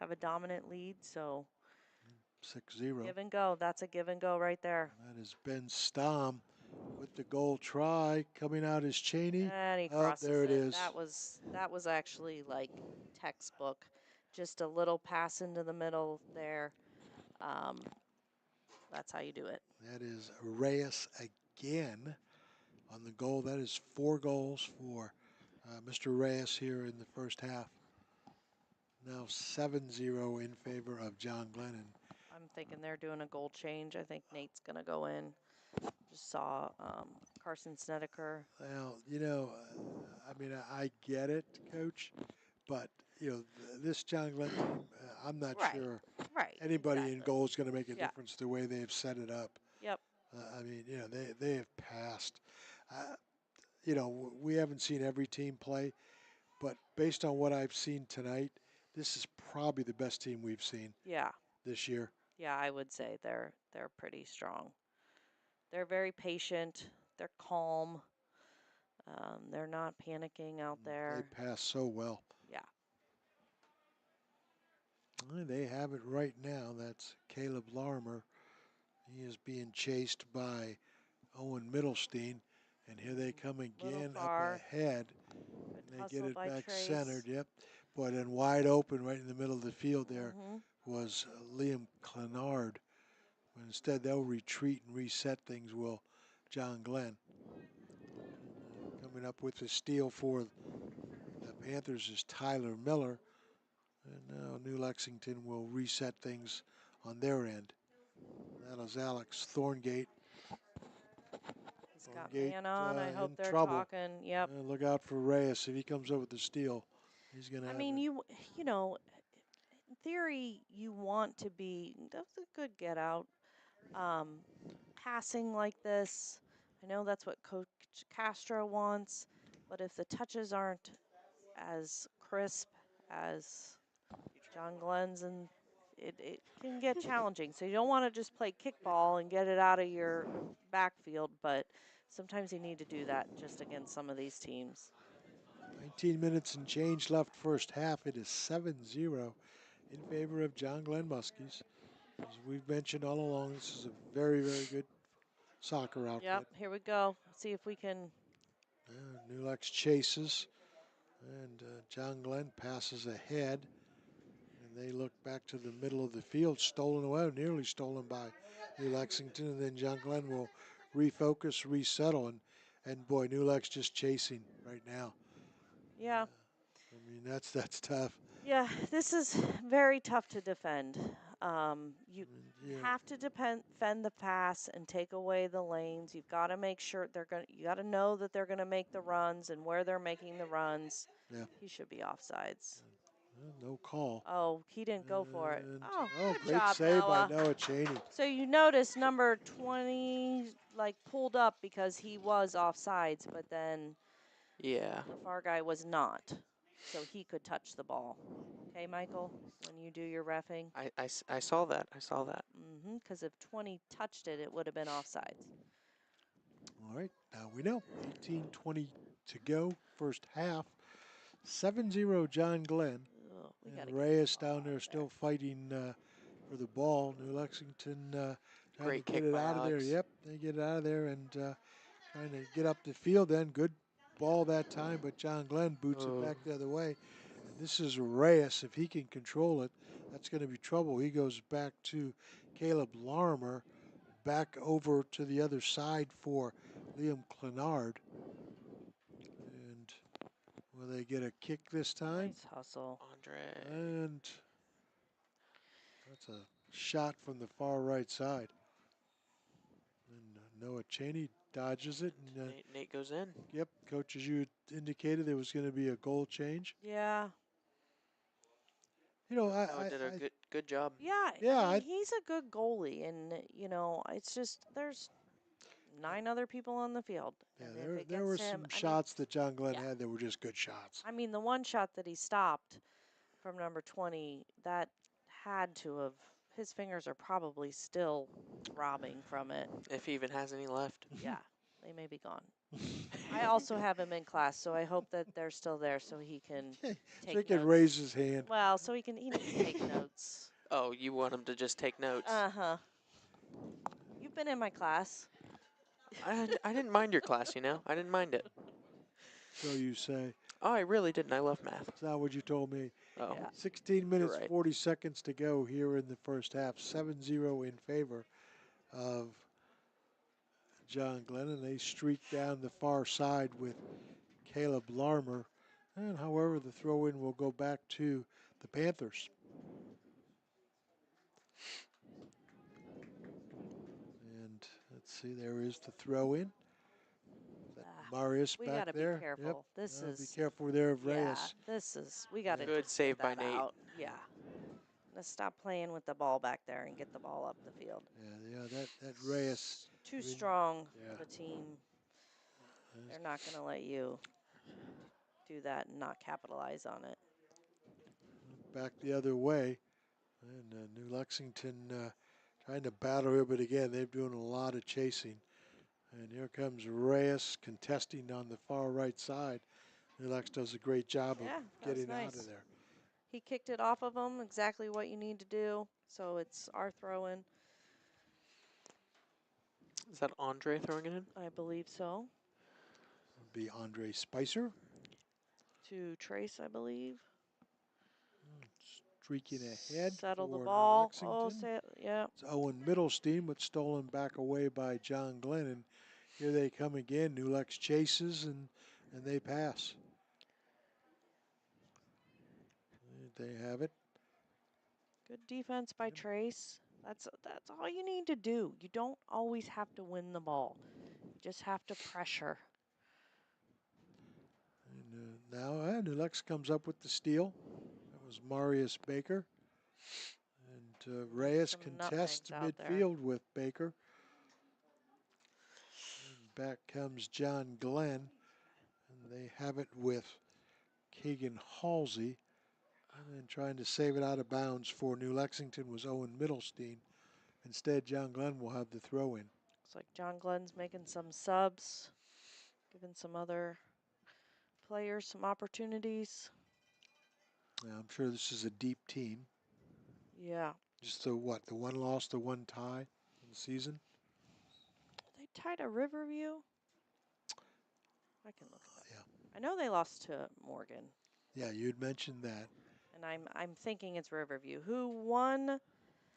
have a dominant lead, so 6-0. give and go. That's a give and go right there. That is Ben Stom with the goal try. Coming out is Cheney. And he Oh, crosses there it it. is. That was actually like textbook. Just a little pass into the middle there. Um, that's how you do it. That is Reyes again on the goal. That is 4 goals for Mr. Reyes here in the first half. Now 7-0 in favor of John Glennon. I'm thinking they're doing a goal change. I think Nate's gonna go in. Just saw Carson Snedeker. Well, I get it, Coach, but this John Glenn team, I'm not Right. sure Right. anybody in Exactly. goal is going to make a Yeah. difference the way they've set it up. Yep. They have passed. We haven't seen every team play, but based on what I've seen tonight, this is probably the best team we've seen Yeah. this year. Yeah. I would say they're pretty strong. They're very patient. They're calm. They're not panicking out They there. pass so well. Yeah. They have it right now. That's Caleb Larmer. He is being chased by Owen Middlestein. And here they come Little again up far. ahead. Good And they get hustle it by back Trace. centered. Yep. But then wide open right in the middle of the field there Mm-hmm. was Liam Clenard. But instead they'll retreat and reset things, will John Glenn. Coming up with the steal for the Panthers is Tyler Miller. And now New Lexington will reset things on their end. That is Alex Thorngate. He's got Thorngate man on. I hope in they're trouble. talking. Yep. Look out for Reyes. If he comes up with the steal, he's going to I have mean, it. you know, in theory, you want to be. That's a good get out. Um, Passing like this. I know that's what Coach Castro wants, but if the touches aren't as crisp as John Glenn's, and it can get challenging. So you don't want to just play kickball and get it out of your backfield, but sometimes you need to do that just against some of these teams. 19 minutes and change left first half. It is 7-0 in favor of John Glenn Muskies. As we've mentioned all along, this is a very, very good soccer Yep, outfit. here we go. See if we can. New Lex chases, and John Glenn passes ahead. And they look back to the middle of the field, stolen away, nearly stolen by New Lexington. And then John Glenn will refocus, resettle. And boy, New Lex just chasing right now. Yeah, I mean, that's tough. yeah, this is very tough to defend. You I mean, yeah, have to defend the pass and take away the lanes. You've got to make sure you got to know that they're going to make the runs and where they're making the runs. yeah. He should be offsides. No call. Oh, he didn't go for it. And Oh, oh, good great job, save by Noah. Noah Cheney. So you notice number 20 like pulled up because he was offsides, but then Yeah. the far guy was not. So he could touch the ball. Okay, Michael, when you do your reffing. I saw that. I saw that. Because if 20 touched it, it would have been offsides. All right, now we know. 18:20 to go, first half. 7-0 John Glenn. Oh, we got to And get this Reyes ball down out there of there. still fighting for the ball. New Lexington trying to Great get kick it by out of there. Alex. Yep, they get it out of there and trying to get up the field then. Good ball that time, but John Glenn boots it Oh, back the other way. And this is Reyes. If he can control it, that's going to be trouble. He goes back to Caleb Larmer, back over to the other side for Liam Clenard. And will they get a kick this time? Nice hustle. Andre. And that's a shot from the far right side. And Noah Cheney dodges it. And Nate goes in. yep, coach, as you indicated, there was going to be a goal change. Yeah. You know, Noah did a good job. Yeah, yeah, I mean, he's a good goalie, and, it's just there's 9 other people on the field. yeah, And if it there were gets him, some I mean, shots that John Glenn yeah. had that were just good shots. I mean, the one shot that he stopped from number 20, that had to have, his fingers are probably still throbbing from it. If he even has any left. Yeah, they may be gone. I also have him in class, so I hope that they're still there so he can so take he can notes. raise his hand. Well, so he needs to take notes. Oh, you want him to just take notes? Uh-huh. You've been in my class. I didn't mind your class, you know? I didn't mind it. So you say. Oh, I really didn't. I love math. That's not what you told me. Oh, Yeah. 16 you're minutes, right. 40 seconds to go here in the first half. 7-0 in favor of John Glenn, and they streak down the far side with Caleb Larmer. And however, the throw-in will go back to the Panthers. And let's see, there is the throw-in. Marius We back got to be there. Yep. careful. This Be is, careful there of yeah, Reyes. we got to Good just save get by that Nate. out. Yeah. Let's stop playing with the ball back there and get the ball up the field. Yeah, that Reyes. Too strong yeah. of a team. They're not going to let you do that and not capitalize on it. Back the other way. And New Lexington trying to battle here, but again, they're doing a lot of chasing. And here comes Reyes contesting on the far right side. New Lex does a great job Yeah, of that was getting nice. out of there. He kicked it off of him, exactly what you need to do. So it's our throw-in. Is that Andre throwing it in? I believe so. It'll be Andre Spicer To Trace, I believe. streaking ahead Settle the for New ball. Oh, Lexington. yeah. It's Owen Middlestein, but stolen back away by John Glenn. And here they come again. New Lex chases and they pass. They have it. Good defense by Trace. That's all you need to do. You don't always have to win the ball. You just have to pressure. And now New Lex comes up with the steal. That was Marius Baker. And Reyes contests midfield with Baker. And back comes John Glenn. And they have it with Keegan Halsey. And then trying to save it out of bounds for New Lexington was Owen Middlestein. Instead, John Glenn will have the throw in. Looks like John Glenn's making some subs, giving some other players some opportunities. Now, I'm sure this is a deep team. Yeah. Just the what? The one loss, the one tie in the season. They tied a Riverview. I can look it up. Yeah, I know they lost to Morgan, yeah. You'd mentioned that and I'm thinking it's Riverview who won.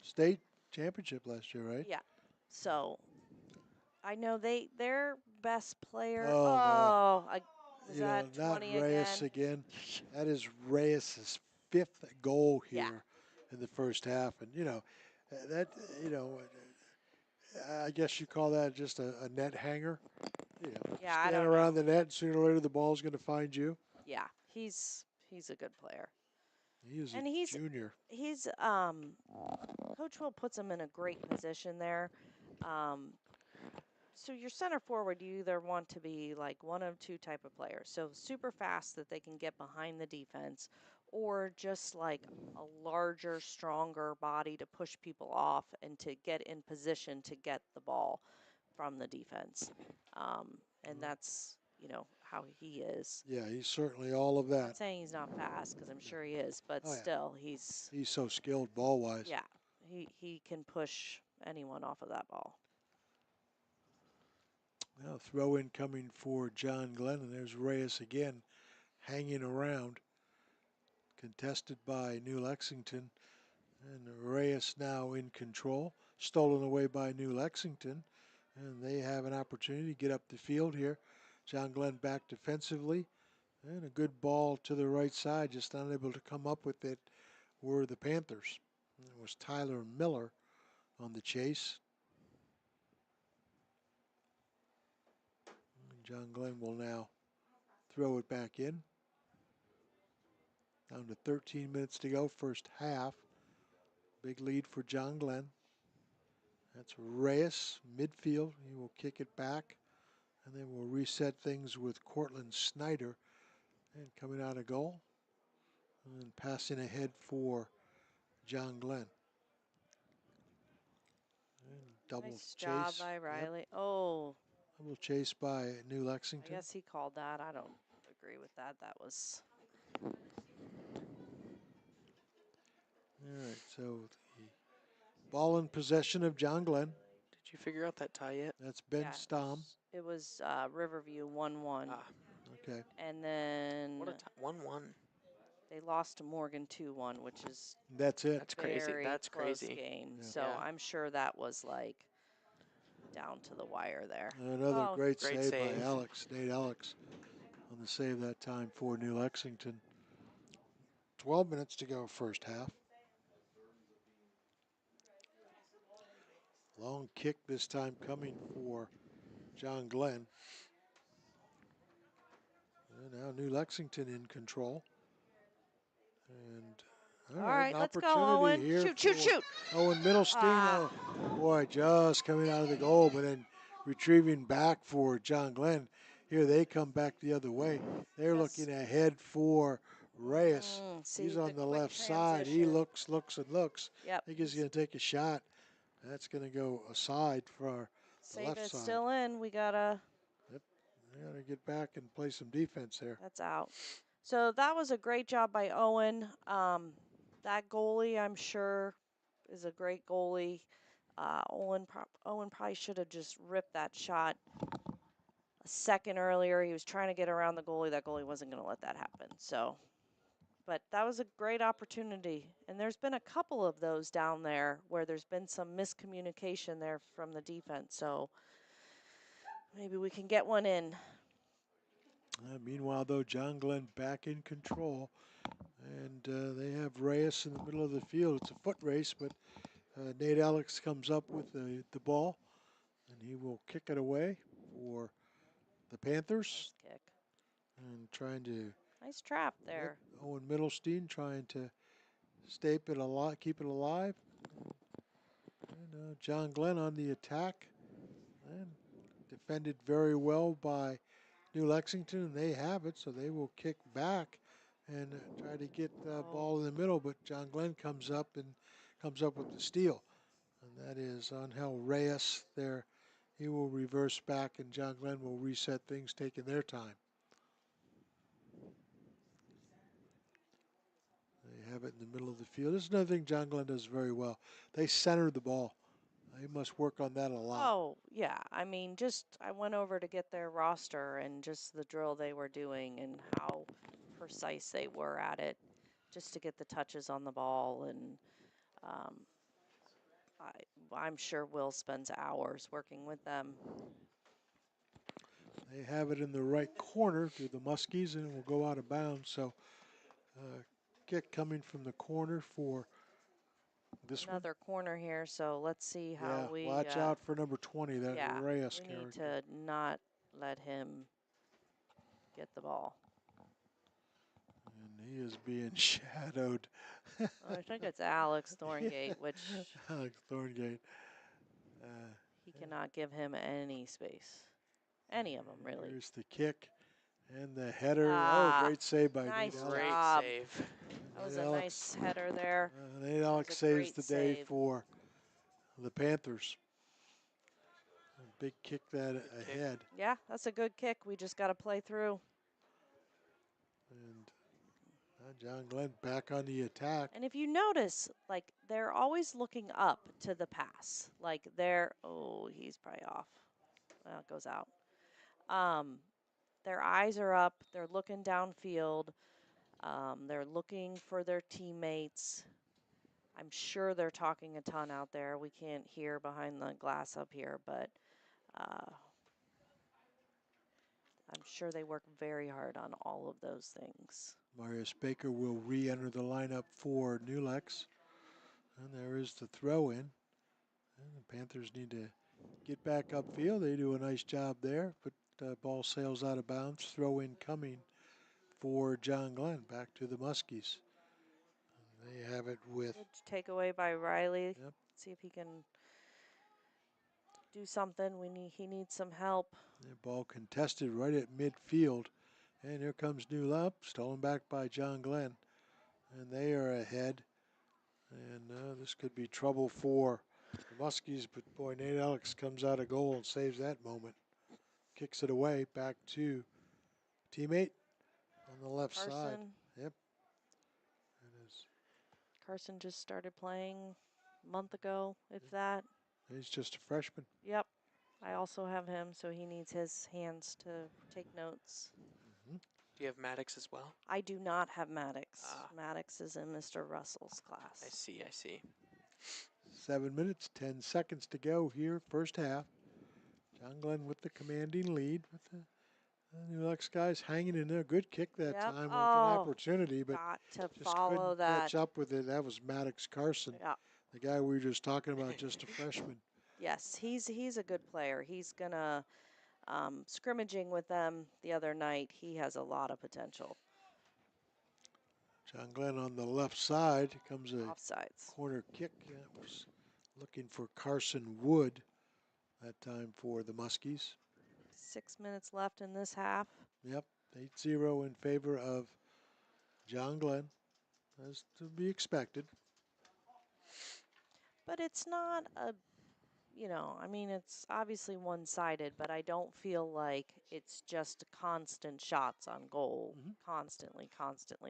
state championship last year, right? Yeah. So I know their best player. Oh no, Is that not 20 Reyes again? again. That is Reyes's fifth goal Yeah. here in the first half, and that you know I guess you call that just a net hanger. Yeah, I Stand don't around know. the net, and sooner or later the ball's going to find you. Yeah, he's a good player. He is a And he's junior. he's Coach Will puts him in a great position there. Um, so your center forward, you either want to be like one of two type of players. So super fast that they can get behind the defense, or just like a larger, stronger body to push people off and to get in position to get the ball from the defense. And that's how he is. Yeah, he's certainly all of Not that. saying he's not fast because I'm No. sure he is, but Oh yeah, still, he's he's so skilled ball wise. yeah, he can push anyone off of that ball. Now throw in coming for John Glenn, and there's Reyes again, hanging around, contested by New Lexington, and Reyes now in control, stolen away by New Lexington, and they have an opportunity to get up the field here. John Glenn back defensively, and a good ball to the right side, just unable to come up with it were the Panthers. It was Tyler Miller on the chase. And John Glenn will now throw it back in. Down to 13 minutes to go, first half. Big lead for John Glenn. That's Reyes, midfield. He will kick it back, and then we'll reset things with Cortland Snyder. And coming out of goal, and passing ahead for John Glenn. And double Nice job chase. by Yep, Riley. Oh, double chase by New I Lexington. guess he called that. I don't agree with that. That was All right, so the ball in possession of John Glenn. Did you figure out that tie yet? That's Ben yeah. Stom. It was Riverview 1-1, Ah, Okay, and then what a 1-1. they lost to Morgan 2-1, which is that's it. That's crazy. very That's close crazy. game. Yeah. So Yeah. I'm sure that was like down to the wire there. Another Oh, great Great save by save. Alex, Nate Alex, on the save that time for New Lexington. 12 minutes to go, first half. Long kick this time coming for John Glenn. And now New Lexington in control. And all all right, an right, let's go, opportunity Owen. here Shoot, shoot, for shoot. Owen Middlestein. Ah, Oh boy, just coming out of the goal, but then retrieving back for John Glenn. Here they come back the other way. They're guess. looking ahead for Reyes. See He's the on the quick left side. He transition. looks, and looks. Yep. I think he's going to take a shot. That's going to go aside for the Save left it side. still in. We gotta. Yep. They got to get back and play some defense there. That's out. So that was a great job by Owen. That goalie, I'm sure, is a great goalie. Owen probably should have just ripped that shot a second earlier. He was trying to get around the goalie. That goalie wasn't going to let that happen. So, but that was a great opportunity. And there's been a couple of those down there where there's been some miscommunication there from the defense. So maybe we can get one in. Meanwhile, though, John Glenn back in control. And they have Reyes in the middle of the field. It's a foot race, but Nate Alex comes up with the ball, and he will kick it away for the Panthers. Nice kick. And trying to, Nice trap yep, there. Owen Middlestein trying to keep it alive. And John Glenn on the attack, and defended very well by New Lexington, and they have it, so they will kick back and try to get the ball in the middle, but John Glenn comes up with the steal, and that is Angel Reyes there. He will reverse back, and John Glenn will reset things, taking their time. They have it in the middle of the field. This is another thing John Glenn does very well. They center the ball. They must work on that a lot. Oh, yeah. I mean, just I went over to get their roster and just the drill they were doing and how precise they were at it just to get the touches on the ball. And um, I, I'm sure Will spends hours working with them. They have it in the right corner to the Muskies and it will go out of bounds. So, kick coming from the corner for this one. Another corner here, so let's see how Yeah, we, watch out for number 20, that yeah, Reyes we need character. to not let him get the ball. And he is being shadowed. I think it's Alex Yeah, Thorngate, which Alex Thorngate. Uh, he cannot give him any space. Any of them, really. Here's the kick and the header. Oh, Ah, great save by Nate nice Alex. Great job. save. That was Nate a Alex. nice header there. Nate That was Alex a saves great the day save. for the Panthers. A big kick that Good kick. ahead. Yeah, that's a good kick. We just got to play through. And John Glenn back on the attack. And if you notice, like, they're always looking up to the pass. Like, oh, he's probably off. Well, it goes out. Their eyes are up. They're looking downfield. They're looking for their teammates. I'm sure they're talking a ton out there. We can't hear behind the glass up here, but I'm sure they work very hard on all of those things. Marius Baker will re-enter the lineup for New Lex. And there is the throw in. And the Panthers need to get back upfield. They do a nice job there, but ball sails out of bounds. Throw in coming for John Glenn. Back to the Muskies. And they have it with. Good takeaway by Riley. Yep. See if he can do something. He needs some help. The ball contested right at midfield. And here comes New Lex, stolen back by John Glenn. And they are ahead. And this could be trouble for the Muskies, but boy, Nate Alex comes out of goal and saves that moment. Kicks it away back to teammate on the left side. Carson. Yep. It is. Carson just started playing a month ago, if that. He's just a freshman. Yep. I also have him, so he needs his hands to take notes. Mm-hmm. Do you have Maddox as well? I do not have Maddox. Ah. Maddox is in Mr. Russell's class. I see, I see. 7 minutes, 10 seconds to go here, first half. John Glenn with the commanding lead. With the New Lex guys hanging in there. Good kick that time with an opportunity, but got to just follow couldn't that. catch up with it. That was Maddox Carson, Yeah. the guy we were just talking about, just a freshman. Yes, he's a good player. He's gonna scrimmaging with them the other night. He has a lot of potential. John Glenn on the left side. Here comes a Offsides. corner kick. That was looking for Carson Wood that time for the Muskies. 6 minutes left in this half. Yep, 8-0 in favor of John Glenn, as to be expected. But it's not I mean, it's obviously one-sided, but I don't feel like it's just constant shots on goal, constantly.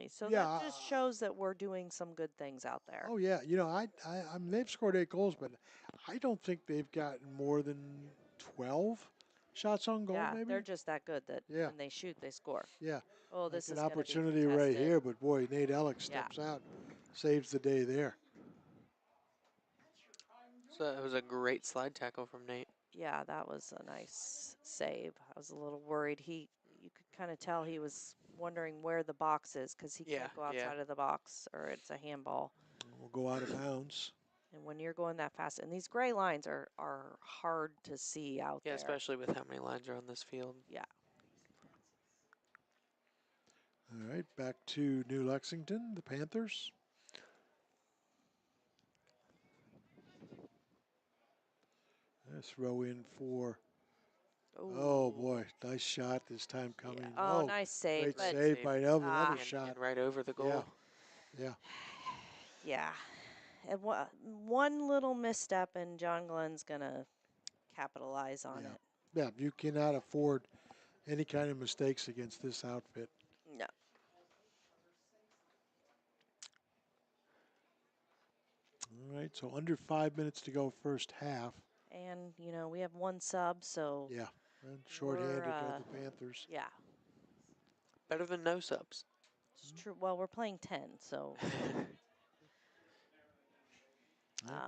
So Yeah, that just shows that we're doing some good things out there. Oh yeah, I mean they've scored 8 goals, but I don't think they've gotten more than 12 shots on goal. Yeah, Maybe they're just that good that Yeah. when they shoot, they score. Yeah. Oh, this an is gonna be opportunity right contested. here, but boy, Nate Alex steps out, saves the day there. So it was a great slide tackle from Nate. Yeah, that was a nice save. I was a little worried. You could kind of tell he was wondering where the box is because he can't go outside of the box or it's a handball. We'll go out of bounds. And when you're going that fast, and these gray lines are hard to see out there. Yeah, especially with how many lines are on this field. Yeah. All right, back to New Lexington, the Panthers. Throw in for. Ooh. Oh boy, nice shot this time coming. Yeah. Oh, nice save. Great save by Elvin. Another shot. And right over the goal. Yeah. Yeah. And one little misstep, and John Glenn's going to capitalize on it. Yeah, you cannot afford any kind of mistakes against this outfit. No. All right, so under 5 minutes to go, first half. And, we have one sub, so Yeah, and we're, shorthanded are the Panthers. yeah, Better than no subs. it's true. Well, we're playing 10, so. Here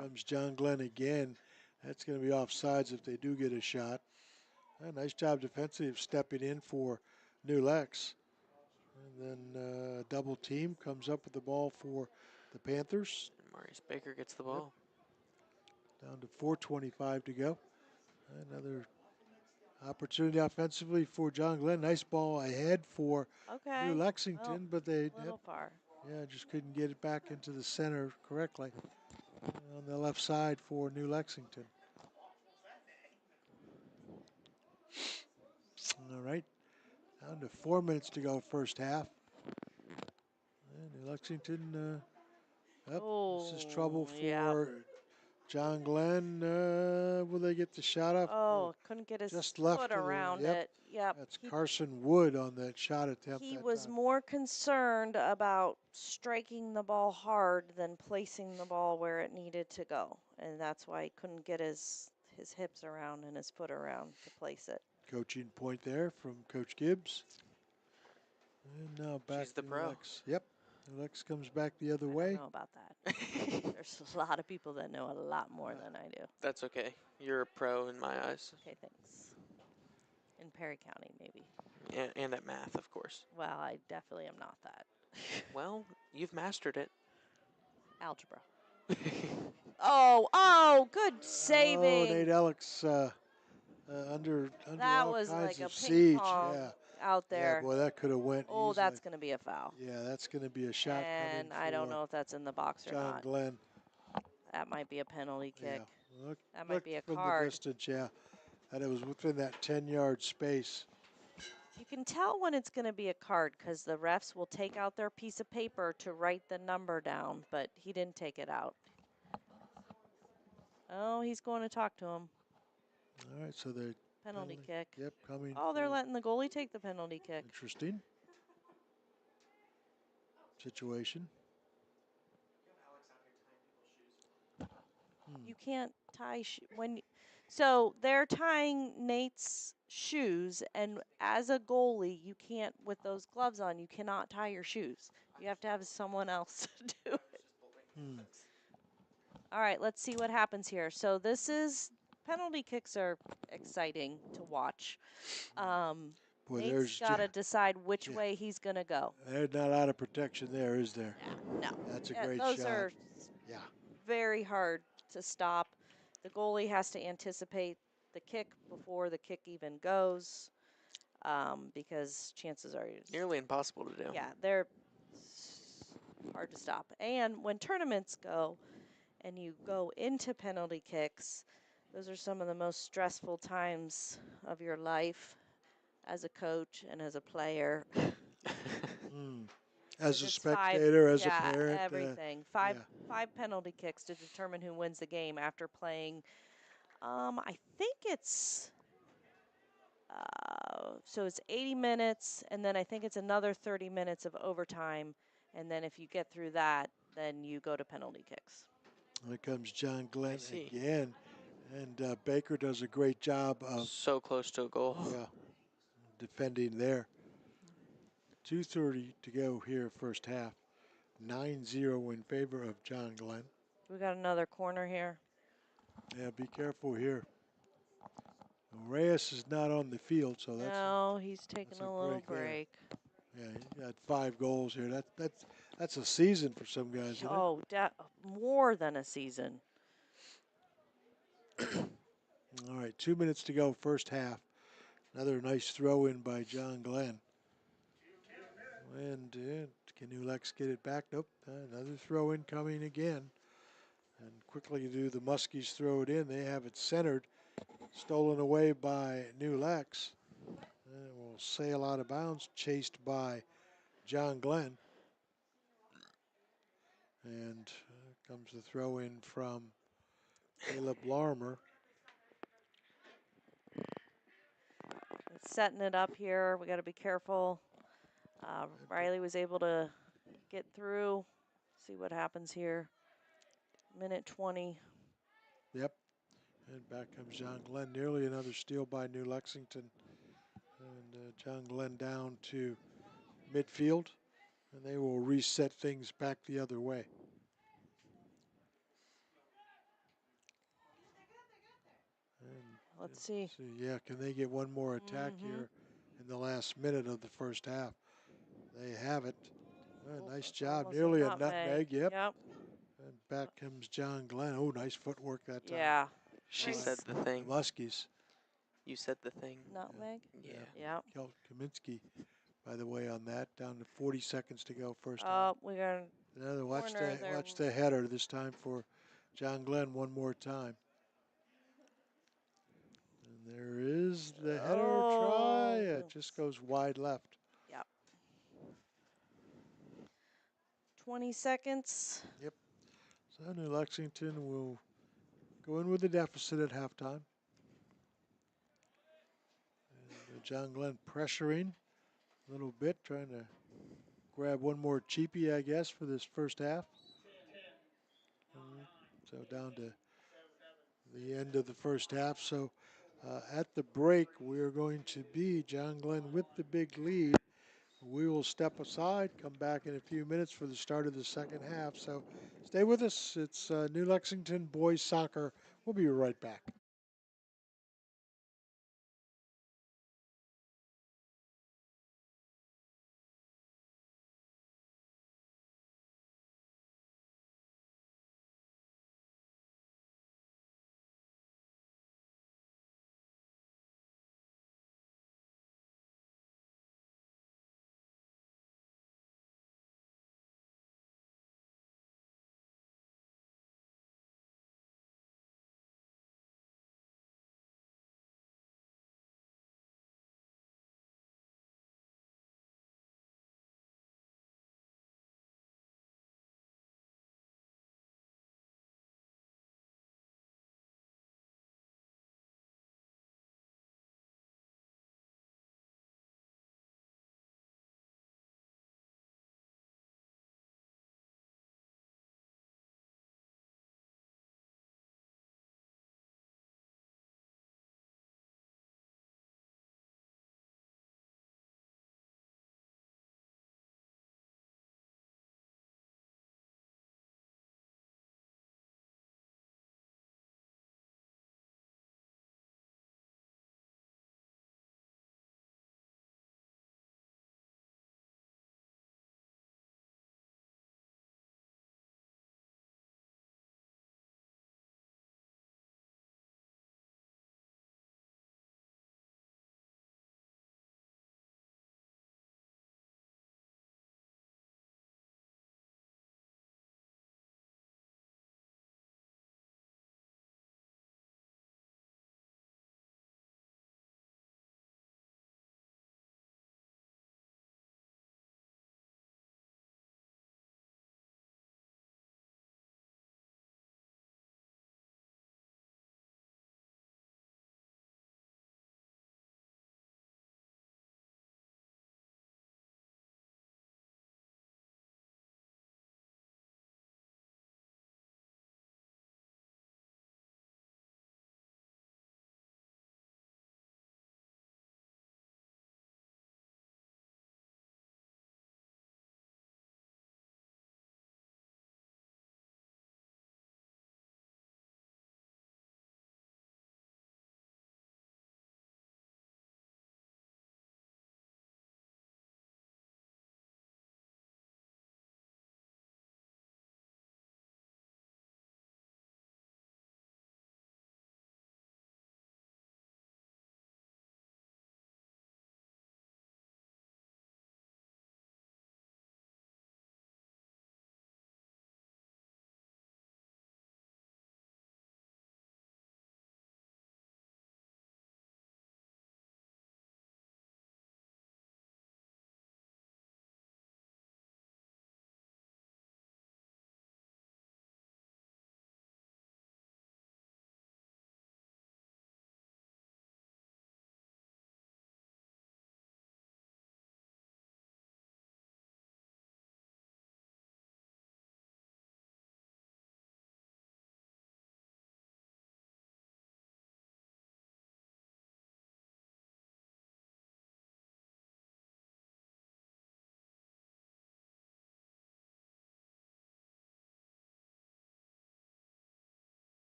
comes John Glenn again. That's going to be offsides if they do get a shot. Nice job defensive stepping in for New Lex. And then double team comes up with the ball for the Panthers. And Maurice Baker gets the ball. Down to 4:25 to go. Another opportunity offensively for John Glenn. Nice ball ahead for New Okay. Lexington, but they A little far. just couldn't get it back into the center correctly. On the left side for New Lexington. All right, down to 4 minutes to go, first half. And New Lexington, this is trouble Yeah. for John Glenn. Will they get the shot up? Oh, couldn't get his Just left foot of the, around yep. it. Yep. That's Carson Wood on that shot attempt He that was time. more concerned about striking the ball hard than placing the ball where it needed to go. And that's why he couldn't get his hips around and his foot around to place it. Coaching point there from Coach Gibbs. And now back She's the to pro. Lex. Yep, Lex comes back the other I way. don't know about that. There's a lot of people that know a lot more than I do. That's okay. You're a pro in my eyes. Okay, thanks. In Perry County, maybe. And at math, of course. Well, I definitely am not that. Well, you've mastered it. Algebra. Oh, good Oh, saving. Nate Alex under That all was kinds like a of ping siege. pong Yeah, out yeah, there. boy, that could have went Oh, easily. that's going to be a foul. Yeah, that's going to be a shot coming And for I don't know if that's in the box or John not. Glenn. That might be a penalty kick. Yeah, That might look be a from card. the distance. Yeah, that it was within that 10-yard space. You can tell when it's going to be a card because the refs will take out their piece of paper to write the number down, but he didn't take it out. Oh, he's going to talk to him. All right, so the Penalty kick. Yep, coming. Oh, they're letting the goalie take the penalty kick. Interesting situation. You can't tie so they're tying Nate's shoes, and as a goalie, you can't with those gloves on. You cannot tie your shoes. You have to have someone else to do it. All right, let's see what happens here. So this is penalty kicks are exciting to watch. Boy, Nate's got to decide which way he's gonna go. There's not a lot of protection there, is there? Yeah, no. That's a great Those shot. are very hard to stop. The goalie has to anticipate the kick before the kick even goes, because chances are nearly impossible to do. Yeah, they're hard to stop. And when tournaments go and you go into penalty kicks, those are some of the most stressful times of your life as a coach and as a player. As a 'Cause it's spectator, as a yeah, parent. everything. Five penalty kicks to determine who wins the game after playing. I think it's so it's 80 minutes, and then I think it's another 30 minutes of overtime, and then if you get through that, then you go to penalty kicks. Here comes John Glenn again, and Baker does a great job of so close to a goal. Yeah, defending there. 2:30 to go here, first half. 9-0 in favor of John Glenn. We got another corner here. Yeah, be careful here. Reyes is not on the field, so he's taking a little break. Yeah, he got 5 goals here. That's a season for some guys, isn't it? Oh, more than a season. All right, 2 minutes to go, first half. Another nice throw in by John Glenn. And can New Lex get it back? Nope. Another throw in coming again. And quickly do the Muskies throw it in. They have it centered. Stolen away by New Lex. And it will sail out of bounds, chased by John Glenn. And comes the throw in from Caleb Larmer. Setting it up here. We got to be careful. Riley was able to get through. See what happens here. Minute 20. Yep. And back comes John Glenn. Nearly another steal by New Lexington. And John Glenn down to midfield. And they will reset things back the other way. And Let's see. yeah, can they get one more attack here in the last minute of the first half? They have it. Oh, Nice that's job. almost Nearly a nutmeg. Yep. Yep. And back comes John Glenn. Oh, nice footwork that time. Yeah. She Nice. said the The thing. Muskies. You said the thing. Nutmeg. Yeah. Yep. Kelt Kaminsky, by the way, on that. Down to 40 seconds to go first half. Oh, we got Another corner there. watch the header this time for John Glenn one more time. And there is the header try. It just goes wide left. Yep. 20 seconds. Yep. So New Lexington will go in with a deficit at halftime. And John Glenn pressuring a little bit, trying to grab one more cheapie, I guess, for this first half. So down to the end of the first half. So at the break, we're going to be John Glenn with the big lead. We will step aside, come back in a few minutes for the start of the second half. So stay with us. It's New Lexington boys soccer. We'll be right back.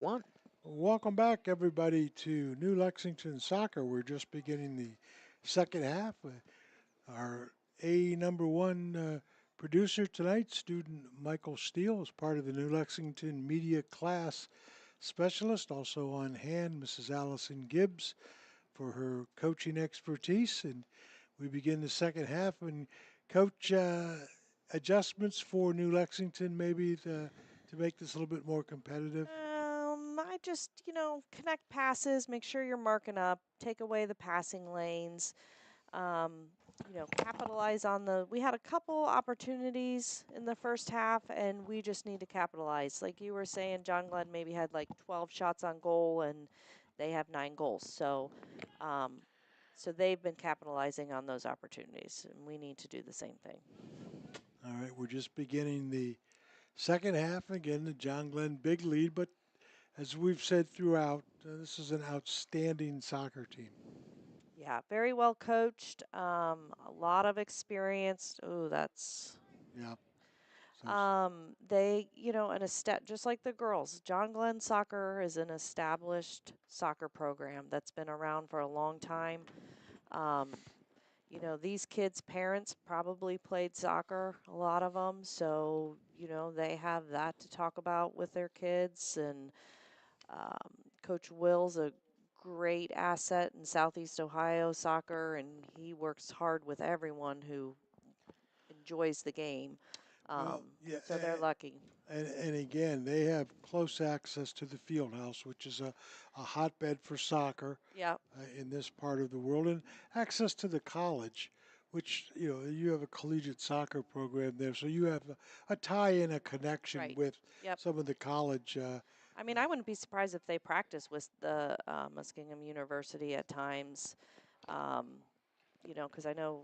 1. Welcome back, everybody, to New Lexington Soccer. We're just beginning the second half. Our number one producer tonight, student Michael Steele, is part of the New Lexington Media Class Specialist. Also on hand, Mrs. Allison Gibbs for her coaching expertise. And we begin the second half. And coach, adjustments for New Lexington maybe to make this a little bit more competitive. I just, connect passes, make sure you're marking up, take away the passing lanes, um, capitalize on we had a couple opportunities in the first half, and we just need to capitalize. Like you were saying, John Glenn maybe had like 12 shots on goal, and they have 9 goals. Um, so they've been capitalizing on those opportunities, and we need to do the same thing. All right, we're just beginning the second half. Again, the John Glenn big lead, but as we've said throughout, this is an outstanding soccer team. Yeah, very well coached, a lot of experience. Oh, that's Yeah. So, they, an just like the girls, John Glenn Soccer is an established soccer program that's been around for a long time. Um, these kids' parents probably played soccer, a lot of them, so, they have that to talk about with their kids. And Coach Will's a great asset in Southeast Ohio soccer, and he works hard with everyone who enjoys the game. well, yeah, So they're lucky. and again, they have close access to the field house, which is a hotbed for soccer Yeah, in this part of the world, and access to the college, which, you have a collegiate soccer program there, so you have a tie in, a connection right. with Yep. some of the college. I mean, I wouldn't be surprised if they practice with the Muskingum University at times, um, because I know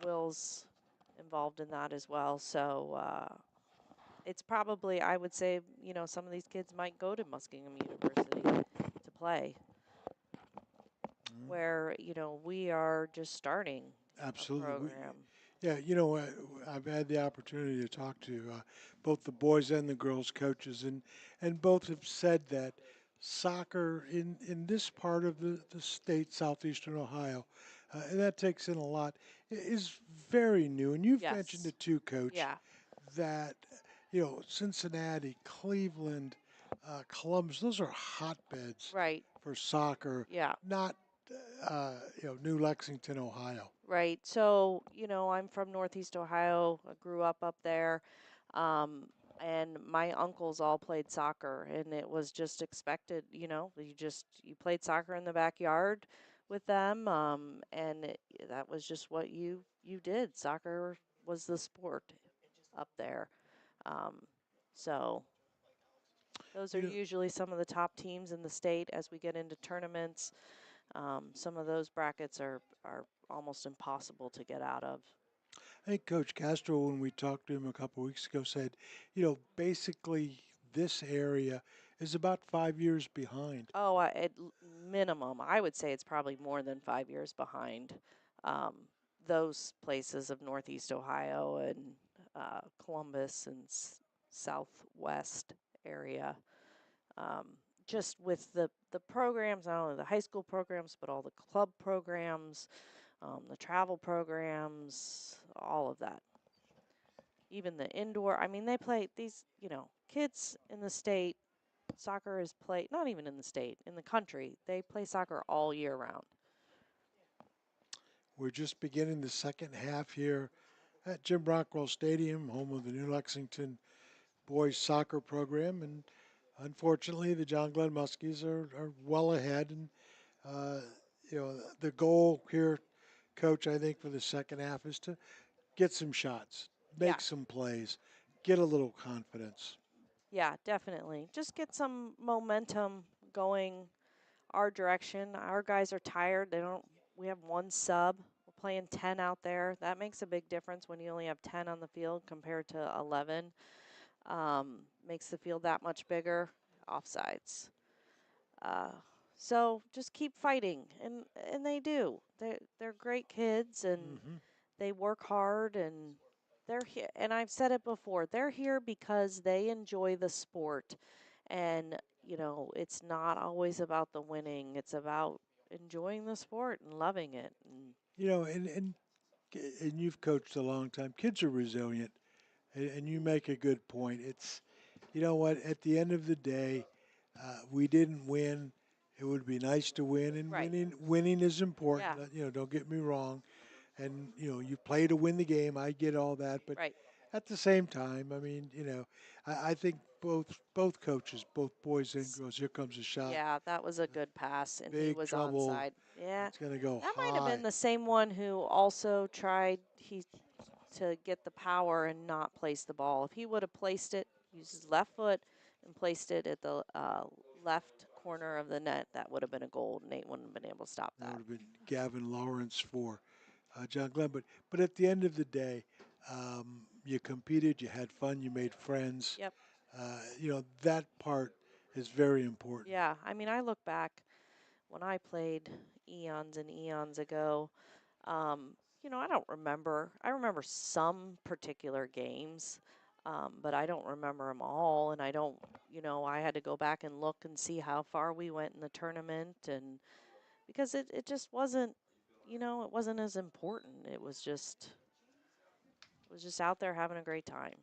Will's involved in that as well. So it's probably, I would say, some of these kids might go to Muskingum University to play, where, we are just starting a Absolutely. program. Yeah, I've had the opportunity to talk to both the boys and the girls coaches, and both have said that soccer in this part of the state, southeastern Ohio, and that takes in a lot, is very new. And you've mentioned Yes. it too, Coach, Yeah. that Cincinnati, Cleveland, Columbus, those are hotbeds Right. for soccer, Yeah. not New Lexington, Ohio. Right. So, I'm from Northeast Ohio. I grew up there. Um, and my uncles all played soccer, and it was just expected, you played soccer in the backyard with them. And that was just what you did. Soccer was the sport up there. Um, so those are You know, usually some of the top teams in the state as we get into tournaments. Some of those brackets are almost impossible to get out of. I think Coach Castro, when we talked to him a couple weeks ago, said, basically this area is about 5 years behind. Oh, minimum, I would say it's probably more than 5 years behind um, those places of Northeast Ohio and Columbus and Southwest area. Um, just with the programs, not only the high school programs, but all the club programs, the travel programs, all of that. Even the indoor. I mean, they play these, kids in the state. Soccer is played, not even in the state, in the country. They play soccer all year round. We're just beginning the second half here at Jim Rockwell Stadium, home of the New Lexington boys soccer program. And unfortunately, the John Glenn Muskies are well ahead. And, uh, the goal here, Coach, I think for the second half is to get some shots, Yeah, make some plays, get a little confidence. yeah, definitely. Just get some momentum going our direction. Our guys are tired. We have one sub. We're playing 10 out there. That makes a big difference when you only have 10 on the field compared to 11. Makes the field that much bigger. Offsides. Uh, so just keep fighting, and they do. They're great kids, and Hmm. they work hard, and they're here. And I've said it before. They're here because they enjoy the sport, And, it's not always about the winning, it's about enjoying the sport and loving it. And And you've coached a long time. Kids are resilient, and you make a good point. It's, you know what, at the end of the day, we didn't win. It would be nice to win, and right. winning is important. Yeah. Don't get me wrong. And you play to win the game. I get all that, but Right. at the same time, I mean, I think both coaches, both boys and girls. Here comes a shot. Yeah, that was a good pass, and he Big was trouble. onside. Yeah, It's gonna go that might have been high. the same one who also tried to get the power and not place the ball. If he would have placed it, used his left foot and placed it at the left corner of the net, that would have been a goal. Nate wouldn't have been able to stop That would that. have been Gavin Lawrence for John Glenn. But at the end of the day, you competed, you had fun, you made friends. Yep. That part is very important. Yeah. I mean, I look back when I played eons and eons ago. I don't remember. I remember some particular games, but I don't remember them all. And I don't, I had to go back and look and see how far we went in the tournament. And because it just wasn't, it wasn't as important. It was just out there having a great time.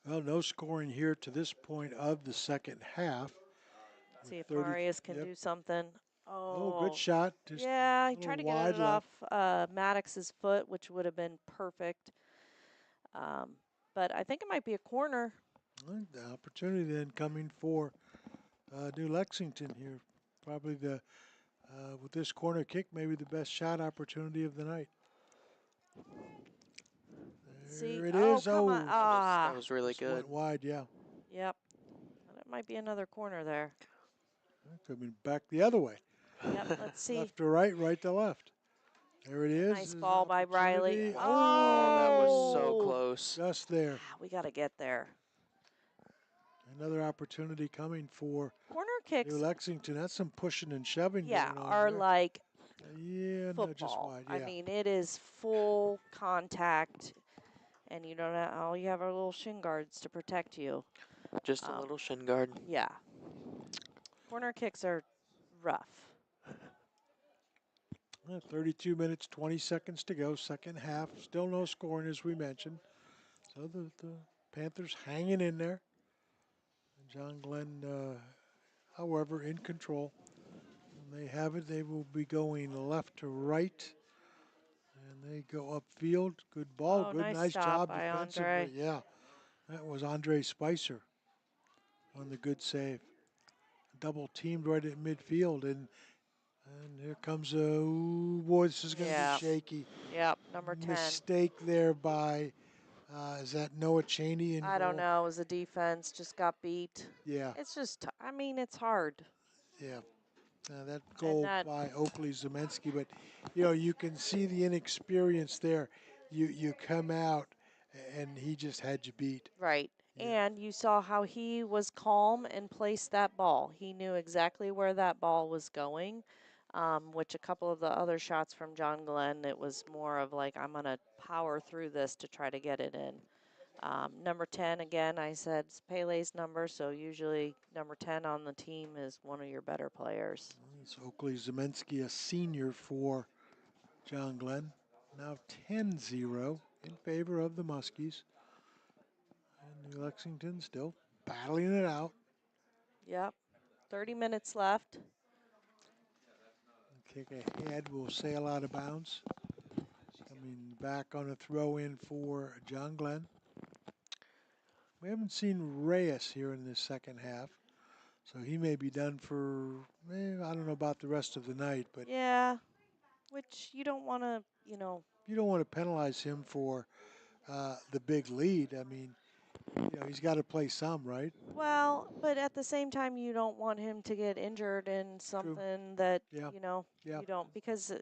Well, no scoring here to this point of the second half. With See if 30. Marius can Yep. do something. Oh, good Oh, shot. Just yeah, he a little tried to get wide it off left. Maddox's foot, which would have been perfect. Um, but I think it might be a corner. The opportunity then coming for New Lexington here. Probably with this corner kick, maybe the best shot opportunity of the night. See, There it oh, is. come on. Oh, That Ah, was really just good. went wide. Yeah, yep. That might be another corner there. could have been back the other way. Yep, let's see. Left to right, right to left. There it is. Nice Is ball by Riley. opportunity. Oh, that was Oh, so Oh, close. just there. we got to get there. Another opportunity coming for Corner New kicks, Lexington. That's some pushing and shoving yeah, going on are there. like Yeah, no, just football. wide. I Yeah. mean, it is full contact, and you don't have, all you have are little shin guards to protect you. Just a Um, little shin guard. yeah, corner kicks are rough. 32 minutes, 20 seconds to go. Second half. Still no scoring, as we mentioned. So the Panthers hanging in there. John Glenn, however, in control. And they have it. They will be going left to right. And they go upfield. Good ball. Oh, Good, nice nice stop job by defensively. Andre. Yeah, that was Andre Spicer on the good save. Double teamed right at midfield. And here comes a, ooh, boy, this is going to be Yeah, shaky. yep, number 10. Mistake there by, is that Noah Cheney in I don't goal? know. It was the defense just got beat. Yeah, It's just, I mean, it's hard. yeah. That And goal that, by Oakley Zemensky, but you can see the inexperience there. You come out, and he just had you beat. right. Yeah, And you saw how he was calm and placed that ball. He knew exactly where that ball was going, which a couple of the other shots from John Glenn, it was more of like, I'm going to power through this to try to get it in. Number 10, again, I said it's Pele's number, so usually number 10 on the team is one of your better players. it's Oakley Zemensky, a senior for John Glenn. Now 10-0 in favor of the Muskies. And New Lexington still battling it out. Yep. 30 minutes left. Kick ahead will sail out of bounds. Coming back on a throw in for John Glenn. We haven't seen Reyes here in this second half, so he may be done for, I don't know about the rest of the night, but Yeah, which you don't want to, you don't want to penalize him for the big lead. I mean, he's got to play some, right? well, but at the same time, you don't want him to get injured in True. something that, Yeah. Yeah. you don't, because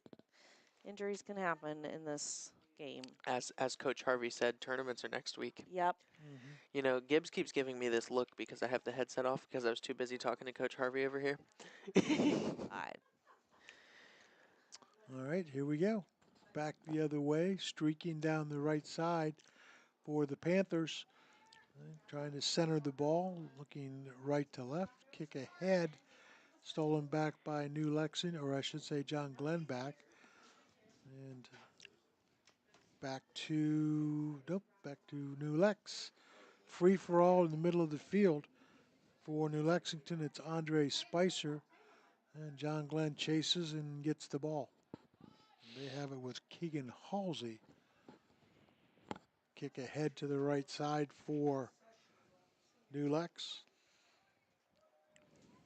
injuries can happen in this game. As Coach Harvey said, tournaments are next week. Yep. Hmm. You know, Gibbs keeps giving me this look because I have the headset off because I was too busy talking to Coach Harvey over here. I, All right, here we go. Back the other way, streaking down the right side for the Panthers. Trying to center the ball, looking right to left, kick ahead, stolen back by New Lexington, or I should say John Glenn back. And back to, nope, back to New Lex. Free for all in the middle of the field. For New Lexington, it's Andre Spicer, and John Glenn chases and gets the ball. They have it with Keegan Halsey. Kick ahead to the right side for New Lex.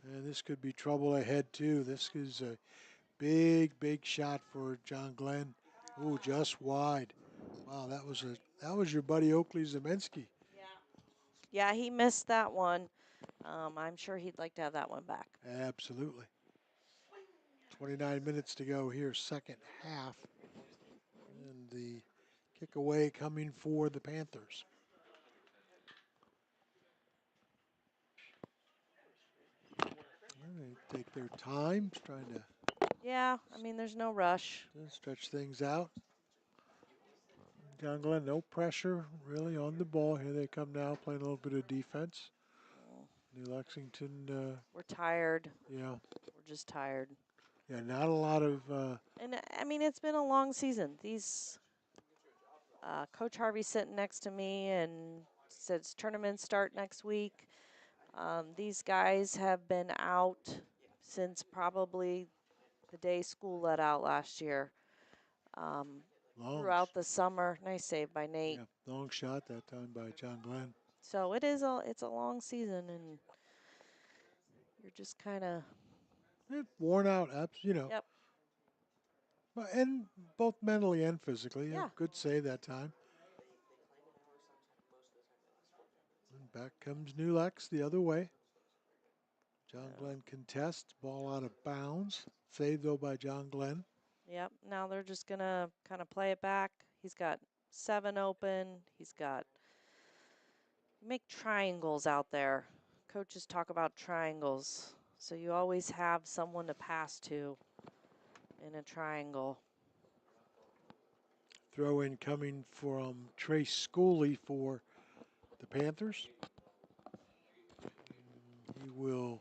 And this could be trouble ahead too. This is a big shot for John Glenn. Oh, just wide. Wow, that was your buddy Oakley Zeminski. Yeah, he missed that one. I'm sure he'd like to have that one back. Absolutely. 29 minutes to go here, second half. And the kick away coming for the Panthers. They take their time, trying to Yeah, I mean, there's no rush. stretch things out. John Glenn, no pressure really on the ball. Here they come now, playing a little bit of defense. Mm, New Lexington, We're tired. yeah, We're just tired. yeah, not a lot of, And I mean, it's been a long season. These Coach Harvey sitting next to me and says tournaments start next week. These guys have been out since probably the day school let out last year. Um, long, throughout the summer, nice save by Nate. yeah, long shot that time by John Glenn. So it's a long season, and you're just kind of Worn out, yep, and both mentally and physically. A yeah. good save that time. And back comes New Lex the other way. John Glenn contests, ball out of bounds. Saved though by John Glenn. Yep. Now they're just gonna kind of play it back. He's got 7 open. He's got make triangles out there. Coaches talk about triangles. So you always have someone to pass to in a triangle. Throw in coming from Trace Schooley for the Panthers. He will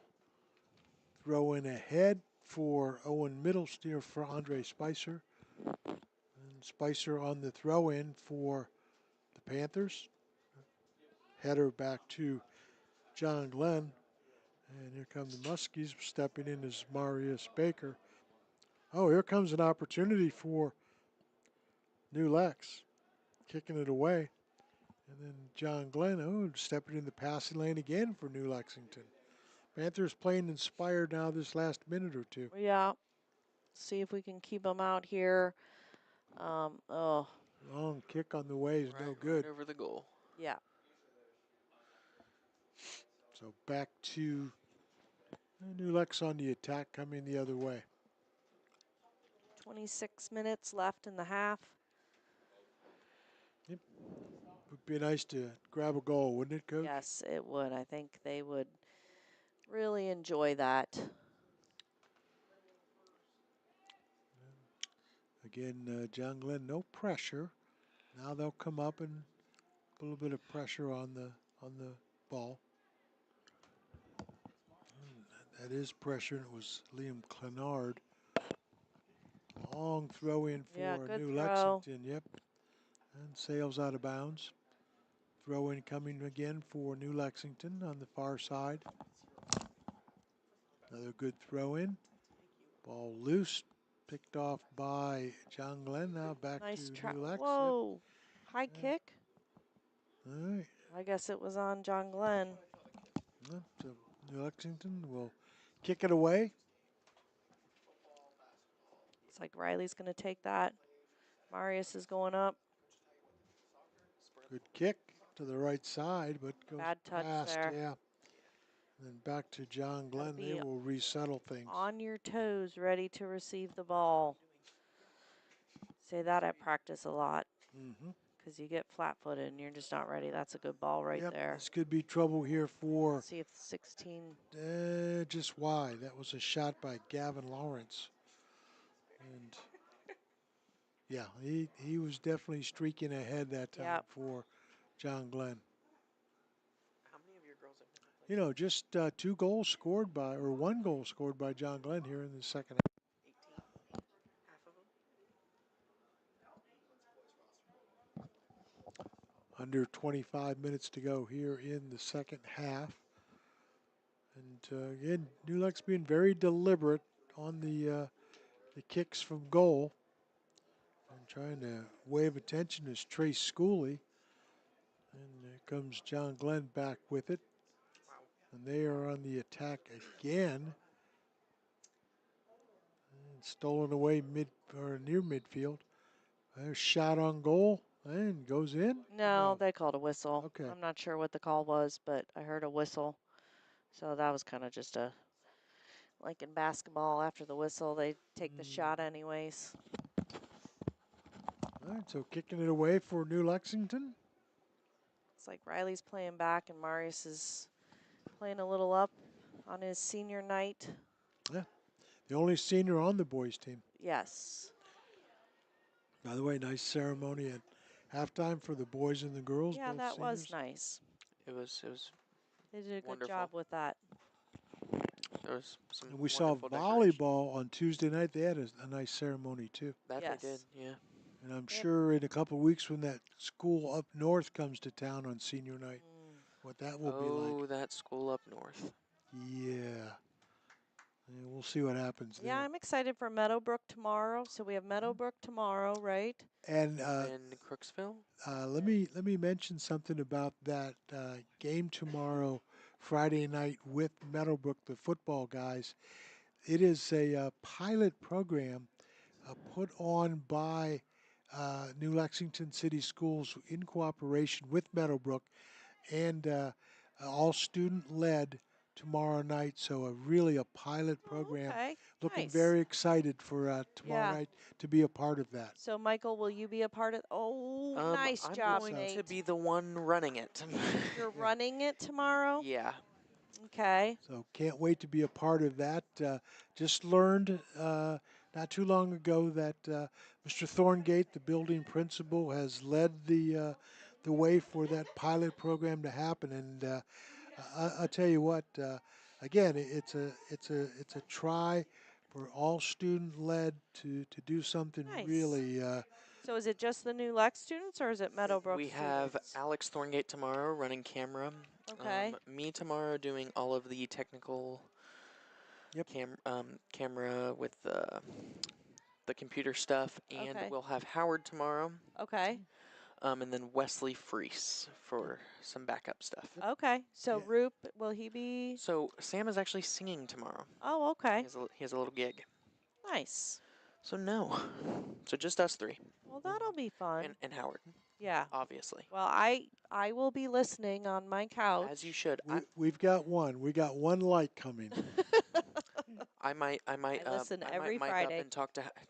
throw in ahead for Owen Middlesteer for Andre Spicer. And Spicer on the throw in for the Panthers. Header back to John Glenn. And here come the Muskies. Stepping in is Marius Baker. Oh, here comes an opportunity for New Lex. Kicking it away. And then John Glenn, stepping in the passing lane again for New Lexington. Panthers playing inspired now this last minute or two. Yeah. See if we can keep them out here. Oh, Long kick on the way is no good. Right over the goal. yeah. So back to New Lex on the attack, coming the other way. 26 minutes left in the half. Yep. Would be nice to grab a goal, wouldn't it, Coach? Yes, it would. I think they would really enjoy that. Again, John Glenn, no pressure. Now they'll come up and put a little bit of pressure on the ball. That is pressure, and it was Liam Clenard. Long throw in Yeah, for good New throw. Lexington, yep. And sails out of bounds. Throw in coming again for New Lexington on the far side. Another good throw in. Ball loose, picked off by John Glenn. Now back to Nice try. New Lex. Yep. Whoa. High kick. All right. I guess it was on John Glenn. Yep. So New Lexington will kick it away. It's like Riley's going to take that. Marius is going up. Good kick to the right side, but goes Bad touch past. there. Yeah. And then back to John Gotta Glenn. They be will resettle things. on your toes, ready to receive the ball. Say that at practice a lot Mm-hmm. because you get flat-footed and you're just not ready. That's a good ball right Yep. there. This could be trouble here for See if 16. just wide. That was a shot by Gavin Lawrence. And yeah, he was definitely streaking ahead that time Yep. for John Glenn. just 2 goals scored by, or 1 goal scored by John Glenn here in the second half. Under 25 minutes to go here in the second half. And again, New Lex being very deliberate on the kicks from goal. And trying to wave attention is Trace Schooley. And there comes John Glenn back with it. And they are on the attack again. And stolen away mid or near midfield. There's shot on goal and goes in. No, they called a whistle. Okay. I'm not sure what the call was, but I heard a whistle. So that was kind of just like in basketball, after the whistle, they take the shot anyways. All right, so kicking it away for New Lexington. It's like Riley's playing back and Marius is playing a little up on his senior night. Yeah, the only senior on the boys team. Yes. By the way, nice ceremony at halftime for the boys and the girls. Yeah, both that seniors. was nice. It was They did a good wonderful. job with that. There was some And we saw wonderful decoration. volleyball on Tuesday night. They had a nice ceremony too. That Yes. they did, yeah. And I'm sure in a couple of weeks when that school up north comes to town on senior night, what that will be like. Oh, that school up north. Yeah. And we'll see what happens Yeah, there. I'm excited for Meadowbrook tomorrow. So we have Meadowbrook tomorrow, right? And Then Crooksville. let me mention something about that game tomorrow, Friday night with Meadowbrook, the football guys. It is a pilot program put on by New Lexington City Schools in cooperation with Meadowbrook, and all student led tomorrow night. So really a pilot program. Okay. Looking Nice. very excited for tomorrow night to be a part of that. So Michael, will you be a part of? Oh, nice I'm job, going Nate. to be the one running it. You're running it tomorrow? Yeah. Okay. So can't wait to be a part of that. Just learned not too long ago that Mr. Thorngate, the building principal, has led the way for that pilot program to happen. And I'll tell you what. Again, it's a try for all student led to do something Nice. really. So is it just the New Lex students or is it Meadowbrook We students? have Alex Thorngate tomorrow running camera. Okay. Me tomorrow doing all of the technical camera with the computer stuff. And Okay. we'll have Howard tomorrow. Okay. And then Wesley Freese for some backup stuff. Okay. So Roop, will he be? So Sam is actually singing tomorrow. Oh, okay. He has a little gig. Nice. So no. So just us three. Well, that'll be fun. And Howard. Yeah. Obviously. Well, I will be listening on my couch. As you should. We've got one. We got one light coming. I might listen I every might mic Friday. up and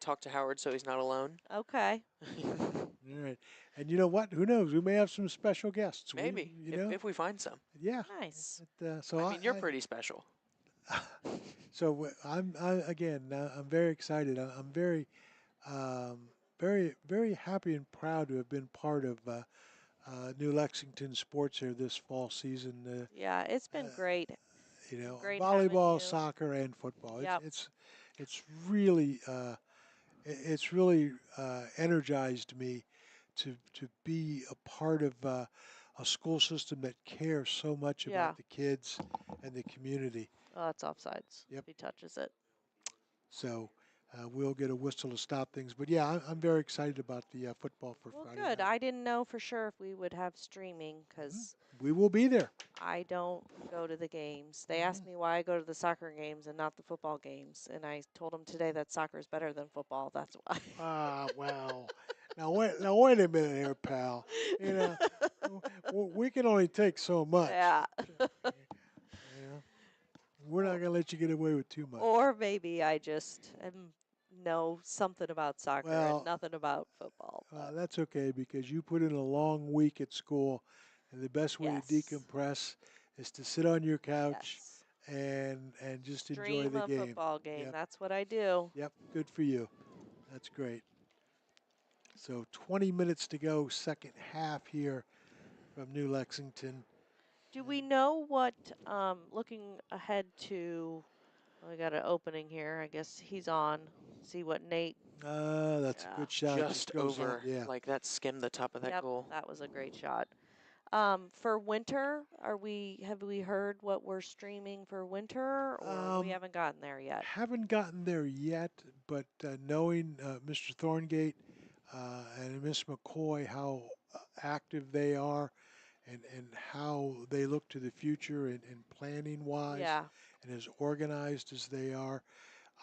talk to Howard so he's not alone. Okay. All right. And you know what? Who knows? We may have some special guests. Maybe, if we find some. Yeah. Nice. So I mean, you're pretty special. So I'm very excited. I'm very, very happy and proud to have been part of New Lexington sports here this fall season. Yeah, it's been great. Great having volleyball, you. soccer, and football. Yep. It's really energized me to be a part of a school system that cares so much about the kids and the community. Oh, that's offsides. Yep. If he touches it. So we'll get a whistle to stop things. But yeah, I'm very excited about the football for Friday Good. night. I didn't know for sure if we would have streaming because We will be there. I don't go to the games. They asked me why I go to the soccer games and not the football games, and I told them today that soccer is better than football. That's why. Well. Now wait a minute here, pal. We can only take so much. Yeah. We're not gonna let you get away with too much. Or maybe I just know something about soccer and nothing about football. That's okay because you put in a long week at school, and the best way to decompress is to sit on your couch and just enjoy the game. Dream a football game. Yep. That's what I do. Yep, good for you. That's great. So 20 minutes to go, second half here from New Lexington. Do we know what, looking ahead to, well, we got an opening here. I guess he's on. See what Nate. That's a Yeah. good shot. Just goes out. over, Yeah. like that skimmed the top of that Yep, goal. that was a great shot. For winter, have we heard what we're streaming for winter, or we haven't gotten there yet? Haven't gotten there yet, but knowing Mr. Thorngate and Miss McCoy, how active they are and how they look to the future and planning wise Yeah, and as organized as they are,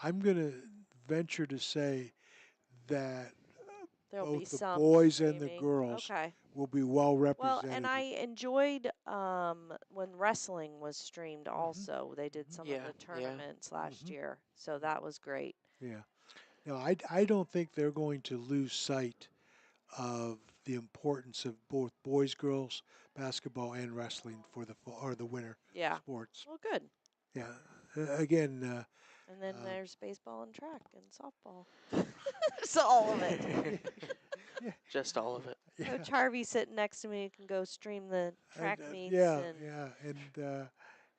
I'm going to venture to say that there'll be both the some boys and the streaming. girls Okay. will be well Well, and represented. I enjoyed when wrestling was streamed Hmm. also. They did some of Yeah, the yeah. tournaments last Hmm. year, so that was great. Yeah. No, I don't think they're going to lose sight of the importance of both boys, girls, basketball, and wrestling for the or the winter Yeah. sports. Well, good. Yeah. Again, And then uh, there's baseball and track and softball. So all of it. yeah, Just all of it. yeah, Coach Harvey sitting next to me can go stream the track meets yeah, and yeah, and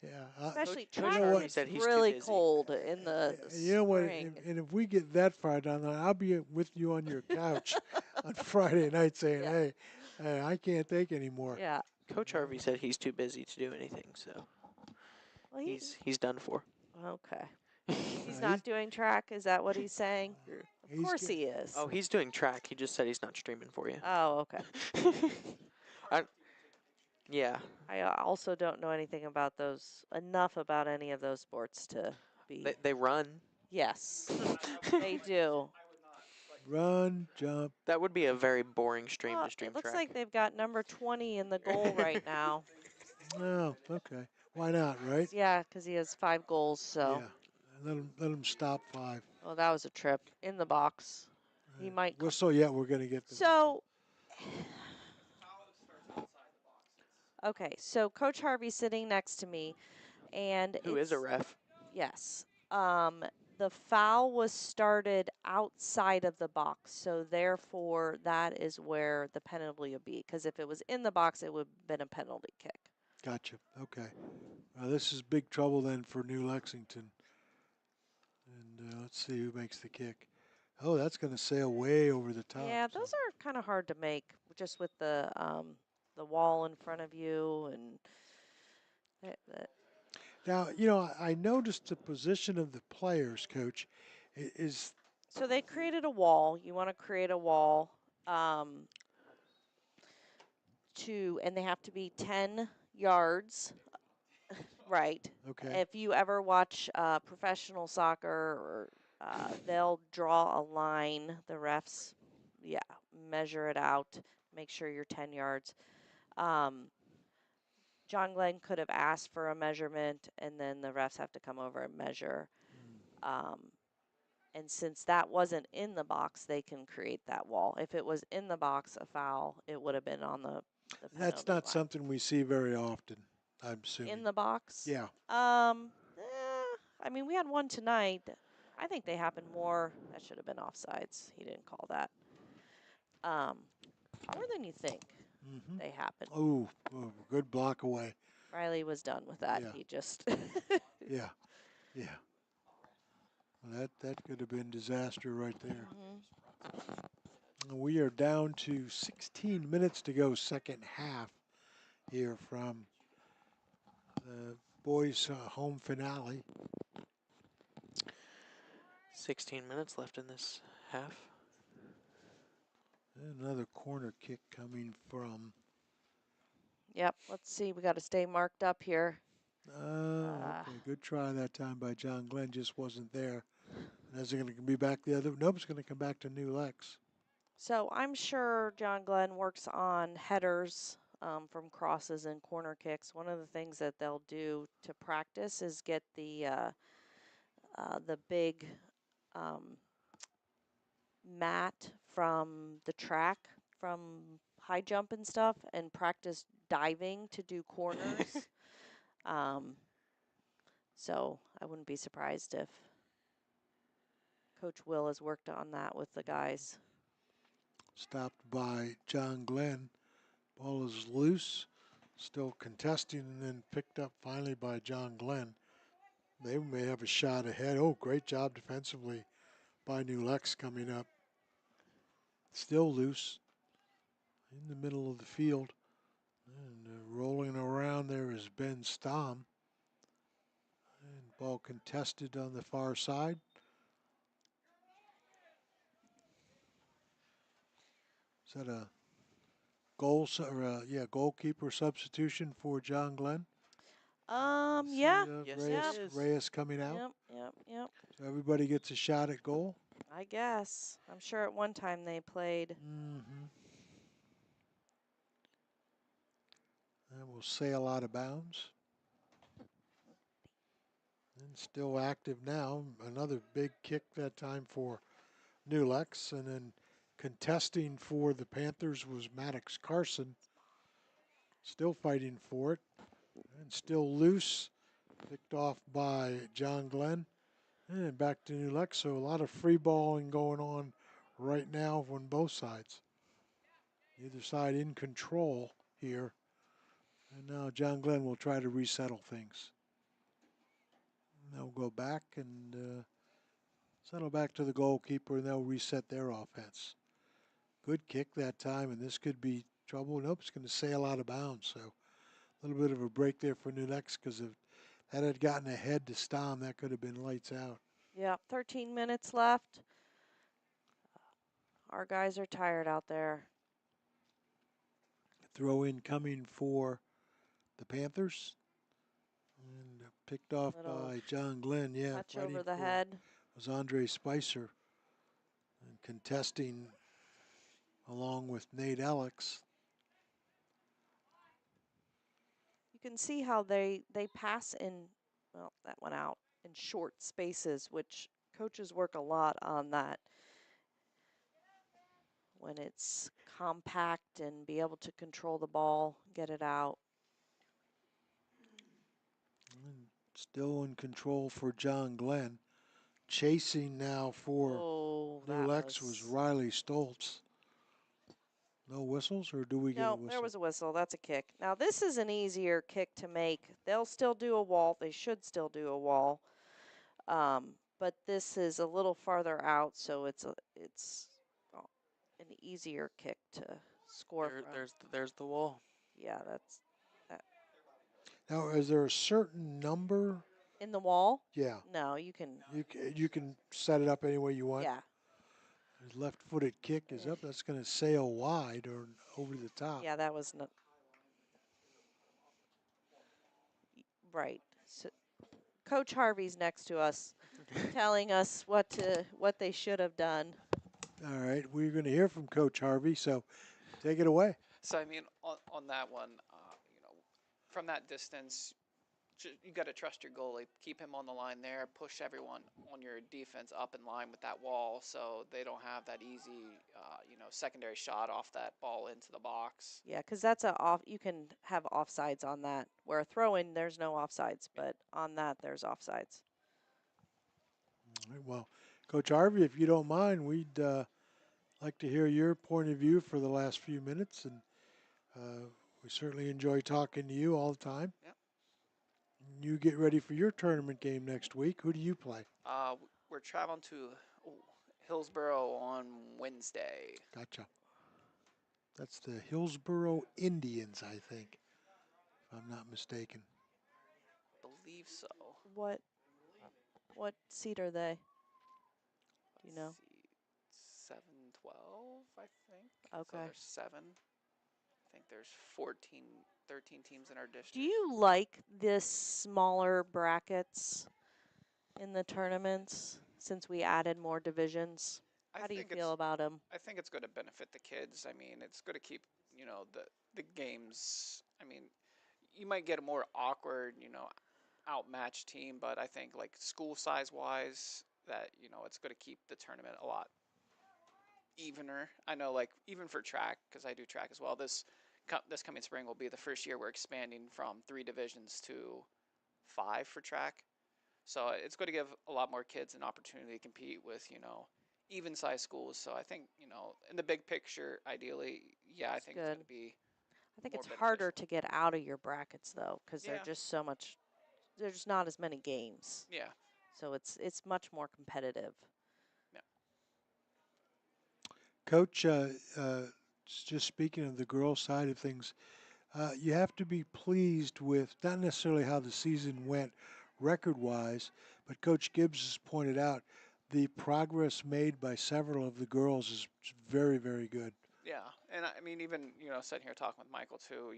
yeah. especially Coach You track know what? Harvey gets said he's too really busy. cold in the You know what? spring. And if we get that far down, the line, I'll be with you on your couch on Friday night saying, Yeah. "Hey, I can't take anymore." Yeah. Coach Harvey said he's too busy to do anything, so Well, he's done for. okay. He's He's not doing track. Is that what he's saying? Of he's course get, he is. Oh, he's doing track. He just said he's not streaming for you. Oh, okay. I, yeah, I also don't know anything about those enough about any of those sports to be. they run. Yes, they do. run, jump. That would be a very boring stream Well, to stream it looks track. like they've got number 20 in the goal right now. Oh, okay. Why not, right? Yeah, because he has 5 goals. So, Yeah. Let him stop 5. well, that was a trip in the box. He might. Well, so yeah, we're gonna get the whistle. So, okay. So Coach Harvey's sitting next to me, and Who is a ref? yes. The foul was started outside of the box, so therefore that is where the penalty would be. Because if it was in the box, it would have been a penalty kick. Gotcha. Okay. This is big trouble then for New Lexington. And let's see who makes the kick. Oh, that's going to sail way over the top. Yeah, so- those are kind of hard to make, just with the wall in front of you and that. Now, I noticed the position of the players, Coach, is So they created a wall. You want to create a wall, um, and they have to be 10 yards. Right. okay. If you ever watch professional soccer, or they'll draw a line. The refs, yeah, measure it out. Make sure you're 10 yards. Um, John Glenn could have asked for a measurement, and then the refs have to come over and measure. Um, and since that wasn't in the box, they can create that wall. If it was in the box, a foul, it would have been on the That's penalty not line. something we see very often, I'm assuming. In the box? Yeah. I mean, we had one tonight. I think they happened more. That should have been offsides. He didn't call that. More than you think Mm-hmm. they happened. Oh, good block away. Riley was done with that. Yeah. He just. Yeah. Yeah. Well, that could have been disaster right there. We are down to 16 minutes to go, second half here from the boys' home finale. 16 minutes left in this half. Another corner kick coming from. Yep. Let's see. We got to stay marked up here. Okay, good try that time by John Glenn. Just wasn't there. And is it going to be back the other? Nope, it's going to come back to New Lex. So I'm sure John Glenn works on headers from crosses and corner kicks. One of the things that they'll do to practice is get the big mat from the track, from high jump and stuff, and practice diving to do corners. So I wouldn't be surprised if Coach Will has worked on that with the guys. Stopped by John Glenn. Ball is loose. Still contesting and then picked up finally by John Glenn. They may have a shot ahead. Oh, great job defensively by New Lex coming up. Still loose in the middle of the field. And rolling around there is Ben Stom. And ball contested on the far side. Is that a goalkeeper substitution for John Glenn? Yeah. Yes, it Yep. is. Reyes coming out. Yep. So everybody gets a shot at goal. I guess. I'm sure at one time they played. Mm-hmm. And will sail out of bounds. And still active now. Another big kick that time for New Lex. And then contesting for the Panthers was Maddox Carson. Still fighting for it. And still loose. Picked off by John Glenn. And back to New Lex. So a lot of free balling going on right now on both sides. Either side in control here. And now John Glenn will try to resettle things. And they'll go back and settle back to the goalkeeper, and they'll reset their offense. Good kick that time, and this could be trouble. Nope, it's going to sail out of bounds. So a little bit of a break there for New Lex, because if that had gotten ahead to Stom, that could have been lights out. Yep. 13 minutes left. Our guys are tired out there. Throw in coming for the Panthers. And picked off Little by John Glenn. Yeah, touch fighting over the for head. was Andre Spicer. And contesting along with Nate Alex. You can see how they pass in, well, that went out, in short spaces, which coaches work a lot on that. When it's compact and be able to control the ball, get it out. And still in control for John Glenn. Chasing now for Oh, New that Lex was was. Riley Stoltz. No whistles, or do we get a No, whistle? there was a whistle. That's a kick. Now, this is an easier kick to make. They'll still do a wall. They should still do a wall. But this is a little farther out, so it's an easier kick to score from. There's the wall. Yeah, that's that. Now, is there a certain number? In the wall? Yeah, No, you can. you can set it up any way you want. Yeah. His left-footed kick is up. That's going to sail wide or over the top. Yeah, that was not right. So, Coach Harvey's next to us, telling us what they should have done. All right, we're going to hear from Coach Harvey, so take it away. So I mean, on that one, from that distance, you got to trust your goalie. Keep him on the line there. Push everyone on your defense up in line with that wall, so they don't have that easy, secondary shot off that ball into the box. Yeah, because that's a off. You can have offsides on that. Where a throw-in, there's no offsides, but on that, there's offsides. All right, well, Coach Harvey, if you don't mind, we'd like to hear your point of view for the last few minutes, and we certainly enjoy talking to you all the time. Yep. You get ready for your tournament game next week. Who do you play? We're traveling to Hillsboro on Wednesday. Gotcha. That's the Hillsboro Indians, I think, if I'm not mistaken. Believe so. What seat are they? Do you know? Let's see, 7-12, I think. So Okay. there's 7. I think there's 14, 13 teams in our district. Do you like this smaller brackets in the tournaments since we added more divisions? How do you feel about them? I think it's going to benefit the kids. I mean, it's going to keep, the games. I mean, you might get a more awkward, outmatched team, but I think like school size wise, that it's going to keep the tournament a lot evener. I know, like even for track, because I do track as well. This coming spring will be the first year we're expanding from 3 divisions to 5 for track. So it's going to give a lot more kids an opportunity to compete with, even size schools. So I think, in the big picture, ideally, yeah, I think it's going to be. I think more it's harder beneficial. to get out of your brackets though, because they're Yeah, just so much. There's not as many games, yeah, so it's much more competitive. yeah. Coach, just speaking of the girls' side of things, you have to be pleased with not necessarily how the season went record wise, but Coach Gibbs has pointed out the progress made by several of the girls is very, very good. Yeah, and I mean, even sitting here talking with Michael too.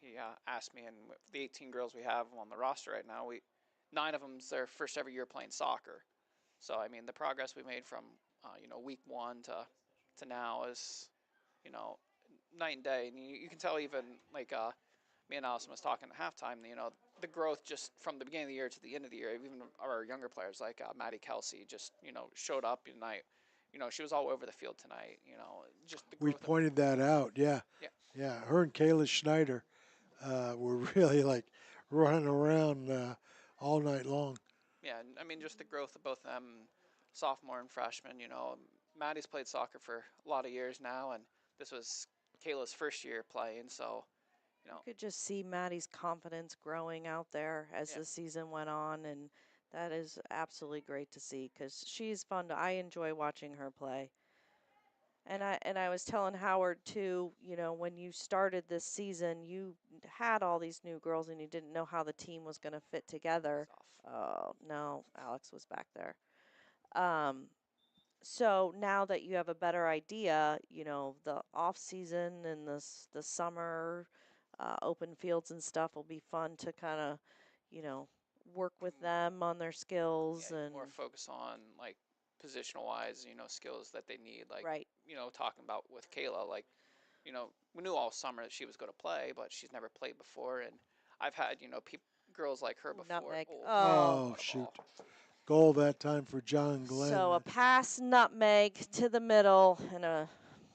He asked me, and with the 18 girls we have on the roster right now, we 9 of them's their first ever year playing soccer. So I mean, the progress we made from week one to now is you know night and day, and you can tell even like me and Allison was talking at halftime. The growth just from the beginning of the year to the end of the year. Even our younger players like Maddie Kelsey just showed up and she was all over the field tonight. Just the We growth of pointed that out. Yeah, yeah, yeah. Her and Kayla Schneider were really like running around all night long. yeah. I mean, just the growth of both of them, sophomore and freshman. Maddie's played soccer for a lot of years now, and this was Kayla's first year playing. So You could just see Maddie's confidence growing out there as yeah, the season went on, and that is absolutely great to see because she's fun. I enjoy watching her play. yeah, And I was telling Howard too, when you started this season, you had all these new girls and you didn't know how the team was going to fit together. it's off. Oh, no, Alex was back there. Um, so now that you have a better idea, the off season and the summer open fields and stuff will be fun to kind of, you know, work with them on their Yeah, skills more and focus on like positional wise, skills that they need. Like, right. talking about with Kayla, like, we knew all summer that she was going to play, but she's never played before. And I've had, girls like her Ooh, before. nutmeg. Oh, Oh, Oh what a shoot! ball. Goal that time for John Glenn. so a pass nutmeg to the middle and a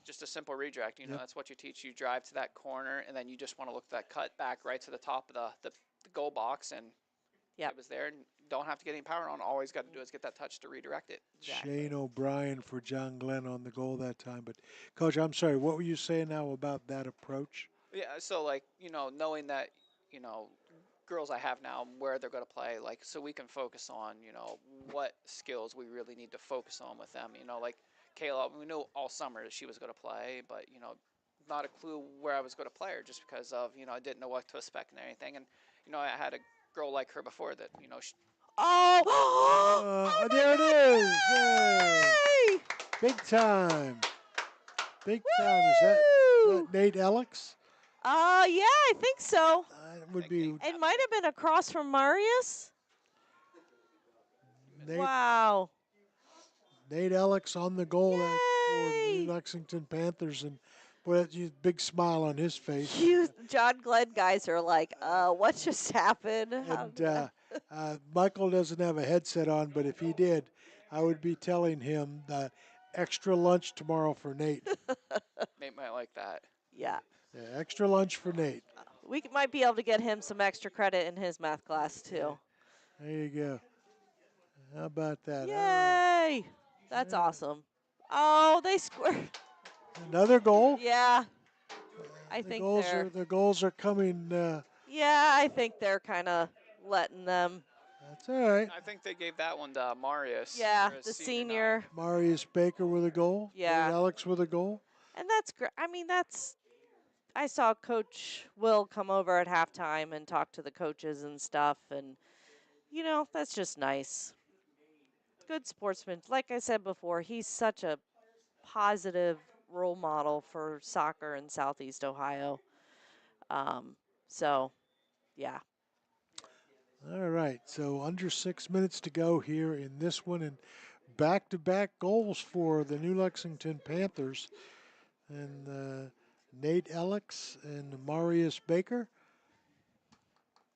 Just a simple redirect, Yep. that's what you teach. You drive to that corner, and then you just want to look at that cut back right to the top of the goal box, and yep, it was there. And don't have to get any power on. All he's got to do is get that touch to redirect it. Shane exactly. O'Brien for John Glenn on the goal that time. But coach, I'm sorry. What were you saying now about that approach? Yeah, so like knowing that you know girls I have now where they're going to play, like so we can focus on what skills we really need to focus on with them. Like Kayla, we knew all summer that she was going to play, but not a clue where I was going to play her just because of I didn't know what to expect and anything. And I had a girl like her before that Oh, oh There it is! Hey, my God! Yay! big time! Big time! Is Woo! that Nate Alex? Yeah, I think yeah, so. It I would think Nate be It might absolutely have been across from Marius. Nate Wow. Nate Alex on the goal that for the New Yay! Lexington Panthers, and boy, that's a big smile on his face. You John Glenn guys are like, what just happened? How And did that? Michael doesn't have a headset on, but if he did, I would be telling him that extra lunch tomorrow for Nate. Nate might like that. Yeah. Yeah, extra lunch for Nate. We might be able to get him some extra credit in his math class Yeah, too. there you go. How about that? All right. Yay! That's All right. awesome. Oh, they scored. Another goal. Yeah, I think they're. The goals are coming. Yeah, I think they're kind of letting them. That's all right. I think they gave that one to Marius Yeah, for his the senior night. senior. Marius Baker with a goal. Nate Yeah, Alex with a goal. and that's great. I mean, that's. I saw Coach Will come over at halftime and talk to the coaches and stuff, and that's just nice. Good sportsman. Like I said before, he's such a positive role model for soccer in Southeast Ohio. Um, so yeah. All right. So under 6 minutes to go here in this one, and back-to-back goals for the New Lexington Panthers, and Nate Alex and Marius Baker.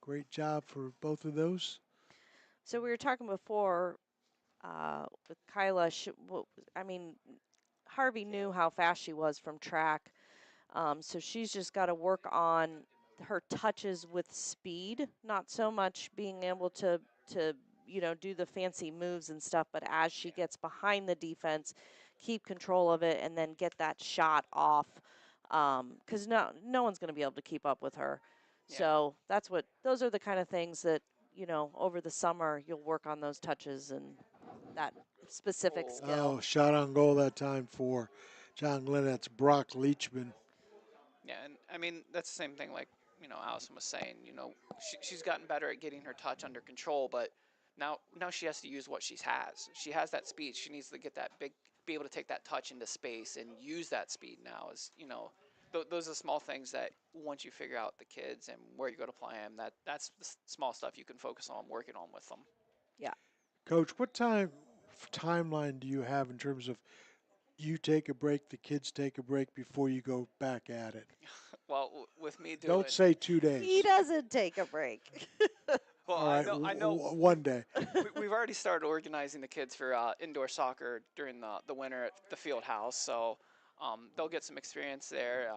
Great job for both of those. So we were talking before with Kyla. I mean, Harvey knew how fast she was from track, so she's just got to work on her touches with speed, not so much being able to do the fancy moves and stuff, but as she Yeah, gets behind the defense, keep control of it and then get that shot off. because no one's going to be able to keep up with her. Yeah. So those are the kind of things that over the summer you'll work on those touches and that specific Oh, skill. Oh, shot on goal that time for John Glenn. That's Brock Leachman. yeah, and I mean that's the same thing. Like Allison was saying. She's gotten better at getting her touch under control, but now she has to use what she has. She has that speed. She needs to get that be able to take that touch into space and use that speed now. Those are small things that once you figure out the kids and where you go to play them, that's the small stuff you can focus on working on with them. Yeah. Coach, what timeline do you have in terms of you take a break, the kids take a break before you go back at it? Well, with me Don't doing say 2 days. He doesn't take a break. well, All right, I know one day. we've already started organizing the kids for indoor soccer during the winter at the field house, so they'll get some experience there.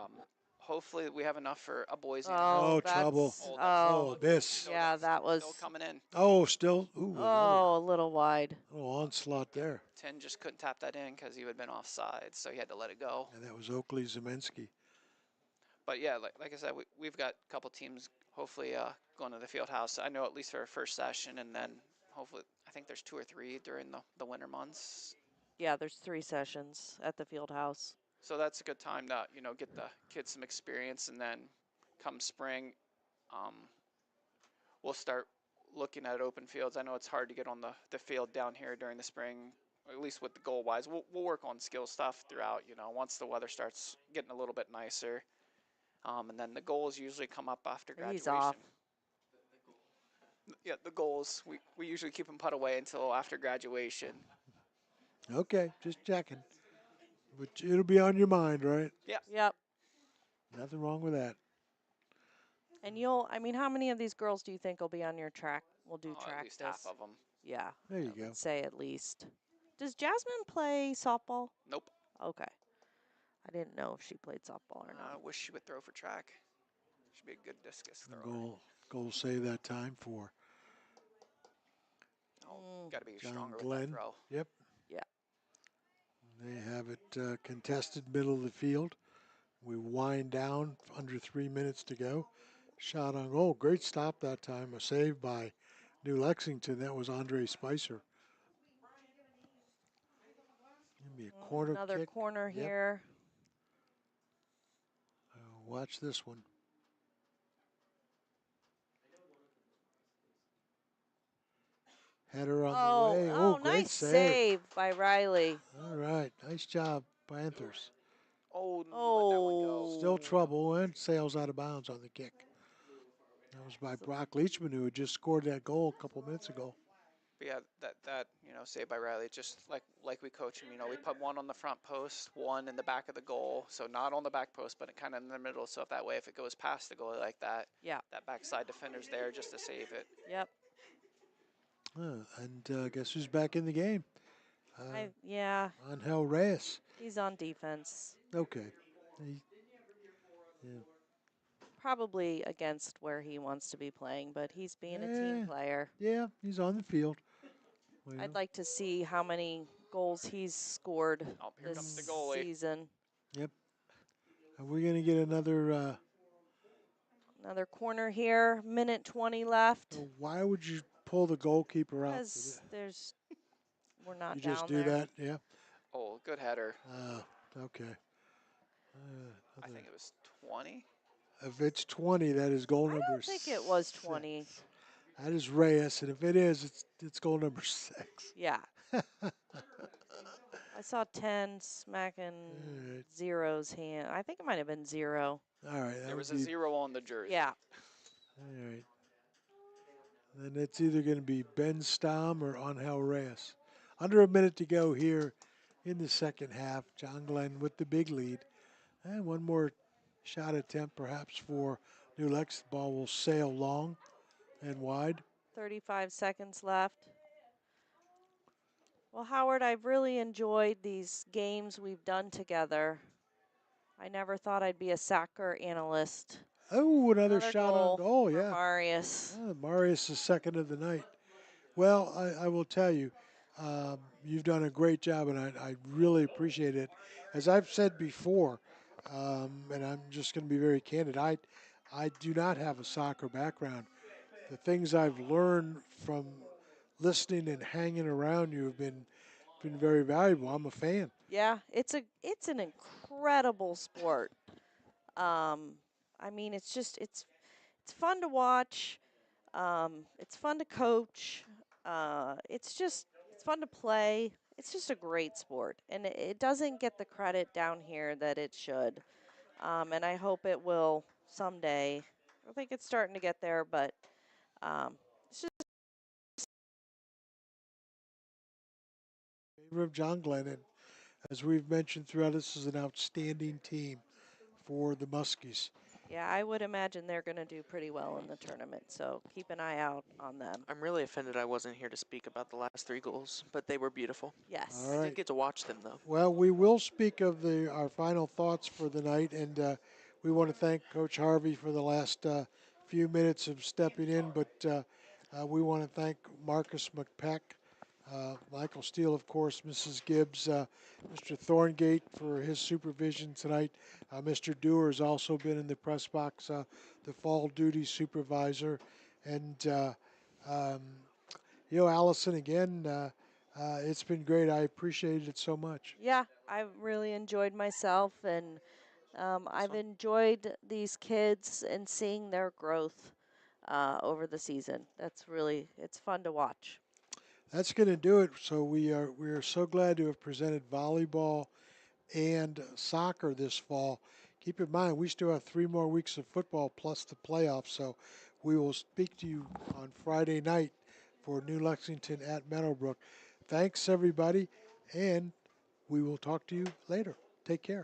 Hopefully, we have enough for a boys and a girls. Oh, Oh, trouble. that's That's Oh, oh, abyss. so yeah, that's that still was coming in. Oh, still. Ooh, another a little wide. little onslaught Yeah, there. Tin just couldn't tap that in because he would have been offside, so he had to let it go. And that was Oakley Zemensky. But yeah, like I said, we've got a couple teams hopefully going to the field house. I know at least for our first session, and then hopefully I think there's 2 or 3 during the winter months. Yeah, there's 3 sessions at the field house. So that's a good time to get the kids some experience, and then come spring, um, we'll start looking at open fields. I know it's hard to get on the field down here during the spring, at least with the goal wise. We'll work on skill stuff throughout. Once the weather starts getting a little bit nicer, and then the goals usually come up after He's off. graduation. Yeah, the goals we usually keep them put away until after graduation. Okay, just checking. But it'll be on your mind, right? Yeah. Yep. Nothing wrong with that. And I mean, how many of these girls do you think will be on your track? Will do At track least this? half of them. Yeah, There you I go. would say at least. Does Jasmine play softball? Nope. Okay. I didn't know if she played softball or I not. wish she would throw for track. She'd be a good discus The thrower. goal save that time for Oh, Mm, got to be John stronger with that Glenn. throw. Yep. yeah. They have it contested middle of the field. We wind down under 3 minutes to go. Shot on goal. Great stop that time. A save by New Lexington. That was Andre Spicer. Give me a corner Another kick. corner Yep. here. Watch this one. Header on the way. Oh, great Nice save. save by Riley. All right. Nice job, Panthers. Oh, let that one go. Still Oh. trouble and sails out of bounds on the kick. That was by Brock Leachman, who had just scored that goal a couple minutes ago. But yeah, that saved by Riley. Just like we coach him. We put one on the front post, one in the back of the goal. So not on the back post, but kind of in the middle. So if it goes past the goalie like that, Yeah. that backside defender's there just to save it. Yep. And guess who's back in the game? Yeah. Angel Reyes. He's on defense. Okay. Probably against where he wants to be playing, but he's being a team Eh, player. yeah, he's on the field. Well, I'd like to see how many goals he's scored Oh, here this comes the goalie. season. yep. Are we going to get another? Another corner here. Minute 20 left. Why would you pull the goalkeeper out? Because we're not You down just do there. that, yeah. Oh, good header. Okay. I think it was 20. If it's 20, that is goal I number don't think it was 6. 20. That is Reyes, and if it is, it's goal number 6. Yeah. I saw 10 smacking right. Zero's hand. I think it might have been 0. All right. There was a 0 on the jersey. Yeah. All right. Then it's either going to be Ben Stom or Angel Reyes. Under a minute to go here in the second half. John Glenn with the big lead. And one more shot attempt perhaps for New Lex. The ball will sail long and wide. 35 seconds left. Well, Howard, I've really enjoyed these games we've done together. I never thought I'd be a soccer analyst. Oh, another shot on goal, for yeah. Marius. Marius is second of the night. Well, I will tell you, you've done a great job, and I really appreciate it. As I've said before, And I'm just going to be very candid. I do not have a soccer background. The things I've learned from listening and hanging around you have been very valuable. I'm a fan. Yeah, it's an incredible sport. Um, I mean, it's fun to watch. It's fun to coach. It's fun to play. It's just a great sport, and it doesn't get the credit down here that it should. And I hope it will someday. I think it's starting to get there, but um, it's just Favor of John Glenn, and as we've mentioned throughout, this is an outstanding team for the Muskies. yeah. I would imagine they're going to do pretty well in the tournament, so keep an eye out on them. I'm really offended I wasn't here to speak about the last 3 goals, but they were beautiful. All Yes. I did right. get to watch them, though. Well, we will speak of our final thoughts for the night, and we want to thank Coach Harvey for the last few minutes of stepping in. But we want to thank Marcus McPeck, Michael Steele, of course, Mrs. Gibbs, Mr. Thorngate for his supervision tonight. Mr. Dewar has also been in the press box, the fall duty supervisor, and um, Allison again. It's been great. I appreciated it so much. Yeah, I really enjoyed myself, and I've Awesome. enjoyed these kids and seeing their growth over the season. It's fun to watch. That's going to do it. So we are so glad to have presented volleyball and soccer this fall. Keep in mind we still have 3 more weeks of football plus the playoffs. So we will speak to you on Friday night for New Lexington at Meadowbrook. Thanks everybody, and we will talk to you later. Take care.